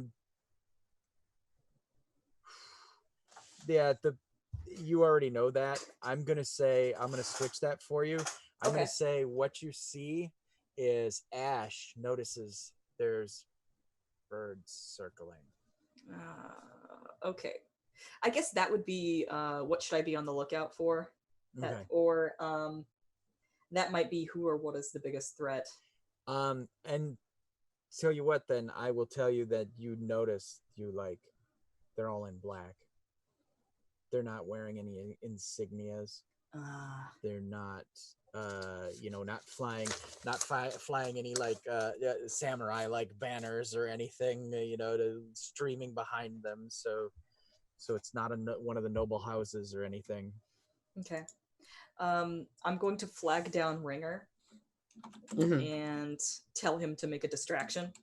You already know that. I'm gonna switch that for you. I'm Okay. gonna say what you see is Ash notices there's birds circling. Okay. I guess that would be what should I be on the lookout for? Okay. Or that might be who or what is the biggest threat. And tell you what, then I will tell you that you notice they're all in black. They're not wearing any insignias. They're not not flying any samurai banners or anything to streaming behind them, so it's not one of the noble houses or anything. Okay. I'm going to flag down Ringer and tell him to make a distraction.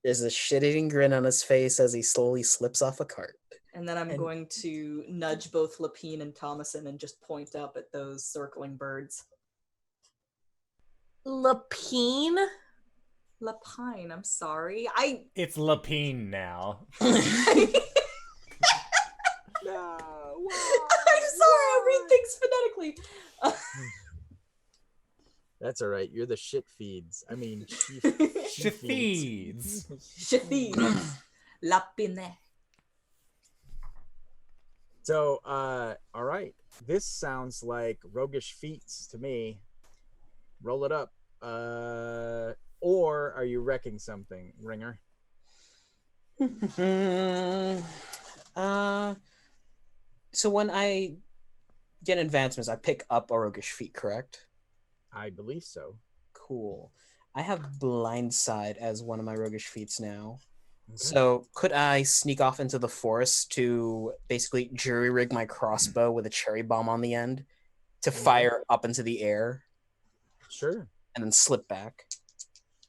There's a shit-eating grin on his face as he slowly slips off a cart. And then I'm going to nudge both Lapine and Thomason and just point up at those circling birds. Lapine? Lapine, I'm sorry. It's Lapine now. No, I'm sorry, I read things phonetically. that's all right. You're the shit feeds. I mean, Shafeeds. Shafid. Lapine. So, all right. This sounds like roguish feats to me. Roll it up. Or are you wrecking something, Ringer? So when I get advancements, I pick up a roguish feat, correct? I believe so. Cool. I have blindside as one of my roguish feats now. Okay. So could I sneak off into the forest to basically jury rig my crossbow with a cherry bomb on the end to fire up into the air? Sure. And then slip back.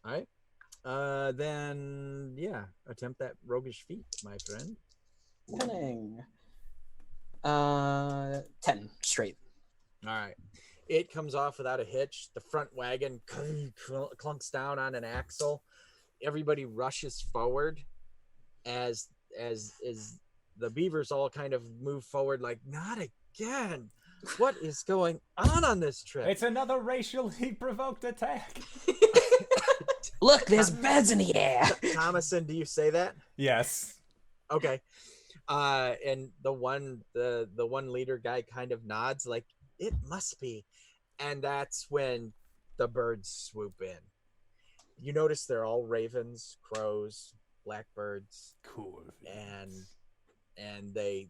All right. Then yeah, attempt that roguish feat, my friend. Pinning. 10 straight. All right. It comes off without a hitch. The front wagon clunks down on an axle. Everybody rushes forward as the beavers all kind of move forward like, not again. What is going on this trip? It's another racially provoked attack. Look, there's beds in the air. Thomason, do you say that? Yes. Okay. And the one leader guy kind of nods like, it must be. And that's when the birds swoop in. You notice they're all ravens, crows, blackbirds. Cool. And they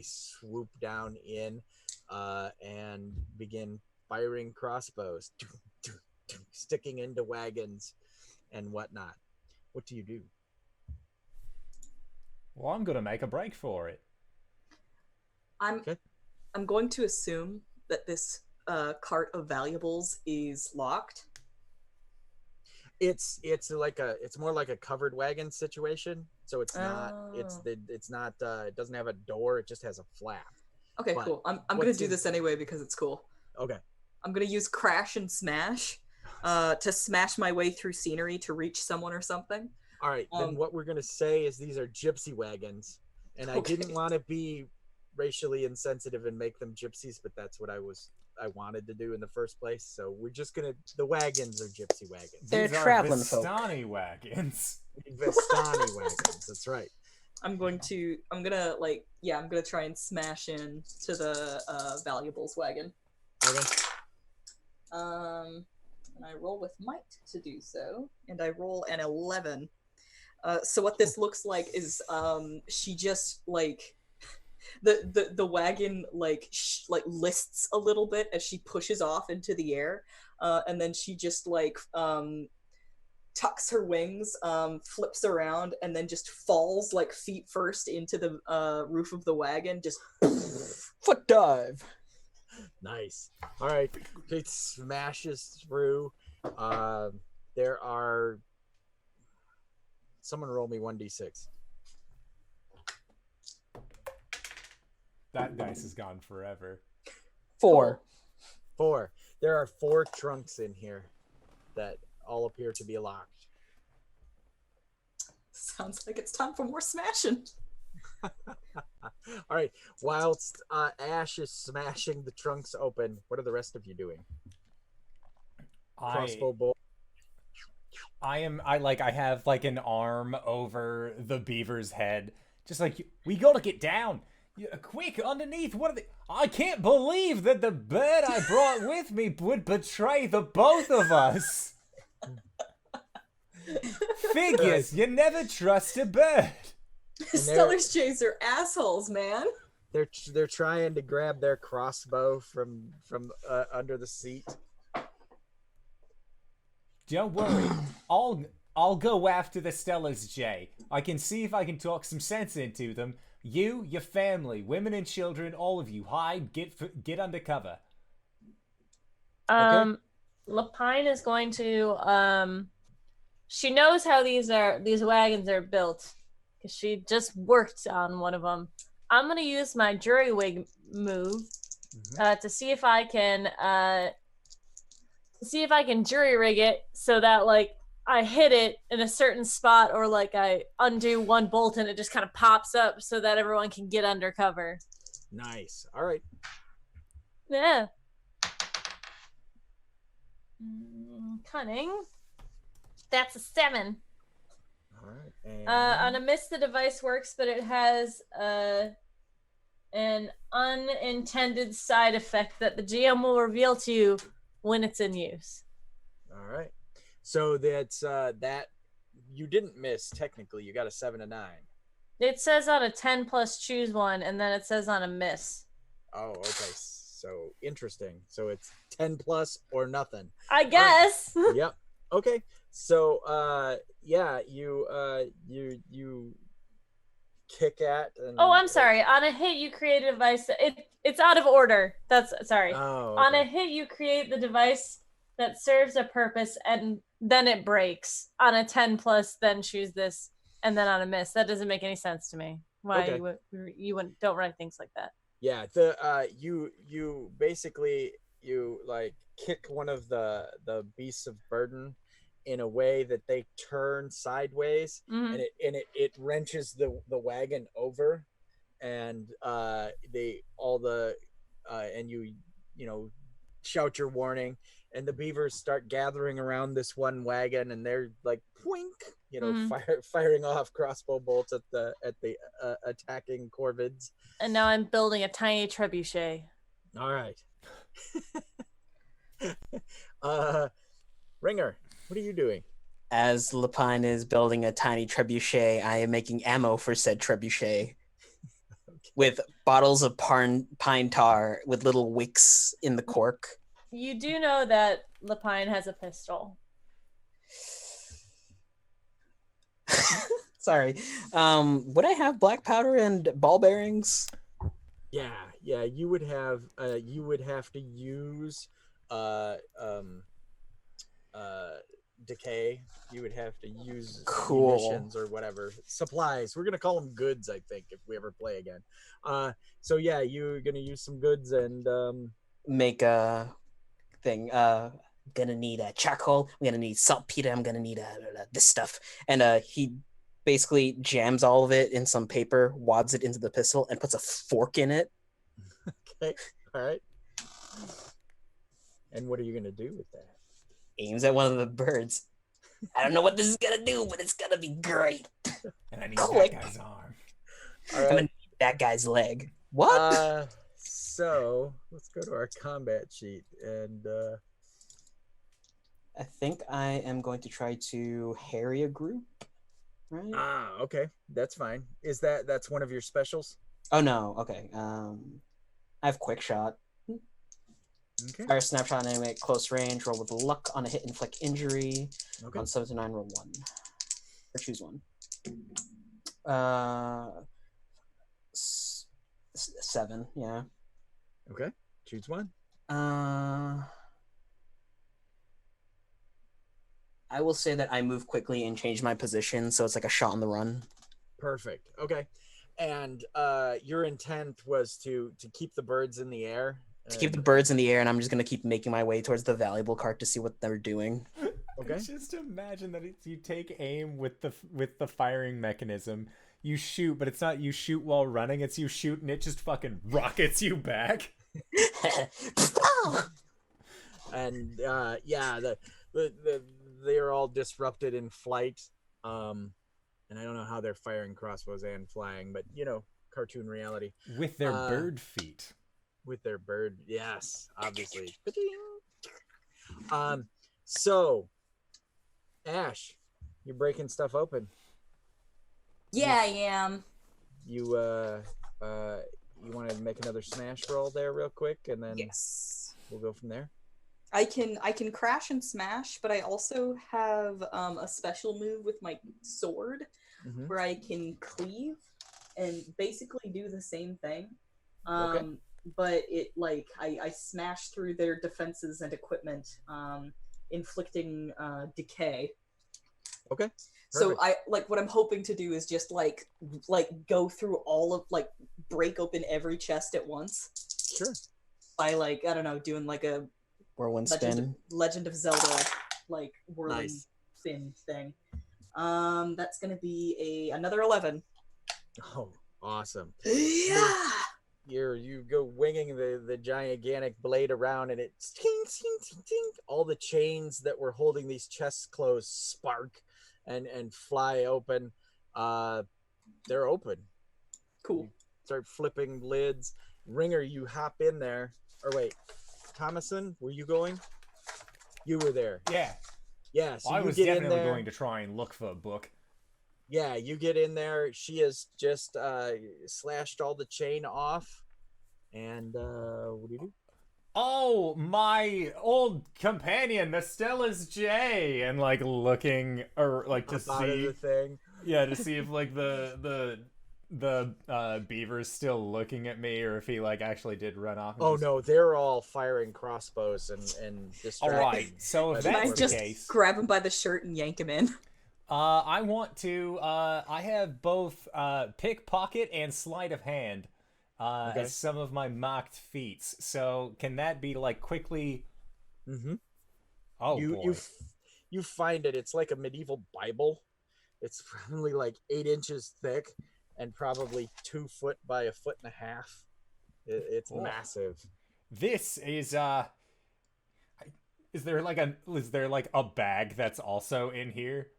swoop down in and begin firing crossbows, sticking into wagons and whatnot. What do you do? Well, I'm gonna make a break for it. I'm going to assume that this cart of valuables is locked. It's more like a covered wagon situation. So it doesn't have a door. It just has a flap. Okay, But cool. I'm gonna do this anyway because it's cool. Okay. I'm gonna use crash and smash to smash my way through scenery to reach someone or something. All right. Then what we're gonna say is these are gypsy wagons, and I didn't want to be racially insensitive and make them gypsies, but that's what I wanted to do in the first place. So we're just gonna, the wagons are gypsy wagons. They're These are traveling folk. Vistani wagons. Vistani wagons. That's right. I'm gonna try and smash in to the valuables wagon. Okay. And I roll with might to do so, and I roll an 11. So what this looks like is she just like the wagon like lists a little bit as she pushes off into the air, and then she just like tucks her wings, flips around, and then just falls like feet first into the roof of the wagon. Just Foot dive. Nice. All right. It smashes through. There are. Someone roll me 1d6. That dice is gone forever. 4. 4. There are 4 trunks in here that all appear to be locked. sounds like it's time for more smashing. All right. Whilst Ash is smashing the trunks open, what are the rest of you doing? Crossbow bolt. I have like an arm over the beaver's head, just like, we gotta get down. Quick, underneath. What are they? I can't believe that the bird I brought with me would betray the both of us. Figures, you never trust a bird. Stellar's Jays are assholes, man. They're trying to grab their crossbow from under the seat. Don't worry, I'll go after the Stellar's Jay. I can see if I can talk some sense into them. You, your family, women and children, all of you, hide, get under cover. Okay. Lapine is going to she knows how these wagons are built because she just worked on one of them. I'm gonna use my jury wig move to see if I can jury rig it so that like I hit it in a certain spot, or like I undo one bolt and it just kind of pops up so that everyone can get under cover. Nice. All right. Yeah. Cunning. That's a 7. All right. And... On a miss, the device works, but it has an unintended side effect that the GM will reveal to you when it's in use. All right. So that's that you didn't miss technically. You got a 7 and 9. It says on a 10 plus choose one, and then it says on a miss. Oh, okay. So interesting. So it's 10 plus or nothing. I guess. Right. Yep. Okay. So yeah, you kick at. And, oh, I'm sorry. On a hit, you create a device. It's out of order. That's sorry. Oh, okay. On a hit, you create the device that serves a purpose, and then it breaks. On a 10 plus, then choose this, and then on a miss. That doesn't make any sense to me. Why you don't write things like that? Yeah, you basically like kick one of the beasts of burden in a way that they turn sideways, and it wrenches the wagon over, and you shout your warning, and the beavers start gathering around this one wagon, and they're like poink, firing off crossbow bolts at the attacking corvids. And now I'm building a tiny trebuchet. All right. Ringer, what are you doing? As Lapine is building a tiny trebuchet, I am making ammo for said trebuchet. With bottles of pine tar with little wicks in the cork. You do know that Lapine has a pistol. Sorry. Would I have black powder and ball bearings? Yeah, you would have to use decay. You would have to use munitions or whatever supplies. We're gonna call them goods, I think, if we ever play again. So yeah, you're gonna use some goods and make a thing. Gonna need a charcoal. I'm gonna need saltpeter. I'm gonna need this stuff. And he basically jams all of it in some paper, wads it into the pistol, and puts a fork in it. Okay. All right. And what are you gonna do with that? Aims at one of the birds. I don't know what this is gonna do, but it's gonna be great. And I need Click. that guy's arm. All I'm gonna right. need that guy's leg. What? So let's go to our combat sheet, and I think I am going to try to harry a group. Right? okay, that's fine. That's one of your specials? Oh no. Okay. I have quick shot. Okay. Fire snapshot and animate close range. Roll with luck on a hit, inflict injury. Okay. On 7 to 9, roll 1. Or choose 1. 7, yeah. Okay. Choose one. I will say that I move quickly and change my position, so it's like a shot on the run. Perfect. Okay. And your intent was to keep the birds in the air. To keep the birds in the air, and I'm just gonna keep making my way towards the valuable cart to see what they're doing. Okay. Just imagine that you take aim with the firing mechanism. You shoot, but it's not you shoot while running. It's you shoot and it just fucking rockets you back. And yeah, they're all disrupted in flight. And I don't know how they're firing crossbows and flying, but cartoon reality. With their bird feet. With their bird, yes, obviously. So Ash, you're breaking stuff open. Yeah, I am. You want to make another smash roll there real quick, and then Yes. we'll go from there. I can crash and smash, but I also have a special move with my sword Mhm. where I can cleave and basically do the same thing. Okay. But it I smash through their defenses and equipment, inflicting decay. Okay. So Perfect. what I'm hoping to do is just go through all of break open every chest at once Sure. by I don't know, doing like a Whirlwind spin. Legend of Zelda whirling Nice. spin thing. That's gonna be another 11. Oh, awesome. Yeah. You go winging the gigantic blade around, and it's ting, ting, ting, ting. All the chains that were holding these chests closed spark and fly open. They're open. Cool. Start flipping lids. Ringer, you hop in there. Or wait, Thomason, were you going? You were there. Yeah. Yeah. So Well, I you was get in definitely there. going to try and look for a book. Yeah, you get in there. She has just slashed all the chain off. And what do you do? Oh, my old companion, the Stella's J, and looking or to Up out of see, the thing. yeah, to see if the beaver's still looking at me or if he actually did run off. Oh no, they're all firing crossbows and All distracted. right, so if Can Can I that's the just case, grab him by the shirt and yank him in? I want to. I have both pickpocket and sleight of hand Okay. as some of my mocked feats. So can that be quickly? Mm-hmm. Oh you boy. you find it. It's like a medieval Bible. It's probably 8 inches thick and probably 2 foot by 1.5 feet. It's Oh. massive. This is Is there a bag that's also in here?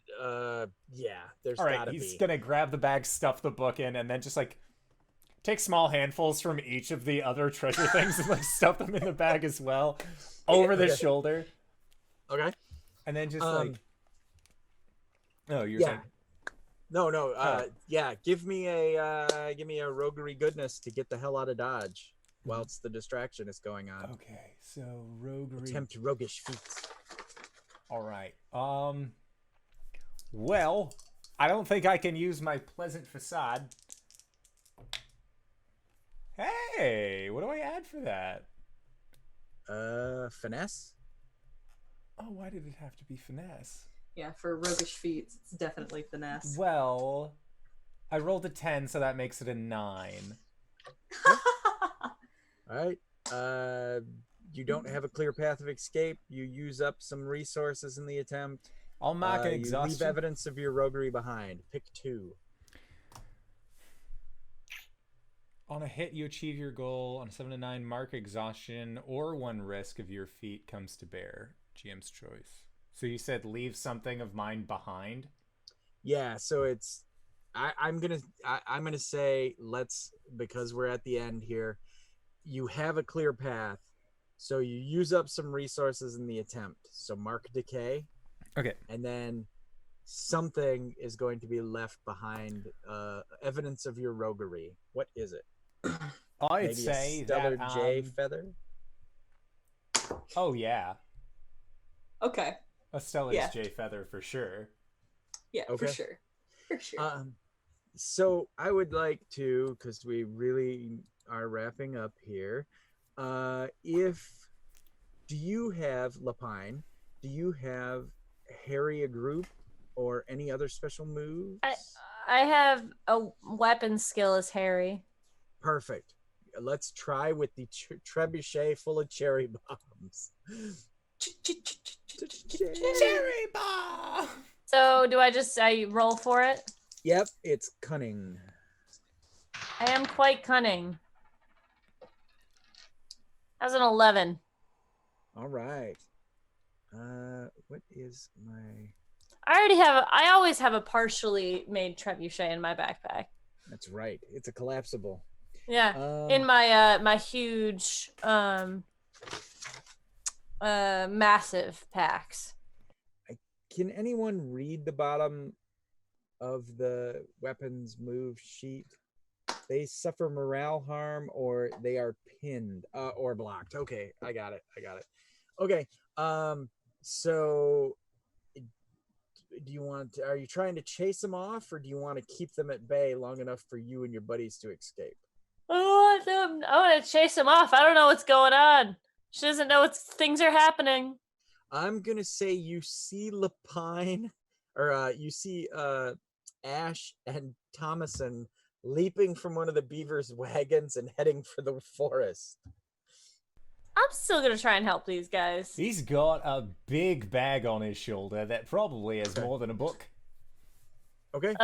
Yeah, there's All right, gotta he's be. gonna grab the bag, stuff the book in, and then just take small handfuls from each of the other treasure things and stuff them in the bag as well, over the Okay. shoulder, Okay. and then just Um, Oh, you're Yeah. saying. No. Oh. Yeah. Give me a roguery goodness to get the hell out of Dodge, whilst the distraction is going on. Okay, so roguery. Attempt roguish feats. All right. Well, I don't think I can use my pleasant facade. Hey, what do I add for that? Finesse. Oh, why did it have to be finesse? Yeah, for roguish feats, it's definitely finesse. Well, I rolled a 10, so that makes it a 9. All right. You don't have a clear path of escape. You use up some resources in the attempt. I'll mark an You leave exhaustion. evidence of your roguery behind. Pick 2. On a hit, you achieve your goal. On a 7 to 9, mark exhaustion or 1 risk of your feat comes to bear. GM's choice. So you said leave something of mine behind? Yeah, so it's I'm gonna say because we're at the end here. You have a clear path, so you use up some resources in the attempt. So mark decay. Okay. And then something is going to be left behind. Evidence of your roguery. What is it? I'd Maybe say a stellar that. J feather. Oh yeah, Okay. a stellar's Yeah. J feather for sure. Yeah, for Okay. sure. For sure. So I would like to, because we really are wrapping up here. Do you have Lapine? Do you have Harry a group or any other special moves? I have a weapon skill as Harry. Perfect. Let's try with the trebuchet full of cherry bombs. Cherry bomb. So do I roll for it? Yep, it's cunning. I am quite cunning. That's an 11. All right. What is my... I always have a partially made trebuchet in my backpack. That's right. It's a collapsible. Yeah. In my my huge massive packs. Can anyone read the bottom of the weapons move sheet? They suffer morale harm or they are pinned or blocked. Okay, I got it. Okay. So are you trying to chase them off or do you want to keep them at bay long enough for you and your buddies to escape? I want to chase him off. I don't know what's going on. She doesn't know things are happening. I'm gonna say you see Lapine, or you see Ash and Thomason leaping from one of the beavers' wagons and heading for the forest. I'm still gonna try and help these guys. He's got a big bag on his shoulder that probably has more than a book. Okay.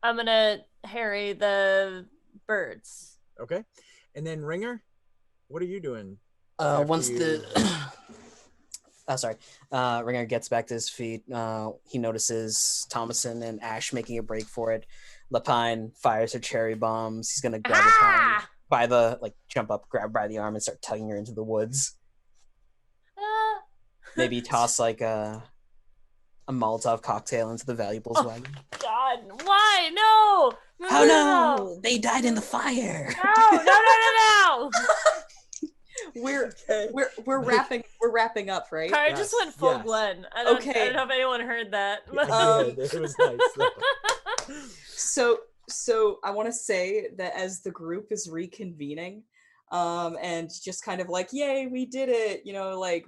I'm gonna harry the birds. Okay. And then Ringer, what are you doing? Once Ringer gets back to his feet, he notices Thomason and Ash making a break for it. Lapine fires her cherry bombs. He's gonna grab Lapine by the jump up, grab her by the arm, and start tugging her into the woods. Maybe toss a Molotov cocktail into the valuables wagon. God, why? No! Oh no! They died in the fire. No! We're wrapping up, right? I just went full yes. Glenn. I don't know if anyone heard that. It was nice. So I want to say that as the group is reconvening, and just kind of yay, we did it,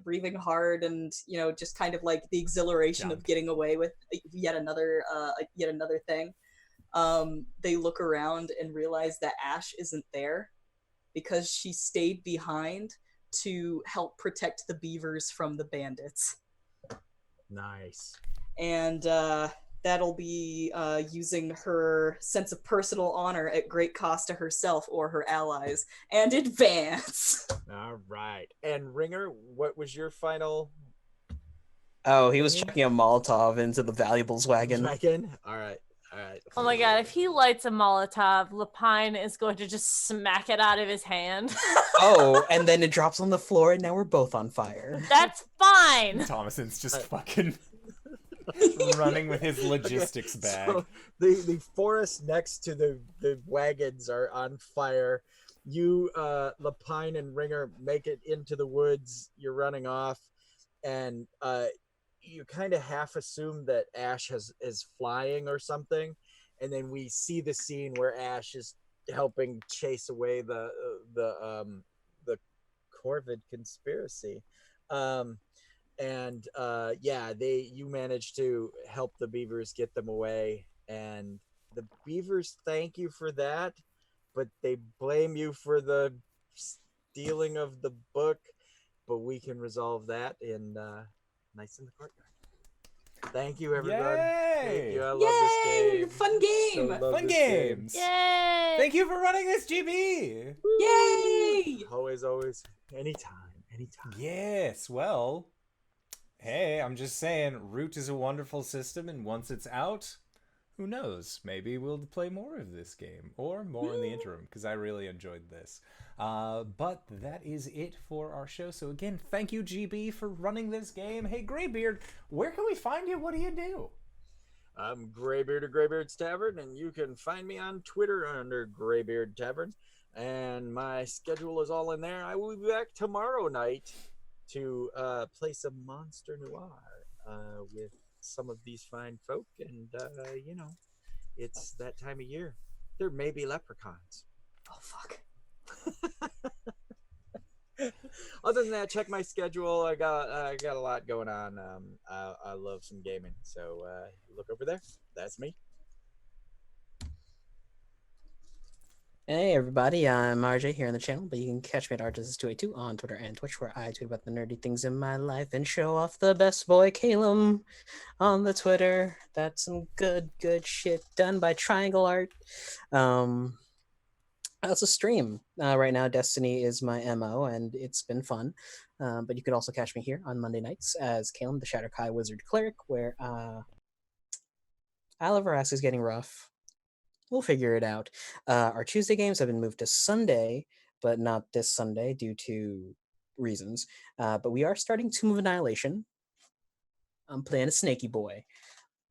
breathing hard and, just kind of the exhilaration of getting away with yet another thing. They look around and realize that Ash isn't there because she stayed behind to help protect the beavers from the bandits. Nice. And that'll be using her sense of personal honor at great cost to herself or her allies and advance. All right. And Ringer, what was your final? Oh, he was chucking a Molotov into the valuables wagon. All right. Oh my god, if he lights a Molotov, Lapine is going to just smack it out of his hand. Oh, and then it drops on the floor and now we're both on fire. That's fine. Thomason's just fucking running with his logistics bag. So the forest next to the wagons are on fire. You, Lapine and Ringer, make it into the woods. You're running off, and you kind of half assume that Ash is flying or something, and then we see the scene where Ash is helping chase away the Corvid conspiracy. You manage to help the beavers get them away, and the beavers thank you for that, but they blame you for the stealing of the book. But we can resolve that in Nights in the Courtyard. Thank you, everyone. Yay! Thank you. I love Yay! this game. Fun game! So love Fun this game. games. Yay! Thank you for running this, GB. Yay! Always, always. Anytime. Anytime. Yes, well, hey, I'm just saying, Root is a wonderful system, and once it's out, who knows? Maybe we'll play more of this game, or more in the interim, because I really enjoyed this. But that is it for our show. So again, thank you, GB, for running this game. Hey, Graybeard, where can we find you? What do you do? I'm Graybeard of Graybeard's Tavern, and you can find me on Twitter under Graybeard Tavern. And my schedule is all in there. I will be back tomorrow night to play some Monster Noir with some of these fine folk. And, you know, it's that time of year. There may be leprechauns. Oh, fuck. Other than that, check my schedule. I got a lot going on. I love some gaming, so look over there. That's me. Hey everybody, I'm RJ here on the channel, but you can catch me at RJS282 on Twitter and Twitch, where I tweet about the nerdy things in my life and show off the best boy Calum on the Twitter. That's some good shit done by Triangle Art. I also stream right now. Destiny is my MO, and it's been fun. But you could also catch me here on Monday nights as Calum, the Shatterkai Wizard Cleric, where Aliverask is getting rough. We'll figure it out. Our Tuesday games have been moved to Sunday, but not this Sunday due to reasons. But we are starting Tomb of Annihilation. I'm playing a snaky boy.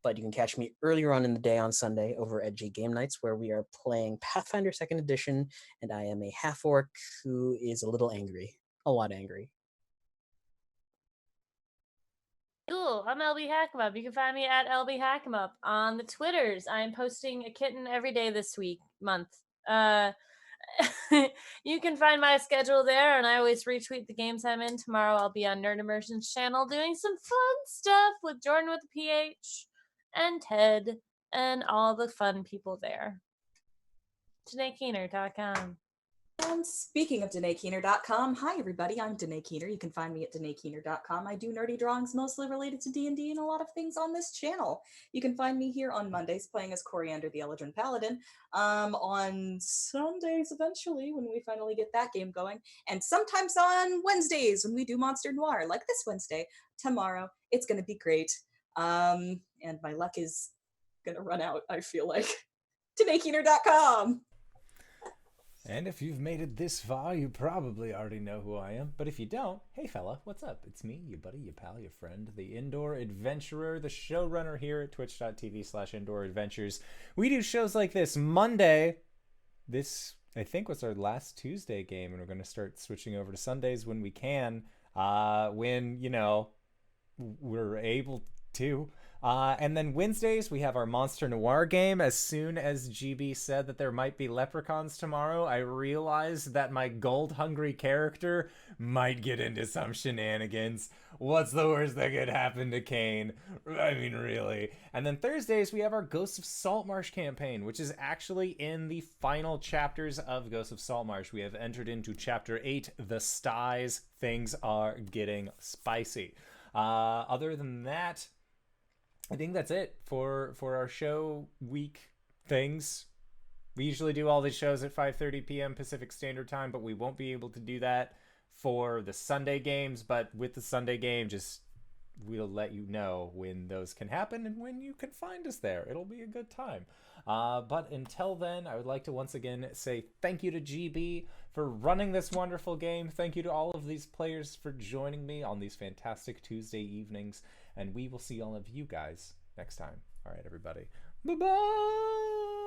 But you can catch me earlier on in the day on Sunday over at G Game Nights, where we are playing Pathfinder 2nd Edition, and I am a half-orc who is a little angry. A lot angry. Cool. I'm LB Hackemup. You can find me at LB Hackemup on the Twitters. I am posting a kitten every day this month. You can find my schedule there, and I always retweet the games I'm in. Tomorrow I'll be on Nerd Immersion's channel doing some fun stuff with Jordan with the PH and Ted and all the fun people there. DanaeKeener.com. And speaking of DanaeKeener.com, hi everybody, I'm Danae Keener. You can find me at DanaeKeener.com. I do nerdy drawings mostly related to D&D and a lot of things on this channel. You can find me here on Mondays playing as Coriander the Eldrin Paladin, on Sundays eventually when we finally get that game going, and sometimes on Wednesdays when we do Monster Noir, like this Wednesday, tomorrow. It's going to be great. And my luck is going to run out, I feel like. DanaeKeener.com. And if you've made it this far, you probably already know who I am. But if you don't, hey fella, what's up? It's me, your buddy, your pal, your friend, the Indoor Adventurer, the showrunner here at twitch.tv/Indoor Adventures. We do shows like this Monday. This, I think, was our last Tuesday game, and we're going to start switching over to Sundays when we can, when, you know, we're able to. And then Wednesdays, we have our Monster Noir game. As soon as GB said that there might be leprechauns tomorrow, I realized that my gold-hungry character might get into some shenanigans. What's the worst that could happen to Kane? I mean, really. And then Thursdays, we have our Ghosts of Saltmarsh campaign, which is actually in the final chapters of Ghosts of Saltmarsh. We have entered into Chapter 8, The Styes. Things are getting spicy. Other than that, I think that's it for our show week things. We usually do all these shows at 5:30 p.m. Pacific Standard Time, but we won't be able to do that for the Sunday games. But with the Sunday game, we'll let you know when those can happen and when you can find us there. It'll be a good time. But until then, I would like to once again say thank you to GB for running this wonderful game. Thank you to all of these players for joining me on these fantastic Tuesday evenings. And we will see all of you guys next time. All right, everybody. Bye-bye.